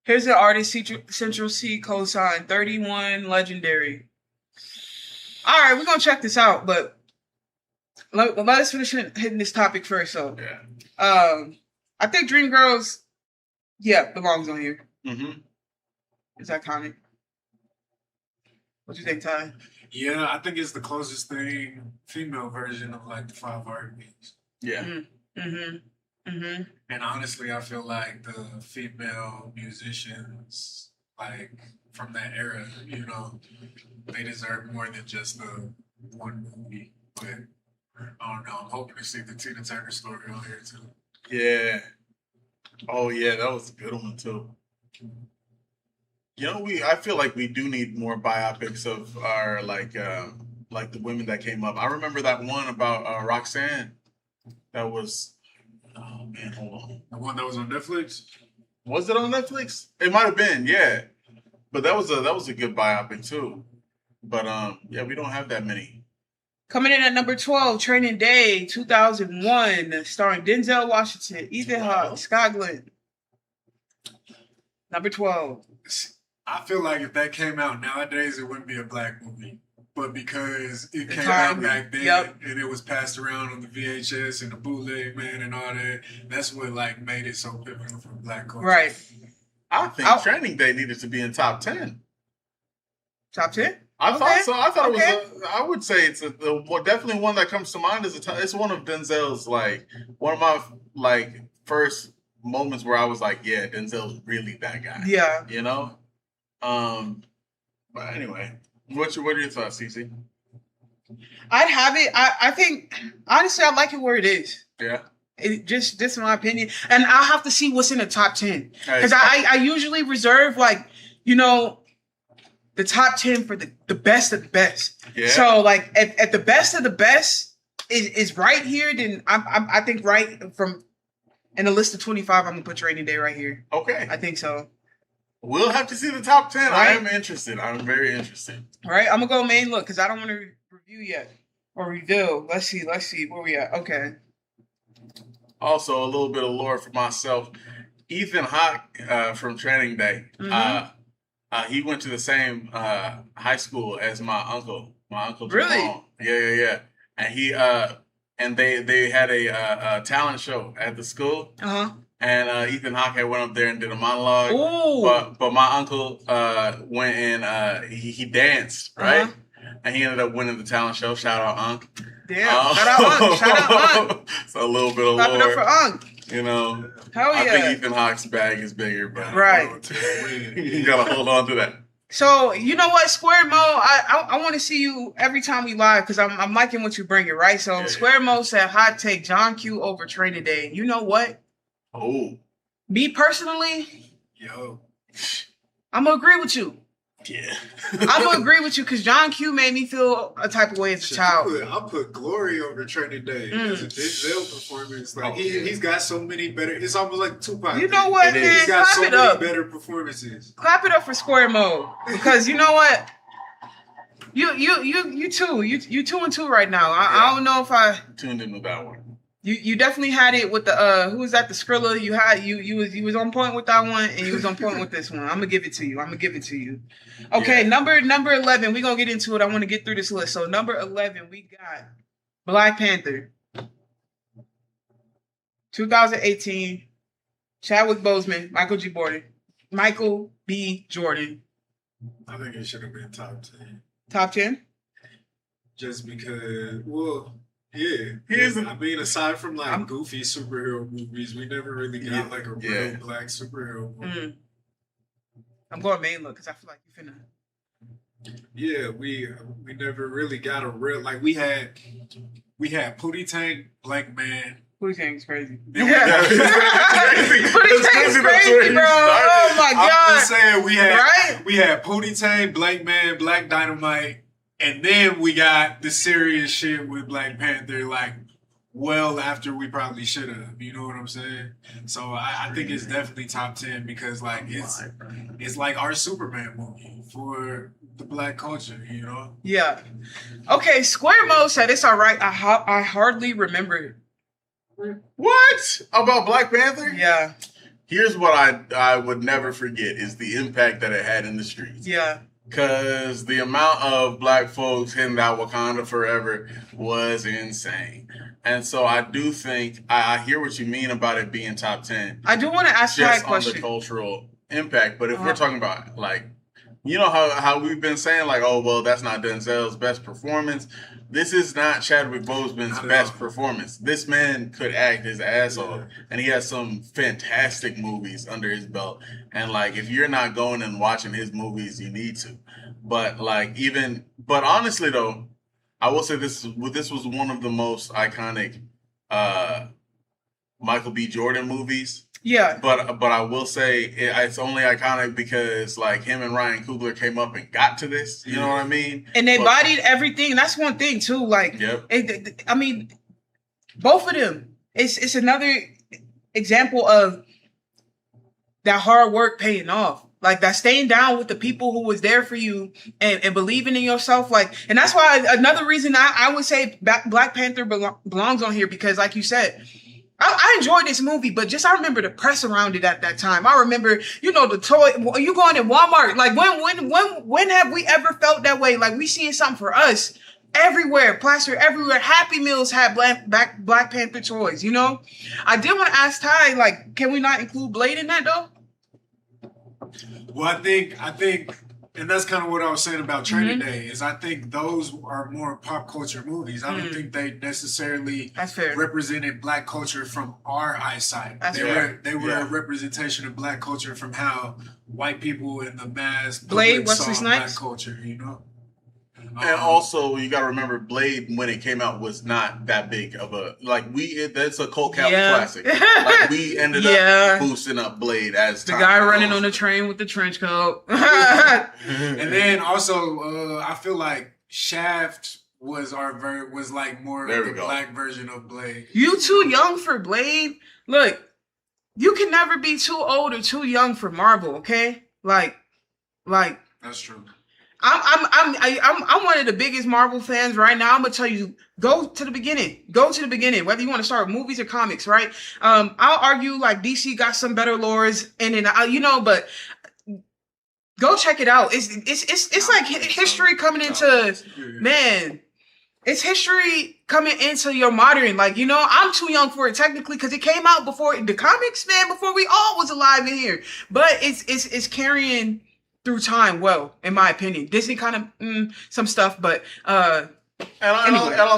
here's the artist Central C cosign 31 Legendary. All right, we're going to check this out, but let us finish hitting this topic first. So, I think Dreamgirls, belongs on here. Mm-hmm. It's iconic. What you think, Ty? Yeah, I think it's the closest thing female version of like the 5 R&Bs. Yeah. Mm-hmm. Mm-hmm. And honestly, I feel like the female musicians, like from that era, they deserve more than just the one movie. But I don't know. I'm hoping to see the Tina Turner story on here too. Yeah. Oh yeah, that was a good one too. I feel like we do need more biopics of our like the women that came up. I remember that one about Roxanne. That was, oh man, hold on. The one that was on Netflix? Was it on Netflix? It might have been, yeah. But that was a good biopic too. But we don't have that many. Coming in at number 12, Training Day, 2001, starring Denzel Washington, Ethan Hawke, Scott Glenn. Number 12. I feel like if that came out nowadays, it wouldn't be a black movie. But because it came time, out back then yep. and it was passed around on the VHS and the bootleg, man, and all that, that's what like made it so pivotal for black culture. Right. I think Training Day needed to be in top 10. Top 10? I thought so. I thought it was. I would say it's definitely one that comes to mind. It's one of Denzel's one of my first moments where I was like, yeah, Denzel's really that guy. Yeah. You know. But anyway, what are your thoughts, Cece? I'd have it. I think honestly, I like it where it is. Yeah. Just in my opinion, and I'll have to see what's in the top 10 because I usually reserve the top 10 for the best of the best. Yeah. So if the best of the best is right here, then I think right from in the list of 25, I'm gonna put Training Day right here. Okay. I think so. We'll have to see the top 10. Right? I am interested. I'm very interested. All right, I'm gonna go main look because I don't want to review yet or reveal. Let's see where we at. Okay. Also, a little bit of lore for myself. Ethan Hawke from Training Day. Mm-hmm. He went to the same high school as my uncle. My uncle Jerome. Really? Yeah. And he and they had a talent show at the school. Uh-huh. And Ethan Hawke had went up there and did a monologue. Ooh. But my uncle went and he danced, right? Uh-huh. And he ended up winning the talent show. Shout out Unc. Damn. Shout out Unc. Shout out Unc. So a little bit of Clap lore. it up for Unc. You know. Hell yeah. I think Ethan Hawke's bag is bigger, but right. You gotta hold on to that. So you know what, Square Mo, I want to see you every time we live because I'm liking what you bringing, right? So Square Mo said hot take John Q over Training Day. You know what? Oh. Me personally, yo, I'm gonna agree with you. Yeah. I'm gonna agree with you because John Q made me feel a type of way as a child. I'll put Glory over Training Day as a Denzel performance. Like he's got so many better. It's almost like Tupac. You know what, man? He's got so many up. better performances. Clap it up for Square Mo because you know what? You two. You 2 and 2 right now. I don't know if I tuned in with that one. You definitely had it with the who was that, the Skrilla? You was on point with that one and you was on point with this one. I'm gonna give it to you. Okay, number 11. We're gonna get into it. I want to get through this list. So number 11, we got Black Panther. 2018. Chadwick Boseman, Michael B. Jordan. I think it should have been top 10. Top 10? Just because, yeah. I mean, aside from goofy superhero movies, we never really got a real black superhero movie. I'm going main look because I feel like you finna. Yeah, we never really got a real we had Pootie Tang, Black Man. Pootie Tang's crazy. Pootie Tang's crazy, bro. Oh my god! I'm just saying we had Pootie Tang, Black Man, Black Dynamite. And then we got the serious shit with Black Panther, well after we probably should have. You know what I'm saying? So I think it's definitely top 10 because it's like our Superman movie for the black culture. You know? Yeah. Okay. Square Mo said it's all right. I hardly remember it. What about Black Panther? Yeah. Here's what I would never forget is the impact that it had in the streets. Yeah. Because the amount of black folks hitting that Wakanda Forever was insane. And so I do think, I hear what you mean about it being top 10. I do want to ask that question. Just on the cultural impact. But if we're talking about, you know how we've been saying, that's not Denzel's best performance. This is not Chadwick Boseman's best performance. This man could act his ass off. And he has some fantastic movies under his belt. And, if you're not going and watching his movies, you need to. But, but honestly, though, I will say this was one of the most iconic Michael B. Jordan movies. Yeah. But I will say it's only iconic because him and Ryan Coogler came up and got to this. You know what I mean? And they bodied everything. That's one thing too. Yep. I mean, both of them. It's another example of that hard work paying off. That staying down with the people who was there for you and believing in yourself. And that's why another reason I would say Black Panther belongs on here because, like you said, I enjoyed this movie, but just I remember the press around it at that time. I remember, you know, the toy. You going in Walmart? Like when have we ever felt that way? Like we seeing something for us everywhere, plaster everywhere. Happy Meals had Black Panther toys. You know, I did want to ask Ty, like, can we not include Blade in that though? Well, I think, and that's kind of what I was saying about Training Day, is I think those are more pop culture movies. I don't think they necessarily represented Black culture from our eyesight. They were a representation of Black culture from how white people in the mass Blade, saw Wesley Snipes? Black culture, you know? And also, you got to remember, Blade, when it came out, was not that big of a, that's a cult classic. Like, we ended up boosting up Blade as the guy running on the train with the trench coat. And then also, I feel like Shaft was was like more of the Black version of Blade. You too young for Blade? Look, you can never be too old or too young for Marvel, okay? Like that's true. I'm one of the biggest Marvel fans right now. I'm gonna tell you, go to the beginning. Go to the beginning. Whether you want to start with movies or comics, right? I'll argue like DC got some better lores, and then you know, but go check it out. It's like history coming into man. It's history coming into your modern. Like, you know, I'm too young for it technically because it came out before the comics, man. Before we all was alive in here, but it's carrying through time well, in my opinion. Disney kind of some stuff, but I'll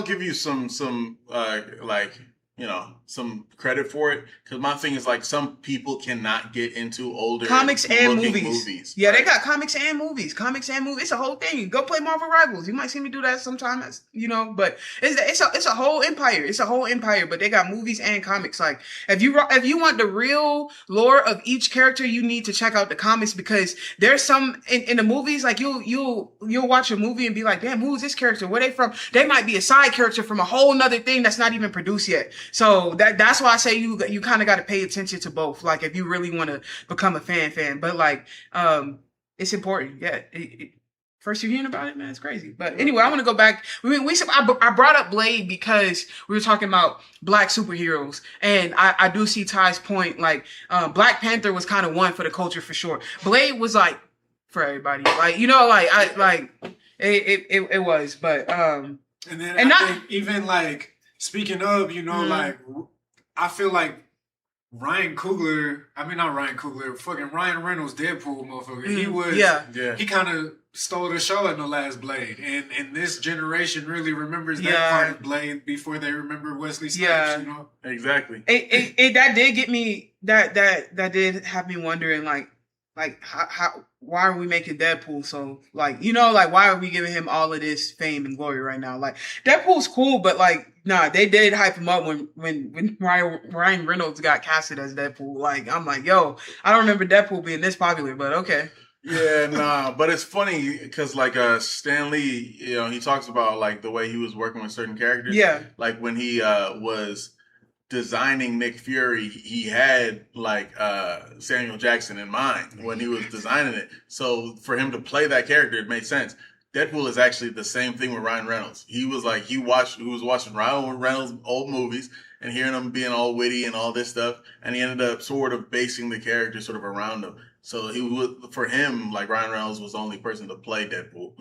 give you some like, you know, some credit for it, because my thing is like some people cannot get into older comics and movies. Yeah, right? They got comics and movies. It's a whole thing. Go play Marvel Rivals. You might see me do that sometime, you know. But it's a whole empire. It's a whole empire. But they got movies and comics. Like if you want the real lore of each character, you need to check out the comics, because there's some in the movies. Like you'll watch a movie and be like, damn, who's this character? Where they from? They might be a side character from a whole nother thing that's not even produced yet. So that's why I say you kind of got to pay attention to both. Like if you really want to become a fan, but like it's important. Yeah. First you're hearing about it, man, it's crazy. But anyway, I want to go back. I brought up Blade because we were talking about Black superheroes, and I do see Ty's point. Like Black Panther was kind of one for the culture for sure. Blade was like for everybody. Like, you know, it was. But and then I think even like, speaking of, you know, like, I feel like Ryan Reynolds, Deadpool, motherfucker. He kind of stole the show in the last Blade. And this generation really remembers that part of Blade before they remember Wesley Snipes, you know? Exactly. That did get me, that did have me wondering, like how why are we making Deadpool so, like, you know, like, why are we giving him all of this fame and glory right now? Like, Deadpool's cool, but like, nah, they did hype him up when Ryan Reynolds got casted as Deadpool. Like, I'm like, yo, I don't remember Deadpool being this popular, but okay. Yeah, nah, but it's funny because like Stan Lee, you know, he talks about like the way he was working with certain characters. Yeah. Like when he was designing Nick Fury, he had like Samuel Jackson in mind when he was designing it. So for him to play that character, it made sense. Deadpool is actually the same thing with Ryan Reynolds. He was watching Ryan Reynolds' old movies and hearing him being all witty and all this stuff, and he ended up sort of basing the character sort of around him. So for him, like, Ryan Reynolds was the only person to play Deadpool,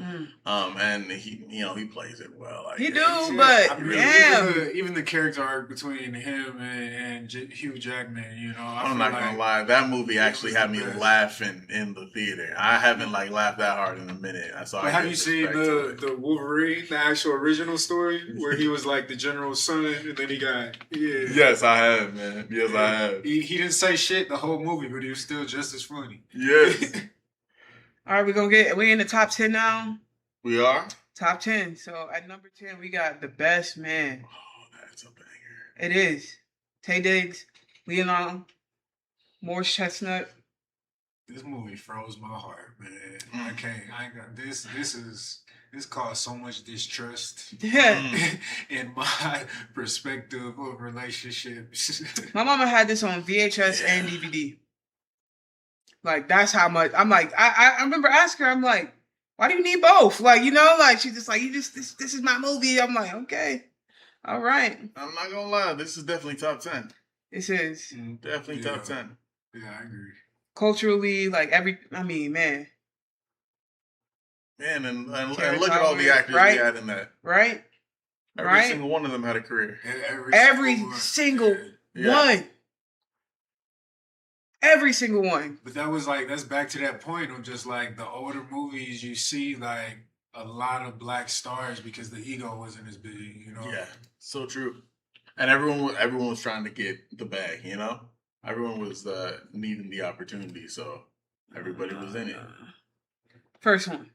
and he plays it well. Like, he do, but even the character arc between him and Hugh Jackman, you know, I'm not gonna lie, that movie actually had me laughing in the theater. I haven't like laughed that hard in a minute. But have you seen the Wolverine, the actual original story, where he was like the general's son, and then he got Yes, I have, man. Yes, I have. He didn't say shit the whole movie, but he was still just as funny. Yes. All right, we in the top 10 now. We are top 10. So at number 10, we got The Best Man. Oh, that's a banger. It is. Taye Diggs, Leon, Morris Chestnut. This movie froze my heart, man. I ain't got this. This caused so much distrust in my perspective of relationships. My mama had this on VHS and DVD. Like, that's how much. I'm like, I remember asking her, I'm like, why do you need both? Like, you know, like, she's just like, this is my movie. I'm like, okay, all right. I'm not gonna lie, this is definitely top 10. This is Definitely top 10. Yeah, I agree. culturally, like I mean, man. Man, and look Terrence at all the Howard, actors we had in that. Right? Every single one of them had a career. Every single one. Every single one. But that's back to that point of just like the older movies, you see like a lot of black stars because the ego wasn't as big, you know? Yeah, so true. And everyone was trying to get the bag, you know? Everyone was needing the opportunity, so everybody was in it. First one.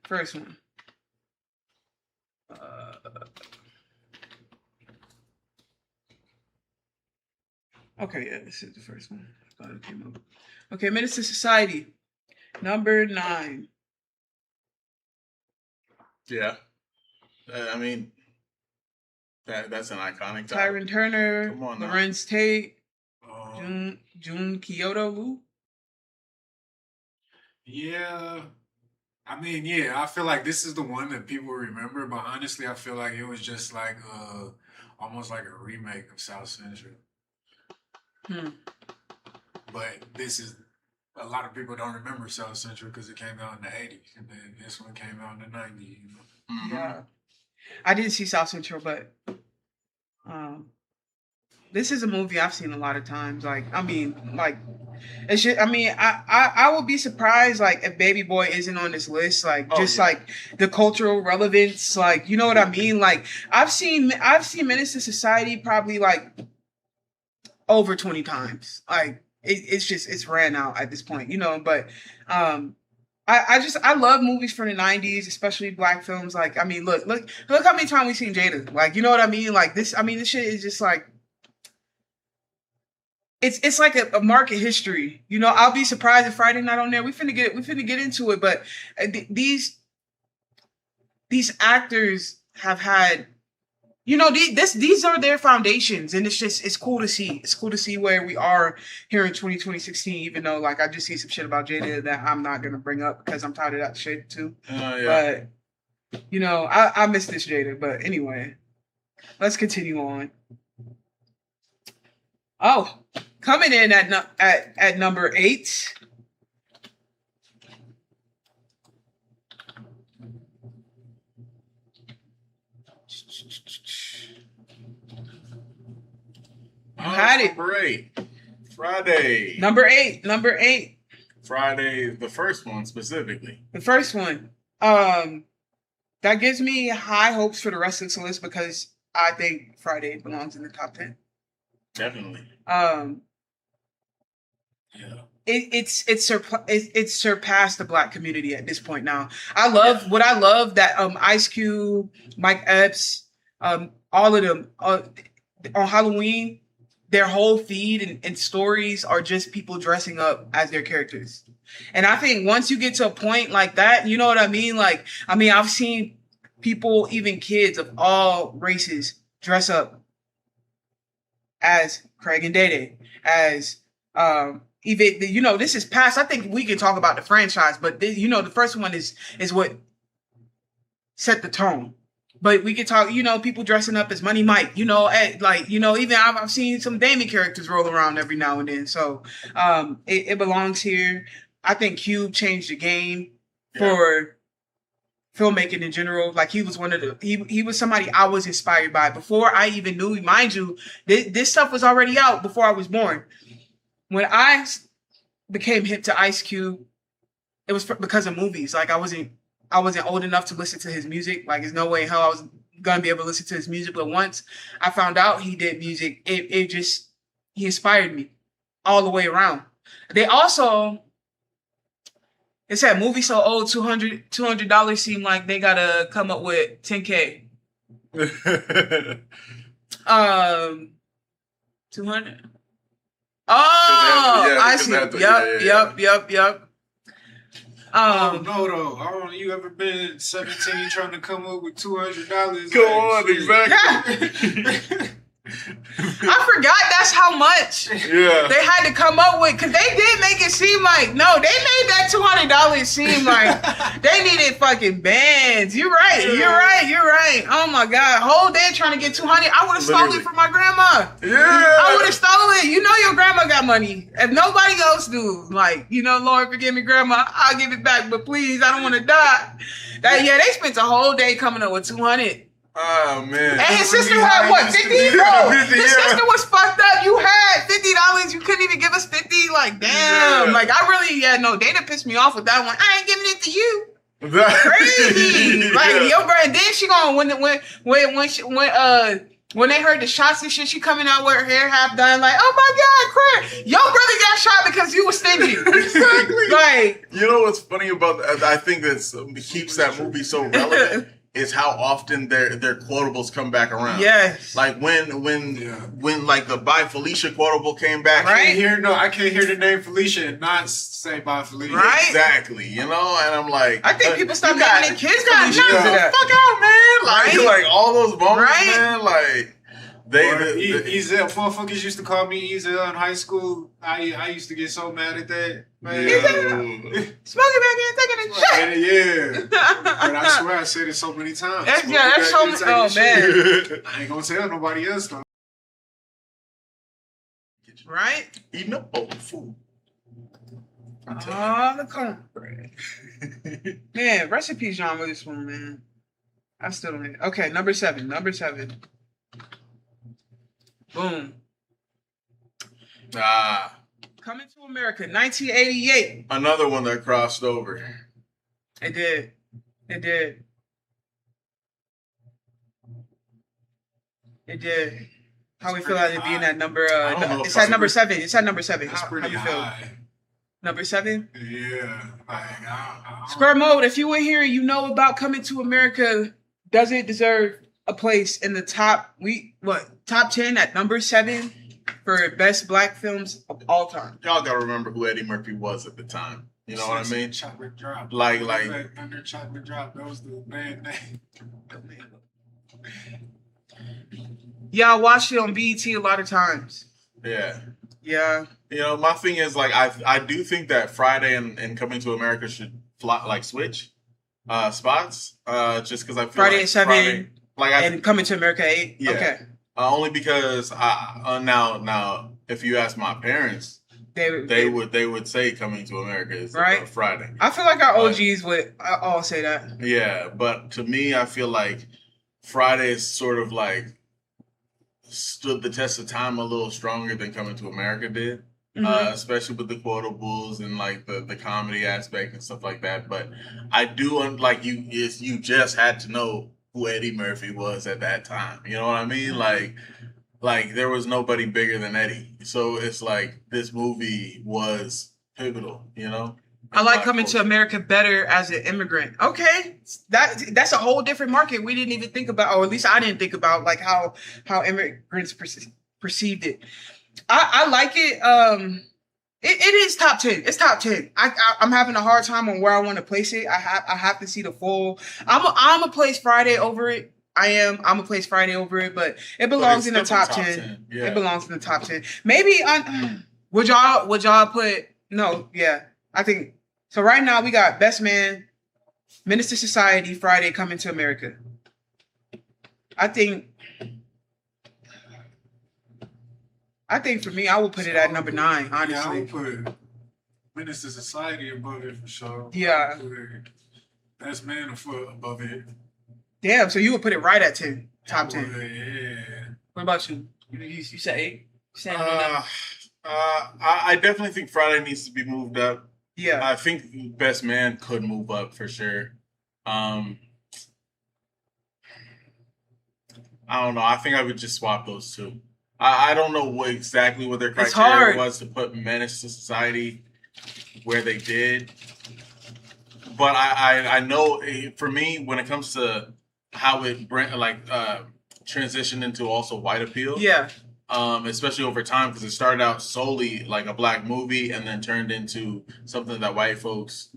Okay, yeah, this is the first one. I thought it came up. Okay, Menace to Society, number 9. Yeah, I mean, that's an iconic title. Tyron Turner, Come on now. Lorenz Tate, Jun Kyoto Wu. Yeah. I mean, yeah, I feel like this is the one that people remember, but honestly, I feel like it was just like almost like a remake of South Central. But this is a lot of people don't remember South Central because it came out in the 80s, and then this one came out in the 90s. You know? Yeah, I didn't see South Central, but this is a movie I've seen a lot of times. Like, I mean, like, it's just, I mean, I would be surprised, like, if Baby Boy isn't on this list. Like, like the cultural relevance, like, you know what I mean? Like, I've seen Menace to Society probably like over 20 times. Like, it's ran out at this point, you know. But I love movies from the 90s, especially black films. Like, I mean, look how many times we've seen Jada. Like, you know what I mean? Like, this shit is just like, it's like a market history. You know, I'll be surprised if Friday Night on there. We finna get into it, but these actors have had, you know, these are their foundations, and it's cool to see. It's cool to see where we are here in 2016, even though, like, I just see some shit about Jada that I'm not gonna bring up because I'm tired of that shit too. But you know, I miss this Jada. But anyway, let's continue on. Oh, coming in at number 8. Had it. Number 8. Friday. Number 8. Friday, the first one specifically. The first one. That gives me high hopes for the rest of this list because I think Friday belongs in the top 10. Definitely. It's surpassed the black community at this point now. I love that Ice Cube, Mike Epps, all of them on Halloween, their whole feed and stories are just people dressing up as their characters. And I think once you get to a point like that, you know what I mean? Like, I mean, I've seen people, even kids of all races, dress up as Craig and Day, as even, you know, this is past. I think we can talk about the franchise, but this, you know, the first one is what set the tone. But we could talk, you know, people dressing up as Money Mike, you know, like, you know, even I've seen some Damien characters roll around every now and then. So it belongs here. I think Cube changed the game for filmmaking in general. Like, he was he was somebody I was inspired by before I even knew. Mind you, this stuff was already out before I was born. When I became hip to Ice Cube, it was because of movies. Like, I wasn't old enough to listen to his music. Like, there's no way in hell I was gonna be able to listen to his music. But once I found out he did music, he inspired me all the way around. They also, it said movie so old, $200 seem like they gotta come up with $10K. 200. Oh, I see. Yep. No, though. You ever been 17 trying to come up with $200? Go on, exactly. I forgot that's how much they had to come up with, because they did make it seem like, no, they made that $200 seem like they needed fucking bands. You're right. Oh my God. Whole day trying to get 200. I would have stolen it from my grandma. Yeah. I would have stolen it. You know your grandma got money. If nobody else do, like, you know, Lord forgive me, grandma, I'll give it back, but please, I don't want to die. They spent a whole day coming up with 200. Oh man! And his sister had what, 50? Bro, his sister was fucked up. You had $50. You couldn't even give us 50. Like, damn. Like, I really, they done pissed me off with that one. I ain't giving it to you. Crazy. Like, yo, bro. And then she gonna when they heard the shots and shit, she coming out with her hair half done. Like, oh my God, crap! Your brother got shot because you was stingy. Exactly. Like, you know what's funny about that? I think that keeps that movie so relevant. Is how often their quotables come back around. Yes. Like when like the Bye Felicia quotable came back. I can't hear the name Felicia and not say Bye Felicia. Right. Exactly. You know, and I'm like, I think people stop naming their kids Felicia. Fuck out, man. Like all those moments, man. Like Ezel, motherfuckers used to call me Ezel in high school. I used to get so mad at that. Man. Smoking back in, taking a shit. Yeah. But I swear I said it so many times. That's so much. Oh, man. I ain't gonna tell nobody else, though. Right? Eating up bowl of food. The cornbread. Man, recipes genre with this one, man. I still don't hit. Okay, number seven. Boom. Coming to America, 1988. Another one that crossed over. It did. How we feel about it being that number? It's at number 7. It's at number 7. That's pretty how you high. feel? Number 7? Yeah. Square Mode, if you were here, you know about Coming to America. Does it deserve a place in the top 10 at number 7 for best black films of all time? Y'all gotta remember who Eddie Murphy was at the time. You know what I mean? Chocolate Drop. Like Under Chocolate Drop. That was the band name. Yeah, I watched it on BET a lot of times. Yeah. Yeah. You know, my thing is like I do think that Friday and Coming to America should switch spots. Just because I feel Friday like at 7 and Coming to America 8. Yeah. Okay. Only because now if you ask my parents, they would say Coming to America is Friday. I feel like our OGs would all say that. Yeah, but to me, I feel like Friday is sort of like stood the test of time a little stronger than Coming to America did. Especially with the quotables and like the comedy aspect and stuff like that. But I do like you just had to know who Eddie Murphy was at that time. You know what I mean? Like there was nobody bigger than Eddie. So it's like this movie was pivotal, you know? I like Coming to America better as an immigrant. Okay. That's a whole different market we didn't even think about, or at least I didn't think about, like how immigrants perceived it. I like it. It is top 10. It's top 10. I'm having a hard time on where I want to place it. I have to see the full. I'm a place Friday over it. I'm a place Friday over it, but it belongs in the top 10. Yeah. It belongs in the top 10. Maybe would y'all put no? Yeah, I think so. Right now we got Best Man, Menace to Society, Friday, Coming to America. I think for me, I would put it at number 9, honestly. Yeah, I would put Menace to Society above it for sure. Yeah. Best Man above it. Damn, so you would put it right at 10, top 10. Yeah. What about you? You say 8? I definitely think Friday needs to be moved up. Yeah. I think Best Man could move up for sure. I don't know. I think I would just swap those two. I don't know exactly what their criteria was to put Menace to Society where they did. But I know for me, when it comes to how it transitioned into also white appeal. Yeah. Especially over time, because it started out solely like a black movie and then turned into something that white folks,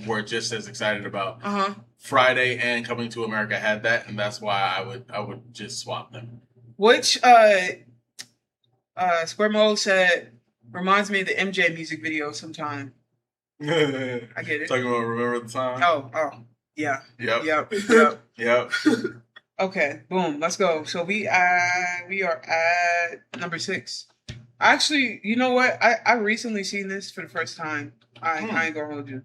were just as excited about. Uh-huh. Friday and Coming to America had that, and that's why I would just swap them. Which Square Mode said reminds me of the MJ music video sometime. I get it. Talking about Remember the Time? Oh. Yeah. Yep. Yep. Okay, boom. Let's go. So we are at number 6. Actually, you know what? I recently seen this for the first time. I ain't gonna hold you.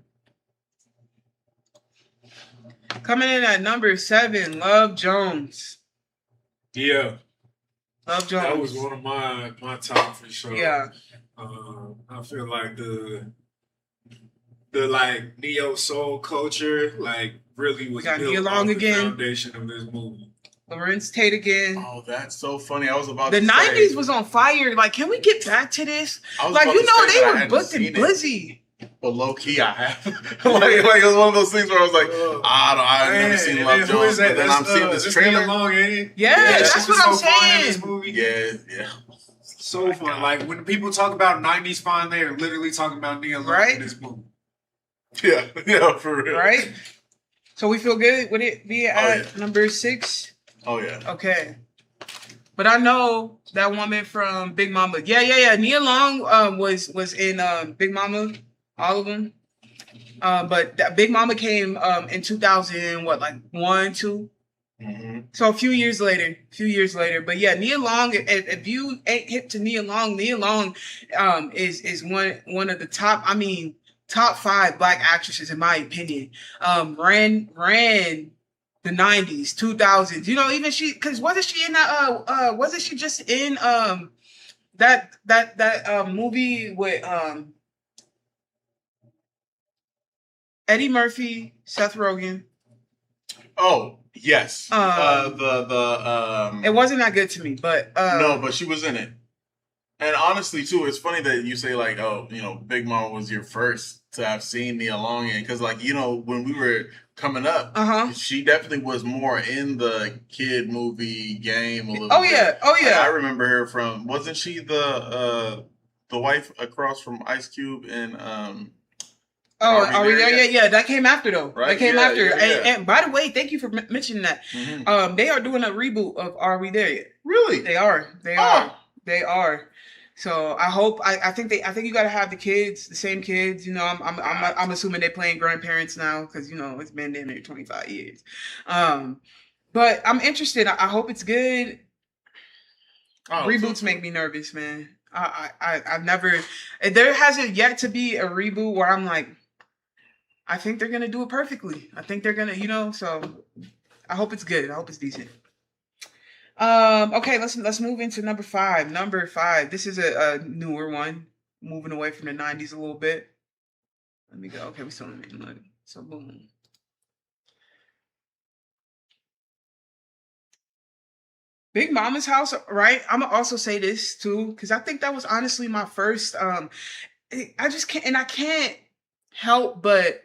Coming in at number 7, Love Jones. Yeah. Love Jones. That was one of my top for sure. Yeah. I feel like the like neo soul culture like really was got built Nia on Long the again. foundation of this movie. Lawrence Tate again. Oh, that's so funny. I was about the to 90s say, was on fire. Like, can we get back to this? I was Like, about you to know, say they that I were hadn't booked in seen it. Blizzy. But low key, I have. like it was one of those things where I was like, I've never seen Love Jones, but then I'm seeing this trailer. Nia Long, ain't it? Yeah, that's what I'm saying. Yeah. So fun. Like when people talk about 90s fun, they're literally talking about Nia Long in this movie. Yeah, for real. Right? So we feel good with it being at number 6? Oh, yeah. Okay. But I know that woman from Big Mama. Yeah. Nia Long was in Big Mama, all of them. But that Big Mama came in 2000, what, like 1, 2? Mm-hmm. So a few years later. But yeah, Nia Long, if you ain't hip to Nia Long is one of the top 5 Black actresses in my opinion. Ran the 90s, 2000s. You know, even she, because wasn't she in that wasn't she just in that movie with Eddie Murphy, Seth Rogen? Oh, yes. It wasn't that good to me, but no, but she was in it. And honestly, too, it's funny that you say like, oh, you know, Big Mama was your first to have seen Nia Long in, because like, you know, when we were coming up, she definitely was more in the kid movie game a little bit. Yeah. Like, I remember her from, wasn't she the wife across from Ice Cube and Are we there yet? Yeah, that came after though. Right? That came after. Yeah. And by the way, thank you for mentioning that. Mm-hmm. They are doing a reboot of Are We There Yet? Really? They are. They are. So I think you got to have the kids, the same kids. You know, I'm assuming they're playing grandparents now because you know it's been damn near 25 years. But I'm interested. I hope it's good. Reboots make me nervous, man. I've never. There hasn't yet to be a reboot where I'm like, I think they're gonna do it perfectly. I think they're gonna, you know. So I hope it's good. I hope it's decent. Okay, let's move into number 5. Number 5. This is a newer one, moving away from the 90s a little bit. Let me go. Okay, we still in the main. So boom. Big Mama's House, right? I'm gonna also say this too, because I think that was honestly my first. I just can't, and I can't help but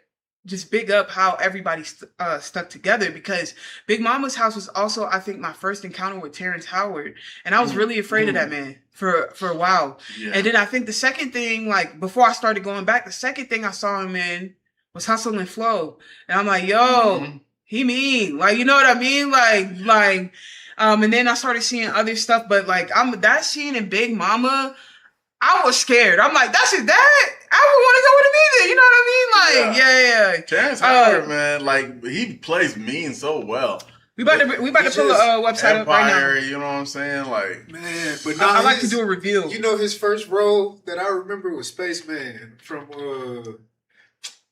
just big up how everybody stuck together, because Big Mama's House was also, I think, my first encounter with Terrence Howard, and I was really afraid of that man for a while. Yeah. And then I think the second thing, like before I started going back, the second thing I saw him in was Hustle and Flow, and I'm like, yo, he mean, like, you know what I mean, like. And then I started seeing other stuff, but like that scene in Big Mama, I was scared. I'm like, that's his dad? I would want to go with him either. You know what I mean? Like, yeah. Terrence Howard, man, like he plays mean so well. We about to pull a website up right now. You know what I'm saying? Like, man, but I like to do a review. You know, his first role that I remember was Spaceman from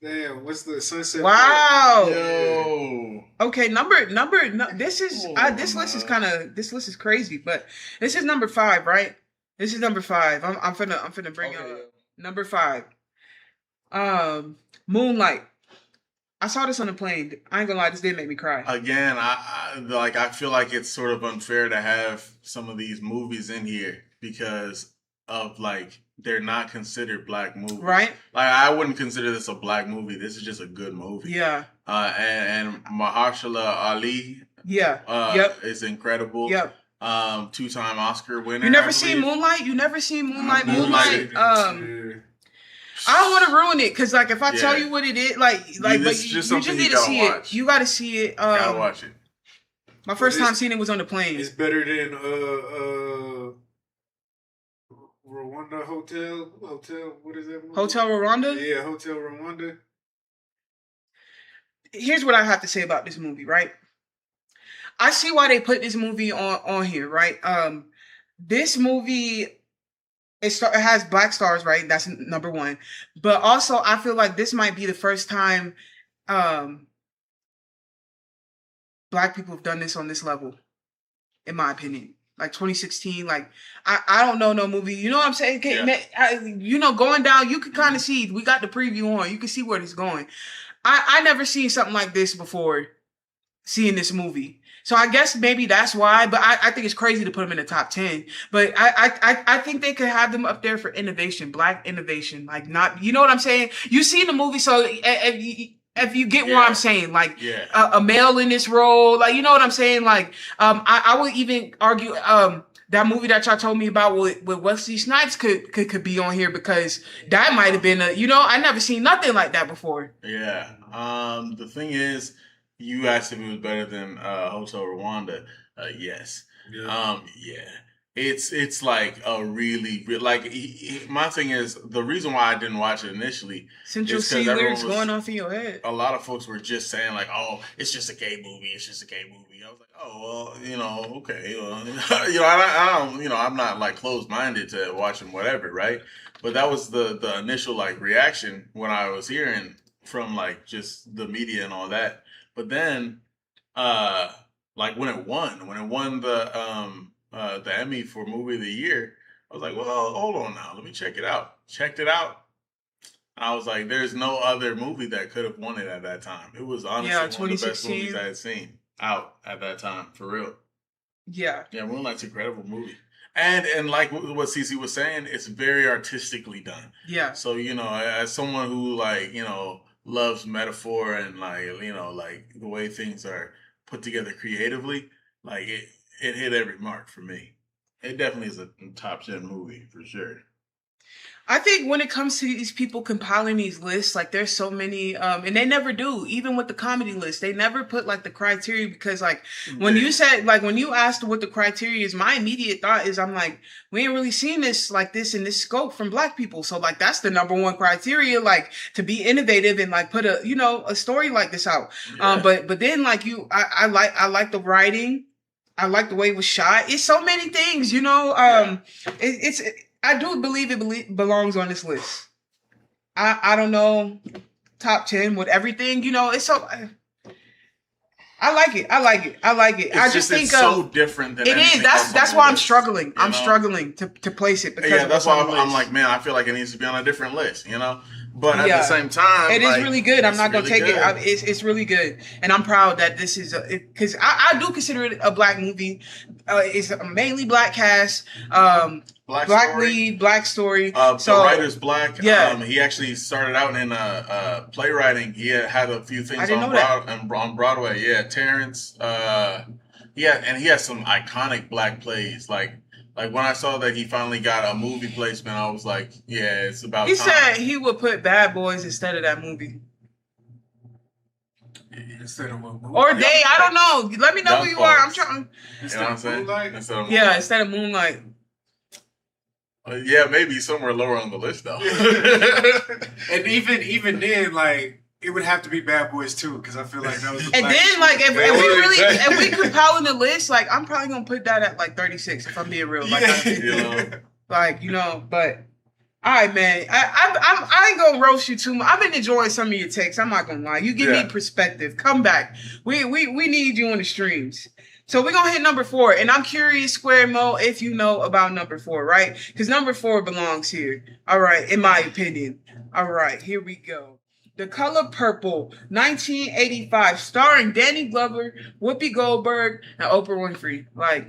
damn, what's the Sunset? Wow. Yo. Okay, this is this list is crazy, but this is number 5, right? This is number 5. I'm finna bring up number 5. Moonlight. I saw this on the plane. I ain't gonna lie, this did make me cry. Again, I feel like it's sort of unfair to have some of these movies in here because of like they're not considered Black movies. Right. Like I wouldn't consider this a Black movie. This is just a good movie. Yeah. And Mahershala Ali. Yeah. Is incredible. Yep. 2-time Oscar winner. You never seen Moonlight? Moonlight. I don't want to ruin it because, like, if I tell you what it is, but you just need to see it. You got to see it. Gotta watch it. My first time seeing it was on the plane. It's better than Rwanda Hotel. What is that movie? Hotel Rwanda? Yeah, Hotel Rwanda. Here's what I have to say about this movie, right? I see why they put this movie on here, right? This movie it has black stars, right? That's number one. But also, I feel like this might be the first time black people have done this on this level, in my opinion. Like 2016, like I don't know no movie. You know what I'm saying? Okay, going down, you can kind of see. We got the preview on. You can see where it's going. I never seen something like this before. Seeing this movie. So I guess maybe that's why, but I think it's crazy to put them in the top 10. But I think they could have them up there for innovation, black innovation. Like not, you know what I'm saying? You seen the movie, so if you get what I'm saying, like a male in this role, like, you know what I'm saying? Like, I would even argue, that movie that y'all told me about with Wesley Snipes could be on here because that might have been I never seen nothing like that before. Yeah. The thing is, you asked if it was better than Hotel Rwanda. Yes. Yeah. It's like a really like my thing is the reason why I didn't watch it initially. Since you'll see lyrics going off in your head. A lot of folks were just saying like, "Oh, it's just a gay movie. It's just a gay movie." I was like, "Oh, well, okay, I don't, I'm not like closed-minded to watching whatever, right?" But that was the initial like reaction when I was hearing from like just the media and all that. But then, like when it won the Emmy for Movie of the Year, I was like, well, hold on now, let me check it out. Checked it out. I was like, there's no other movie that could have won it at that time. It was honestly one of the best movies I had seen out at that time, for real. Yeah. Yeah, Moonlight's an incredible movie. And like what Cece was saying, it's very artistically done. Yeah. So, as someone who like, loves metaphor and like the way things are put together creatively, like it hit every mark for me. It definitely is a top 10 movie for sure. I think when it comes to these people compiling these lists, like there's so many, and they never do, even with the comedy list, they never put like the criteria because like when you said, like when you asked what the criteria is, my immediate thought is I'm like, we ain't really seen this like this in this scope from black people. So like that's the number one criteria, like to be innovative and like put a story like this out. Yeah. But then like I like the writing. I like the way it was shot. It's so many things, I do believe it belongs on this list. I don't know, top 10 with everything, it's so... I like it. I just think it's so different than it is. That's why I'm struggling. I'm struggling to place it because that's why I'm like, man, I feel like it needs to be on a different list, But at the same time, it is really good. I'm not gonna take it. It's really good, and I'm proud that this is because I do consider it a black movie. It's a mainly black cast. Black lead, black story. The writer's black. Yeah. He actually started out in playwriting. He had a few things on Broadway. Yeah, Terrence. And he has some iconic black plays. Like when I saw that he finally got a movie placement, I was like, yeah, it's about time. He said he would put Bad Boys instead of that movie. Instead of what movie? Or they, I don't know. Let me know who you are. I'm trying. Instead of Moonlight? Instead of Moonlight. Yeah, maybe somewhere lower on the list though. And even then, like it would have to be Bad Boys too, because I feel like that was. And then, like if we compiling the list, like I'm probably gonna put that at like 36 if I'm being real. Like, but all right, man. I ain't gonna roast you too much. I've been enjoying some of your takes. I'm not gonna lie. You give me perspective. Come back. We need you on the streams. So we're going to hit number 4. And I'm curious, Square Mo, if you know about number 4, right? Because number 4 belongs here. All right, in my opinion. All right, here we go. The Color Purple, 1985, starring Danny Glover, Whoopi Goldberg, and Oprah Winfrey. Like,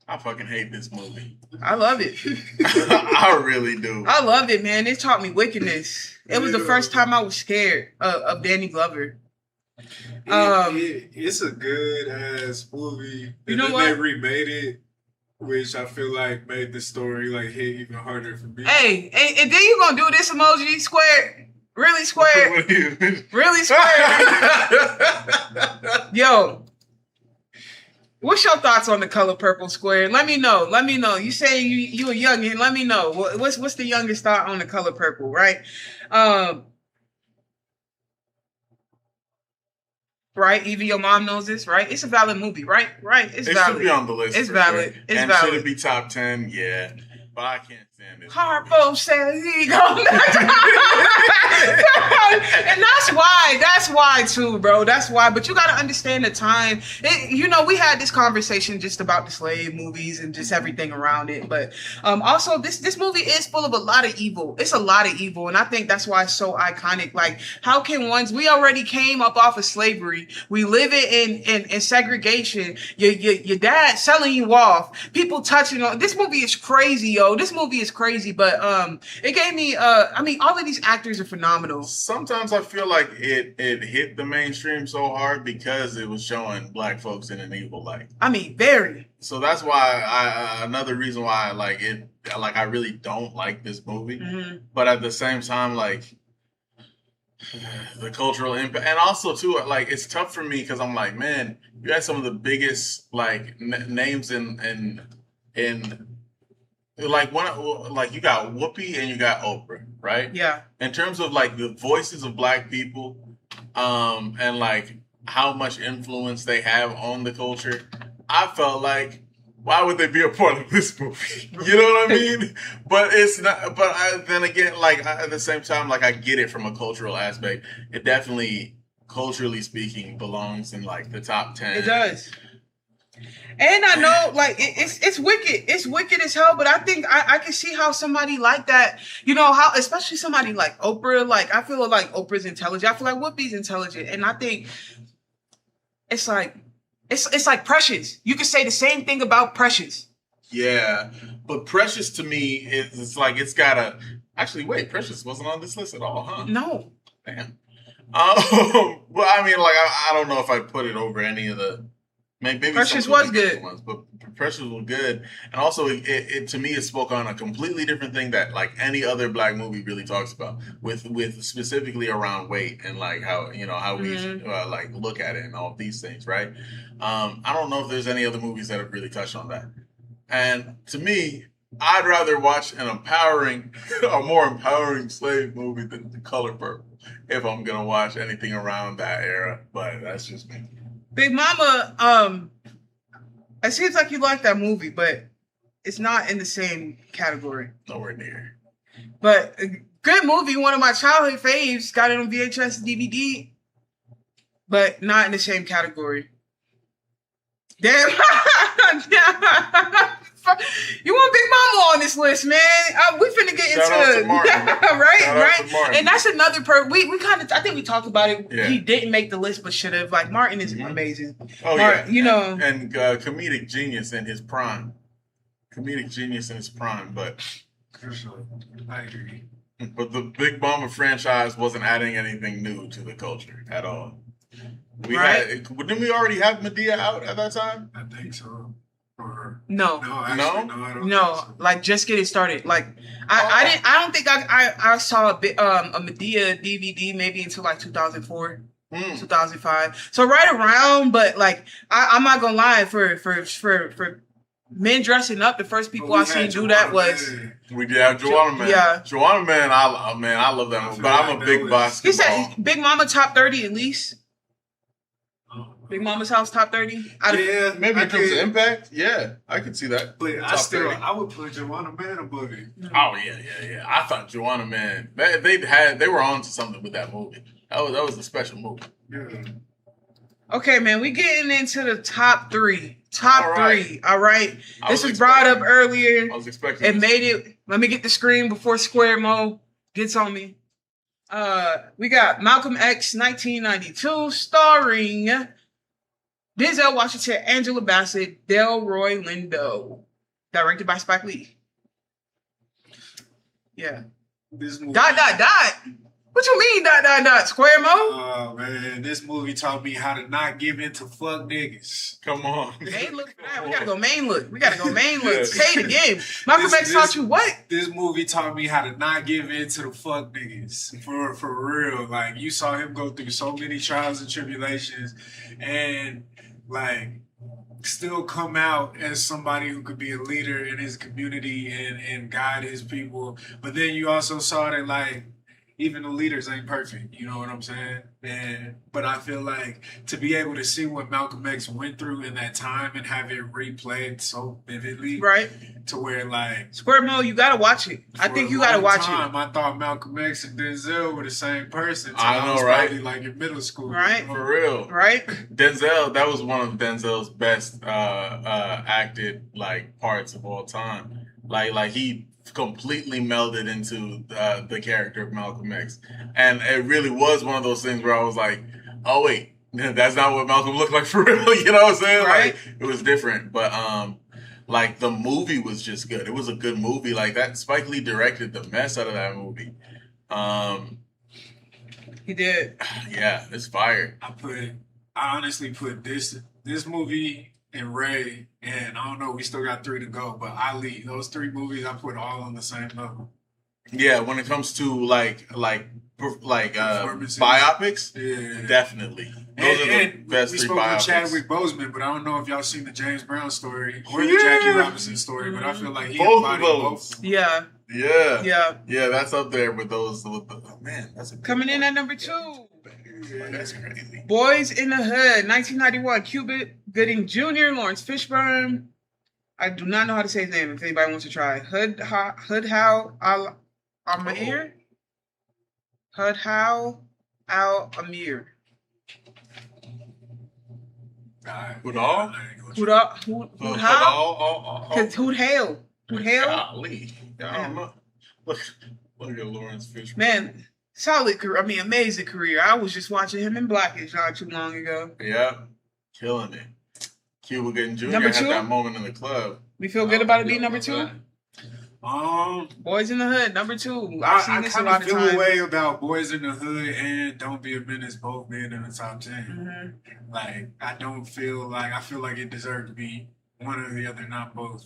I fucking hate this movie. I love it. I really do. I love it, man. It taught me wickedness. It was the first time I was scared of Danny Glover. It's a good ass movie. You know what? They remade it, which I feel like made the story like hit even harder for me. Hey, and then you gonna do this emoji square? Really square? Really square? Yo, What's your thoughts on The Color Purple, Square? Let me know. Let me know. You say you a youngin'. Let me know. What's the youngest thought on The Color Purple, right? Right? Even your mom knows this, right? It's a valid movie, right? Right? It's valid. It should be on the list. It's valid. Sure. It's and valid. Should it be top 10? Yeah. But I can't stand it. Harpo says he gonna and that's why too, bro. That's why. But you gotta understand the time. We had this conversation just about the slave movies and just everything around it. But also this movie is full of a lot of evil. It's a lot of evil, and I think that's why it's so iconic. Like, how can we already came up off of slavery. We live in segregation. Your dad selling you off. People touching on this movie is crazy, yo. This movie is crazy, but it gave me all of these actors are phenomenal. Sometimes I feel like it hit the mainstream so hard because it was showing black folks in an evil light. I mean, very. So that's why another reason why I really don't like this movie. Mm-hmm. But at the same time, like, the cultural impact, and also too, like, it's tough for me because I'm like, man, you had some of the biggest like names in like you got Whoopi and you got Oprah, right? Yeah. In terms of like the voices of black people, and like how much influence they have on the culture, I felt like, why would they be a part of this movie? You know what I mean? But it's not. But then again, like, at the same time, like, I get it from a cultural aspect. It definitely, culturally speaking, belongs in like the top 10. It does. And I know, like, it's wicked. It's wicked as hell, but I think I can see how somebody like that, how, especially somebody like Oprah, like, I feel like Oprah's intelligent. I feel like Whoopi's intelligent. And I think it's like Precious. You could say the same thing about Precious. Yeah. But Precious to me, it's like, it's got a, actually, wait, Precious wasn't on this list at all, huh? No. Damn. Well, I mean, like, I don't know if I put it over any of the, maybe Precious was good. Ones, but Precious was good, and also it to me it spoke on a completely different thing that like any other black movie really talks about, with specifically around weight and like how we like look at it and all these things, right? I don't know if there's any other movies that have really touched on that, and to me, I'd rather watch a more empowering slave movie than The Color Purple if I'm gonna watch anything around that era. But that's just me. Big Mama, it seems like you like that movie, but it's not in the same category. Nowhere near. But a good movie, one of my childhood faves, got it on VHS DVD, but not in the same category. Damn. You want Big Mama on this list, man? We finna get Shout out to Martin. right. And that's another we kind of, I think we talked about it. Yeah. He didn't make the list, but should have. Like, Martin is amazing. Oh, Martin, yeah. And comedic genius in his prime. But I agree. But the Big Mama franchise wasn't adding anything new to the culture at all. Didn't we already have Medea out at that time? I think so. No, I don't think so. Like, just getting started. Like, I don't think I saw a Medea DVD maybe until like 2004, 2005. So right around, but like I'm not gonna lie, for men dressing up, the first people I seen do that was we did have Joanna Man. Yeah, Joanna Man. I love that movie, but I'm a big basketball. He said Big Mama top 30 at least. Big Mama's House top 30? Yeah, maybe it comes to impact. Yeah, I could see that. But I would put Joanna Man above it. Oh yeah. I thought Joanna Man, they were on to something with that movie. That was a special movie. Yeah. Okay, man, we getting into the top 3. Top 3. All right. This was brought up earlier. I was expecting it. Made it. Let me get the screen before Square Mo gets on me. We got Malcolm X 1992, starring Denzel Washington, Angela Bassett, Delroy Lindo. Directed by Spike Lee. Yeah. This movie. ... What you mean, ... Square Mo? Oh, man. This movie taught me how to not give in to fuck niggas. Come on. Main look for that. We gotta go main look. Say it again. Malcolm X taught you what? This movie taught me how to not give in to the fuck niggas. For real. Like, you saw him go through so many trials and tribulations. And, like, still come out as somebody who could be a leader in his community and guide his people. But then you also saw that like even the leaders ain't perfect. You know what I'm saying? But I feel like to be able to see what Malcolm X went through in that time and have it replayed so vividly, right? To where like Square Mo, you gotta watch it. I think you gotta watch it. I thought Malcolm X and Denzel were the same person. I know, was right? Probably like in middle school, right? You know? For real, right? Denzel, that was one of Denzel's best acted like parts of all time. Like he completely melded into the character of Malcolm X, and it really was one of those things where I was like, oh wait, that's not what Malcolm looked like for real. You know what I'm saying? Right. Like it was different, but like the movie was just good. It was a good movie. Like that, Spike Lee directed the mess out of that movie. He did. Yeah, it's fire. I honestly put this movie and Ray, and I don't know, we still got 3 to go, but Ali, those 3 movies I put all on the same level. Yeah, when it comes to like Performances. biopics, Yeah, definitely. Those are the best we 3 spoke biopics. with Chadwick Boseman, but I don't know if y'all seen the James Brown story or the Jackie Robinson story, but I feel like he Both embodied of those. both. Yeah. Yeah. Yeah. Yeah, that's up there with those. Man, that's a good Coming in one. at number 2. That's crazy. Boys in the Hood, 1991. Cuba Gooding Jr., Lawrence Fishburne. I do not know how to say his name. If anybody wants to try, Hood How Al Amir. Hood How Al Amir. Hood all? Hood How? Hood Hail. Hood Hail. Golly. I don't know. Look at Lawrence Fishburne. Man, solid career. I mean, amazing career. I was just watching him in Blackish not too long ago. Yeah, killing it. Cuba Gooding Jr. Number had 2? that moment in the club. We feel good about it being number 2? Boys in the Hood, number 2. I've seen this a lot of times. I feel a way about Boys in the Hood and Don't Be a Menace both being in the top 10. Mm-hmm. Like, I feel like it deserved to be one or the other, not both.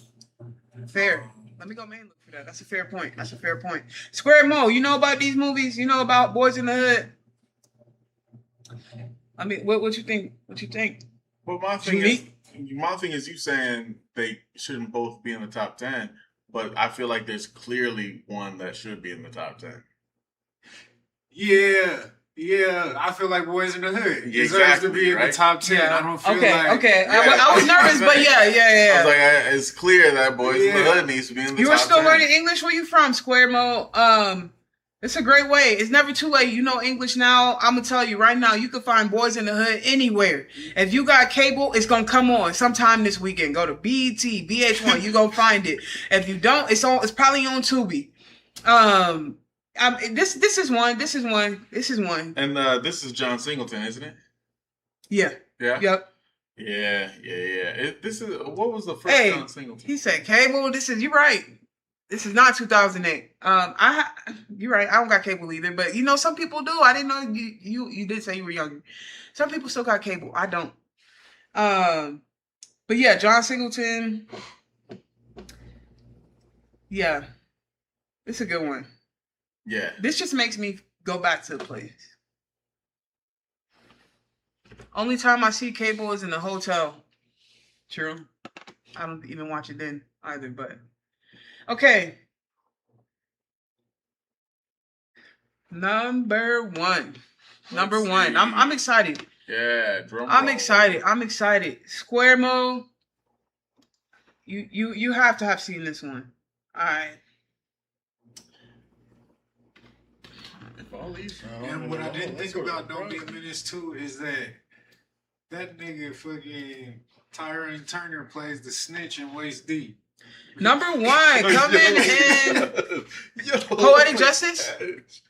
Fair. Let me go main look for that. That's a fair point. Square Mo, you know about these movies? You know about Boys in the Hood? I mean, what you think? Well, my thing is you saying they shouldn't both be in the top 10, but I feel like there's clearly one that should be in the top 10. Yeah, I feel like Boys in the Hood deserves to be in the right? top 10. Yeah. I don't feel like... Okay. Yeah. I was nervous, but yeah. I was like, it's clear that Boys in the Hood needs to be in the top 10. You were still learning English? Where you from, Square Mo? It's a great way. It's never too late. You know English now. I'm going to tell you right now, you can find Boys in the Hood anywhere. If you got cable, it's going to come on sometime this weekend. Go to BET, VH1. You're going to find it. If you don't, it's probably on Tubi. This is one. And this is John Singleton, isn't it? Yeah. Yeah? Yep. Yeah. What was the first John Singleton? He said cable. You're right. This is not 2008. You're right. I don't got cable either, but you know some people do. I didn't know you did say you were younger. Some people still got cable. I don't. But yeah, John Singleton. Yeah, it's a good one. Yeah. This just makes me go back to the place. Only time I see cable is in the hotel. True. I don't even watch it then either, but. Okay. Number one. I'm excited. Yeah, drum roll. I'm excited. Square Mo. You have to have seen this one. All right. And what I didn't think about Don't Be a Menace too is that nigga fucking Tyrone Turner plays the snitch in Waist Deep. Number 1 coming in Poetic Justice.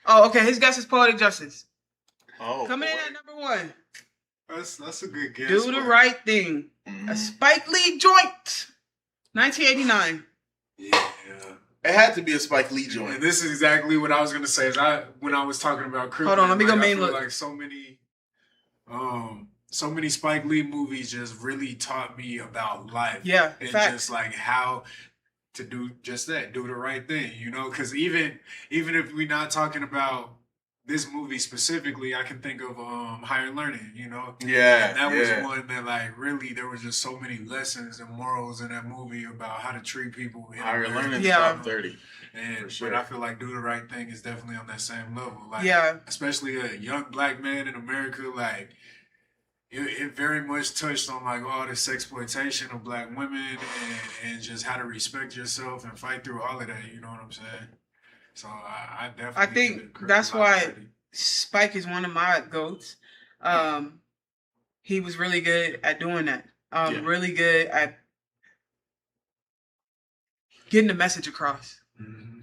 Oh, okay. His guess is Poetic Justice. Oh, coming in at number 1. That's a good guess. Do the Right Thing. A Spike Lee joint. 1989. Yeah. It had to be a Spike Lee joint. And this is exactly what I was gonna say. When I was talking about Crip, hold on, let me go main look. Like so many Spike Lee movies just really taught me about life. Yeah, and facts. just like how to do just that, do the right thing. You know, because even if we're not talking about this movie specifically, I can think of Higher Learning, you know? Yeah. And that was one that, like, really, there was just so many lessons and morals in that movie about how to treat people. Higher Learning Yeah. top 30. And sure. but I feel like Do the Right Thing is definitely on that same level. Like, Yeah. especially a young black man in America, like, it very much touched on like all this exploitation of black women and just how to respect yourself and fight through all of that. You know what I'm saying? So I definitely. I think that's why Spike is one of my goats. He was really good at doing that. Really good at getting the message across. Mm-hmm.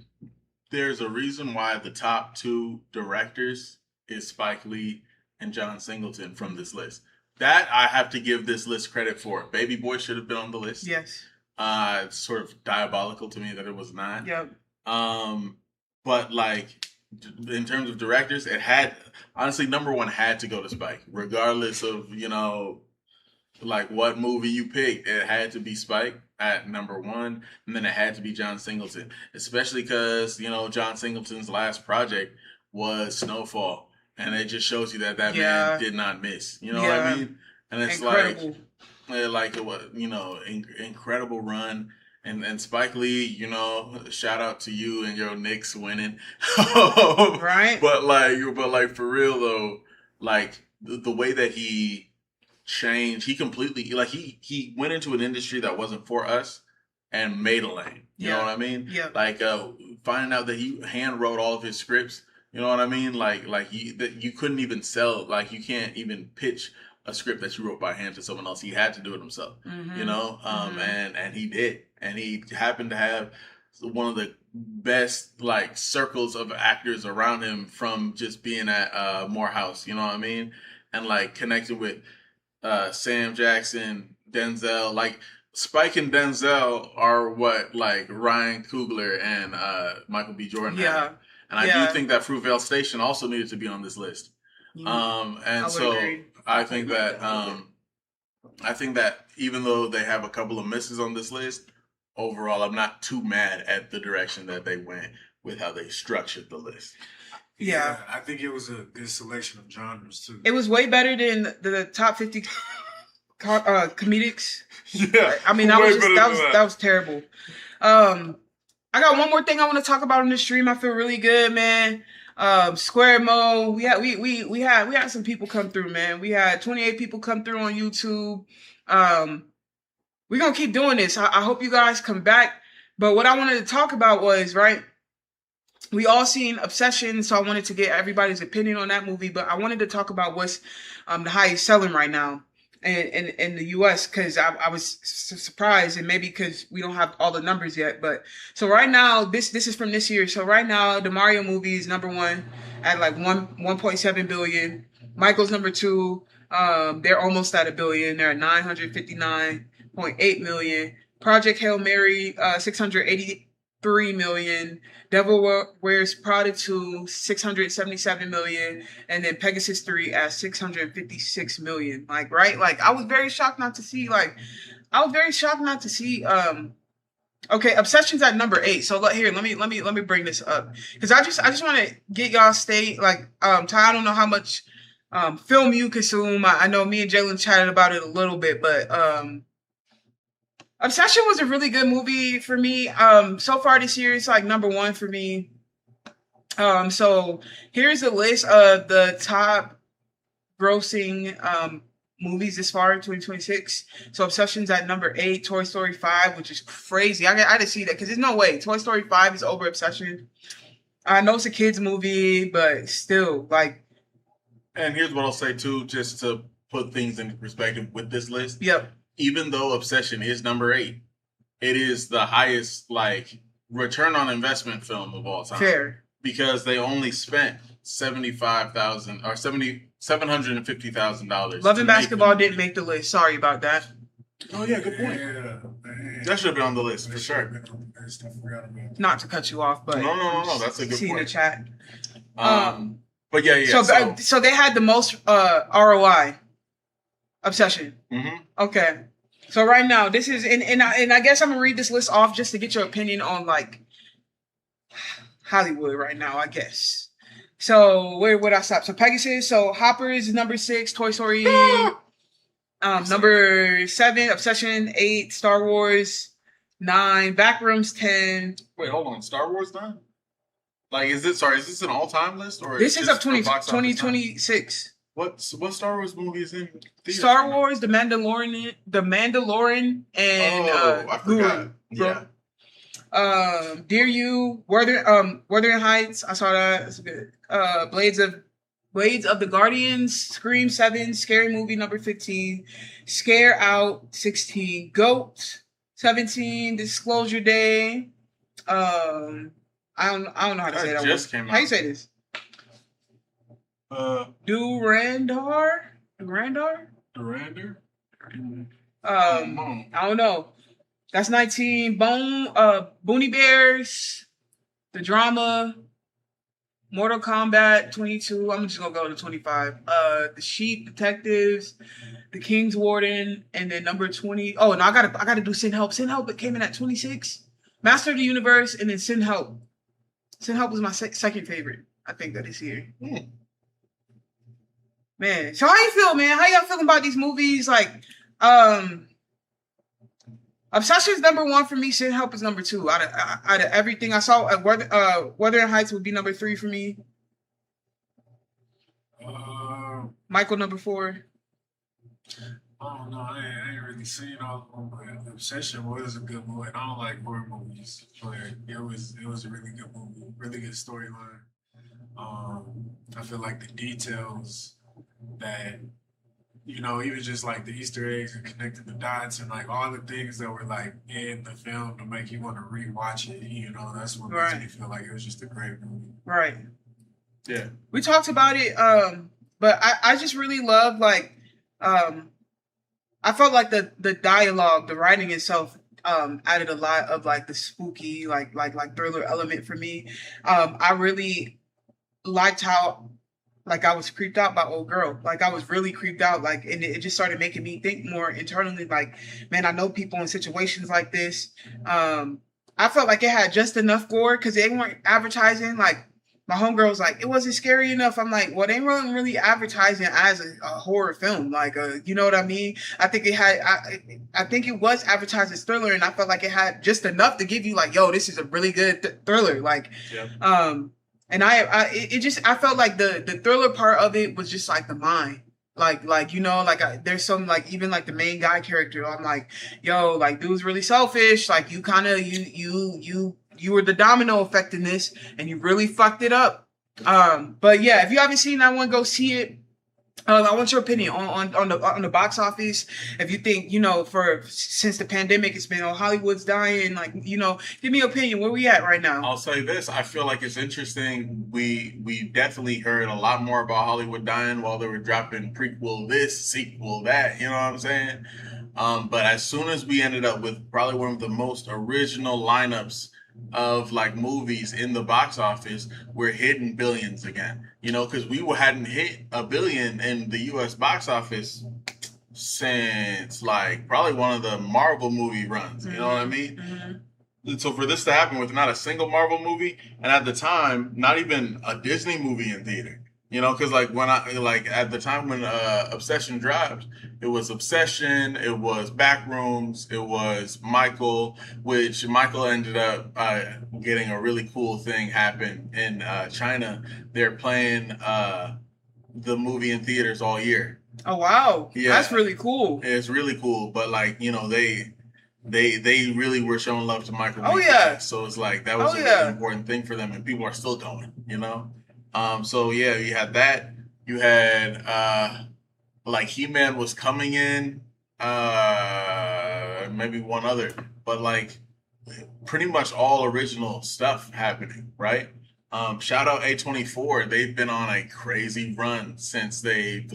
There's a reason why the top 2 directors is Spike Lee and John Singleton from this list. That I have to give this list credit for. Baby Boy should have been on the list. Yes. It's sort of diabolical to me that it was not. Yep. But like in terms of directors, it had honestly number 1 had to go to Spike, regardless of like what movie you picked. It had to be Spike at number 1, and then it had to be John Singleton, especially because John Singleton's last project was Snowfall. And it just shows you that man did not miss. You know what I mean? And it's incredible. like it was, incredible run. And Spike Lee, shout out to you and your Knicks winning. Right. But like for real though, like the way that he changed, he completely he went into an industry that wasn't for us and made a lane. You know what I mean? Yeah. Like finding out that he hand wrote all of his scripts. You know what I mean? Like you couldn't even sell, like you can't even pitch a script that you wrote by hand to someone else. He had to do it himself. Mm-hmm. And he did. And he happened to have one of the best like circles of actors around him from just being at Morehouse, you know what I mean? And like connecting with Sam Jackson, Denzel, like Spike and Denzel are what like Ryan Coogler and Michael B. Jordan had. And I do think that Fruitvale Station also needed to be on this list. And so agree. I think that even though they have a couple of misses on this list, overall I'm not too mad at the direction that they went with how they structured the list. Yeah, I think it was a good selection of genres too. It was way better than the top 50 comedics. Yeah, I mean that was terrible. I got one more thing I want to talk about on the stream. I feel really good, man. Square Mo, we had some people come through, man. We had 28 people come through on YouTube. We're gonna keep doing this. I hope you guys come back. But what I wanted to talk about was, right, we all seen Obsession, so I wanted to get everybody's opinion on that movie. But I wanted to talk about what's the highest selling right now in the US, because I was surprised, and maybe because we don't have all the numbers yet. But so right now, this is from this year. So right now, the Mario movie is number 1 at like 1.7 billion. Michael's number 2. They're almost at $1 billion. They're at 959.8 million. Project Hail Mary, 683 million. Devil Wears Prada 2, 677 million, and then Pegasus 3 at 656 million. Like, right? Like, I was very shocked not to see. Okay, Obsession's at number 8. So here, let me bring this up, because I just want to get y'all state, like, Ty, I don't know how much film you consume. I know me and Jalen chatted about it a little bit, but Obsession was a really good movie for me. So far this year, it's like number 1 for me. So here's a list of the top grossing movies this far in 2026. So Obsession's at number 8. Toy Story 5, which is crazy. I had to see that because there's no way Toy Story 5 is over Obsession. I know it's a kid's movie, but still, like. And here's what I'll say too, just to put things into perspective with this list. Yep. Even though Obsession is number 8, it is the highest like return on investment film of all time. Fair. Because they only spent $750,000. Love and Basketball didn't make the list. Sorry about that. Oh yeah, good point. That should have been on the list for sure. Not to cut you off, but no, that's a good point. See in the chat. But yeah. So they had the most ROI. Obsession. Mm-hmm. Okay. So right now, this is and I guess I'm gonna read this list off just to get your opinion on like Hollywood right now, I guess. So where would I stop? So Pegasus. So Hopper is number 6. Toy Story. Number 7. Obsession. 8. Star Wars. 9. Backrooms. 10. Wait, hold on. Star Wars 9? Like, is this an all-time list? Or This is just of for box office 2026. What Star Wars movie is in theaters Star right now? Wars, The Mandalorian, and I forgot. Bro. Yeah. Dear You, Wuthering Heights. I saw that. It's good. Blades of the Guardians, Scream 7, Scary Movie number 15, Scare Out 16, Goat 17, Disclosure Day. I don't know how to say that just word. came How you out. say this? Durandar? I don't know. That's 19. Boonie Bears, the drama, Mortal Kombat 22. I'm just gonna go to 25. The Sheep Detectives, the King's Warden, and then number 20. Oh, no, I gotta do Sin Help. Sin Help, it came in at 26. Master of the Universe, and then Sin Help. Sin Help was my second favorite, I think, that this year. Man, so how you feel, man? How y'all feeling about these movies? Like, Obsession's number 1 for me. Sin Help is number 2. Out of everything I saw, Wuthering Heights would be number 3 for me. Michael number 4. I don't know. I ain't really seen all of them, but Obsession was a good movie. I don't like horror movies, but it was a really good movie, really good storyline. I feel like the details that, you know, even just like the Easter eggs and connecting the dots and like all the things that were like in the film to make you want to rewatch it, you know, that's what makes me feel like it was just a great movie. Right. Yeah. We talked about it, but I just really love, like, I felt like the dialogue, the writing itself, added a lot of like the spooky, like thriller element for me. I really liked how, like, I was creeped out by old girl. Like, I was really creeped out. Like, and it just started making me think more internally. Like, man, I know people in situations like this. I felt like it had just enough gore because they weren't advertising. Like, my homegirl was like, it wasn't scary enough. I'm like, well, they weren't really advertising as a horror film. Like, you know what I mean? I think it had, I think it was advertised as thriller, and I felt like it had just enough to give you like, yo, this is a really good thriller. Like, and I felt like the thriller part of it was just like the mind. Like, you know, like there's some, like, even like the main guy character, I'm like, yo, like, dude's really selfish. Like, you kind of, you were the domino effect in this, and you really fucked it up. But yeah, if you haven't seen that one, go see it. I want your opinion on the box office. If you think, you know, since the pandemic, it's been, Hollywood's dying. Like, you know, give me your opinion. Where we at right now? I'll say this. I feel like it's interesting. We definitely heard a lot more about Hollywood dying while they were dropping prequel this, sequel that. You know what I'm saying? But as soon as we ended up with probably one of the most original lineups of like movies in the box office, we're hitting billions again, you know, because we hadn't hit $1 billion in the US box office since like probably one of the Marvel movie runs, you know what I mean? And so for this to happen with not a single Marvel movie, and at the time not even a Disney movie in theater, you know, because like at the time when Obsession dropped, it was Obsession, it was Backrooms, it was Michael, which Michael ended up getting a really cool thing happen in China. They're playing the movie in theaters all year. Oh wow, yeah, that's really cool. It's really cool, but like, you know, they really were showing love to Michael. Oh yeah, so it's like that was a really important thing for them, and people are still going, you know. So yeah, you had that. You had like He-Man was coming in, maybe one other, but like pretty much all original stuff happening, right? Shout out A24. They've been on a crazy run since they've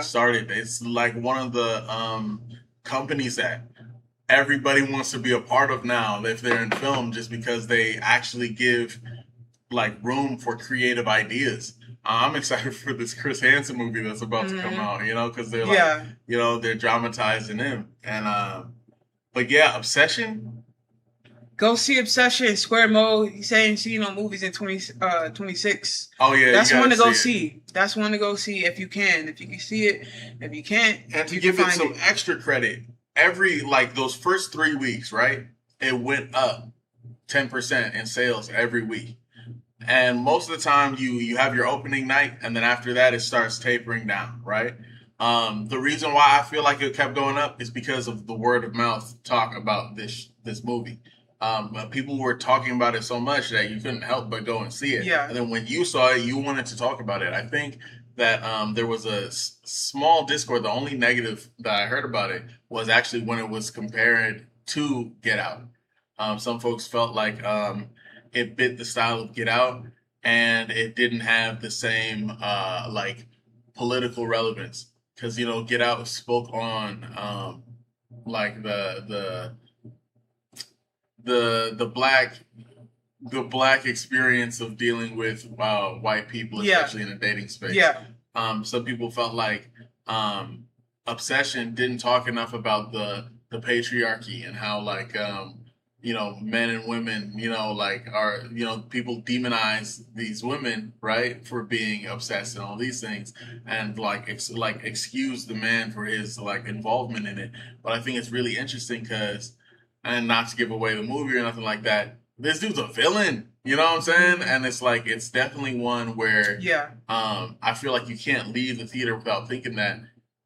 started. It's like one of the companies that everybody wants to be a part of now if they're in film, just because they actually give like room for creative ideas. I'm excited for this Chris Hansen movie that's about to come out, you know, because they're like, you know, they're dramatizing him. And but yeah, Obsession, Go see Obsession Square Mode. He's saying see no movies in 26. Oh yeah, that's one to go see. see. That's one to go see if you can. If you can see it, if you can't, and to you give can it find some extra credit, every like those first 3 weeks, right? It went up 10% in sales every week. And most of the time you have your opening night and then after that it starts tapering down, right? The reason why I feel like it kept going up is because of the word of mouth talk about this movie. But people were talking about it so much that you couldn't help but go and see it. Yeah. And then when you saw it, you wanted to talk about it. I think that there was a small discord. The only negative that I heard about it was actually when it was compared to Get Out. Some folks felt like it bit the style of Get Out, and it didn't have the same like political relevance because Get Out spoke on like the black experience of dealing with white people, especially in a dating space. Yeah. Some people felt like Obsession didn't talk enough about the patriarchy and how like men and women, are, people demonize these women, right, for being obsessed and all these things, and excuse the man for his involvement in it. But I think it's really interesting because, and not to give away the movie or nothing like that, this dude's a villain. You know what I'm saying? And it's definitely one where I feel like you can't leave the theater without thinking that.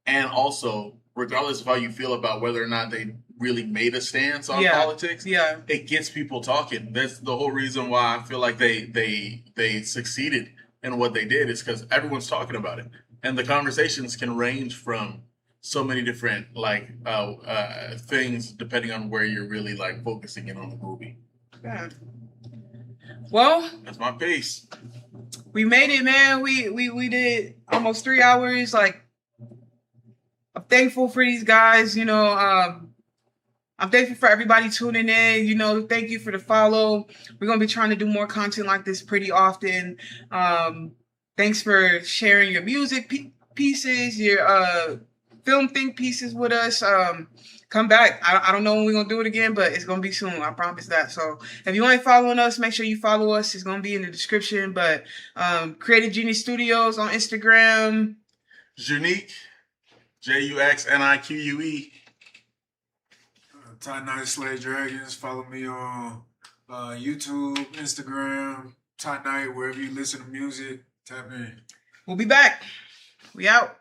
And also, regardless of how you feel about whether or not they really made a stance on politics, it gets people talking. That's the whole reason why I feel like they succeeded in what they did, is because everyone's talking about it. And the conversations can range from so many different things depending on where you're really focusing in on the movie. Yeah. Well, that's my piece. We made it, man. We did almost 3 hours. I'm thankful for these guys. I'm thankful for everybody tuning in. Thank you for the follow. We're gonna be trying to do more content like this pretty often. Thanks for sharing your music pieces, your film think pieces with us. Come back. I don't know when we're going to do it again, but it's going to be soon. I promise that. So if you ain't following us, make sure you follow us. It's going to be in the description. But Creative Genius Studios on Instagram. Junique, JUXNIQUE. Tie Night Slay Dragons. Follow me on YouTube, Instagram, Tie Night, wherever you listen to music. Tap in. We'll be back. We out.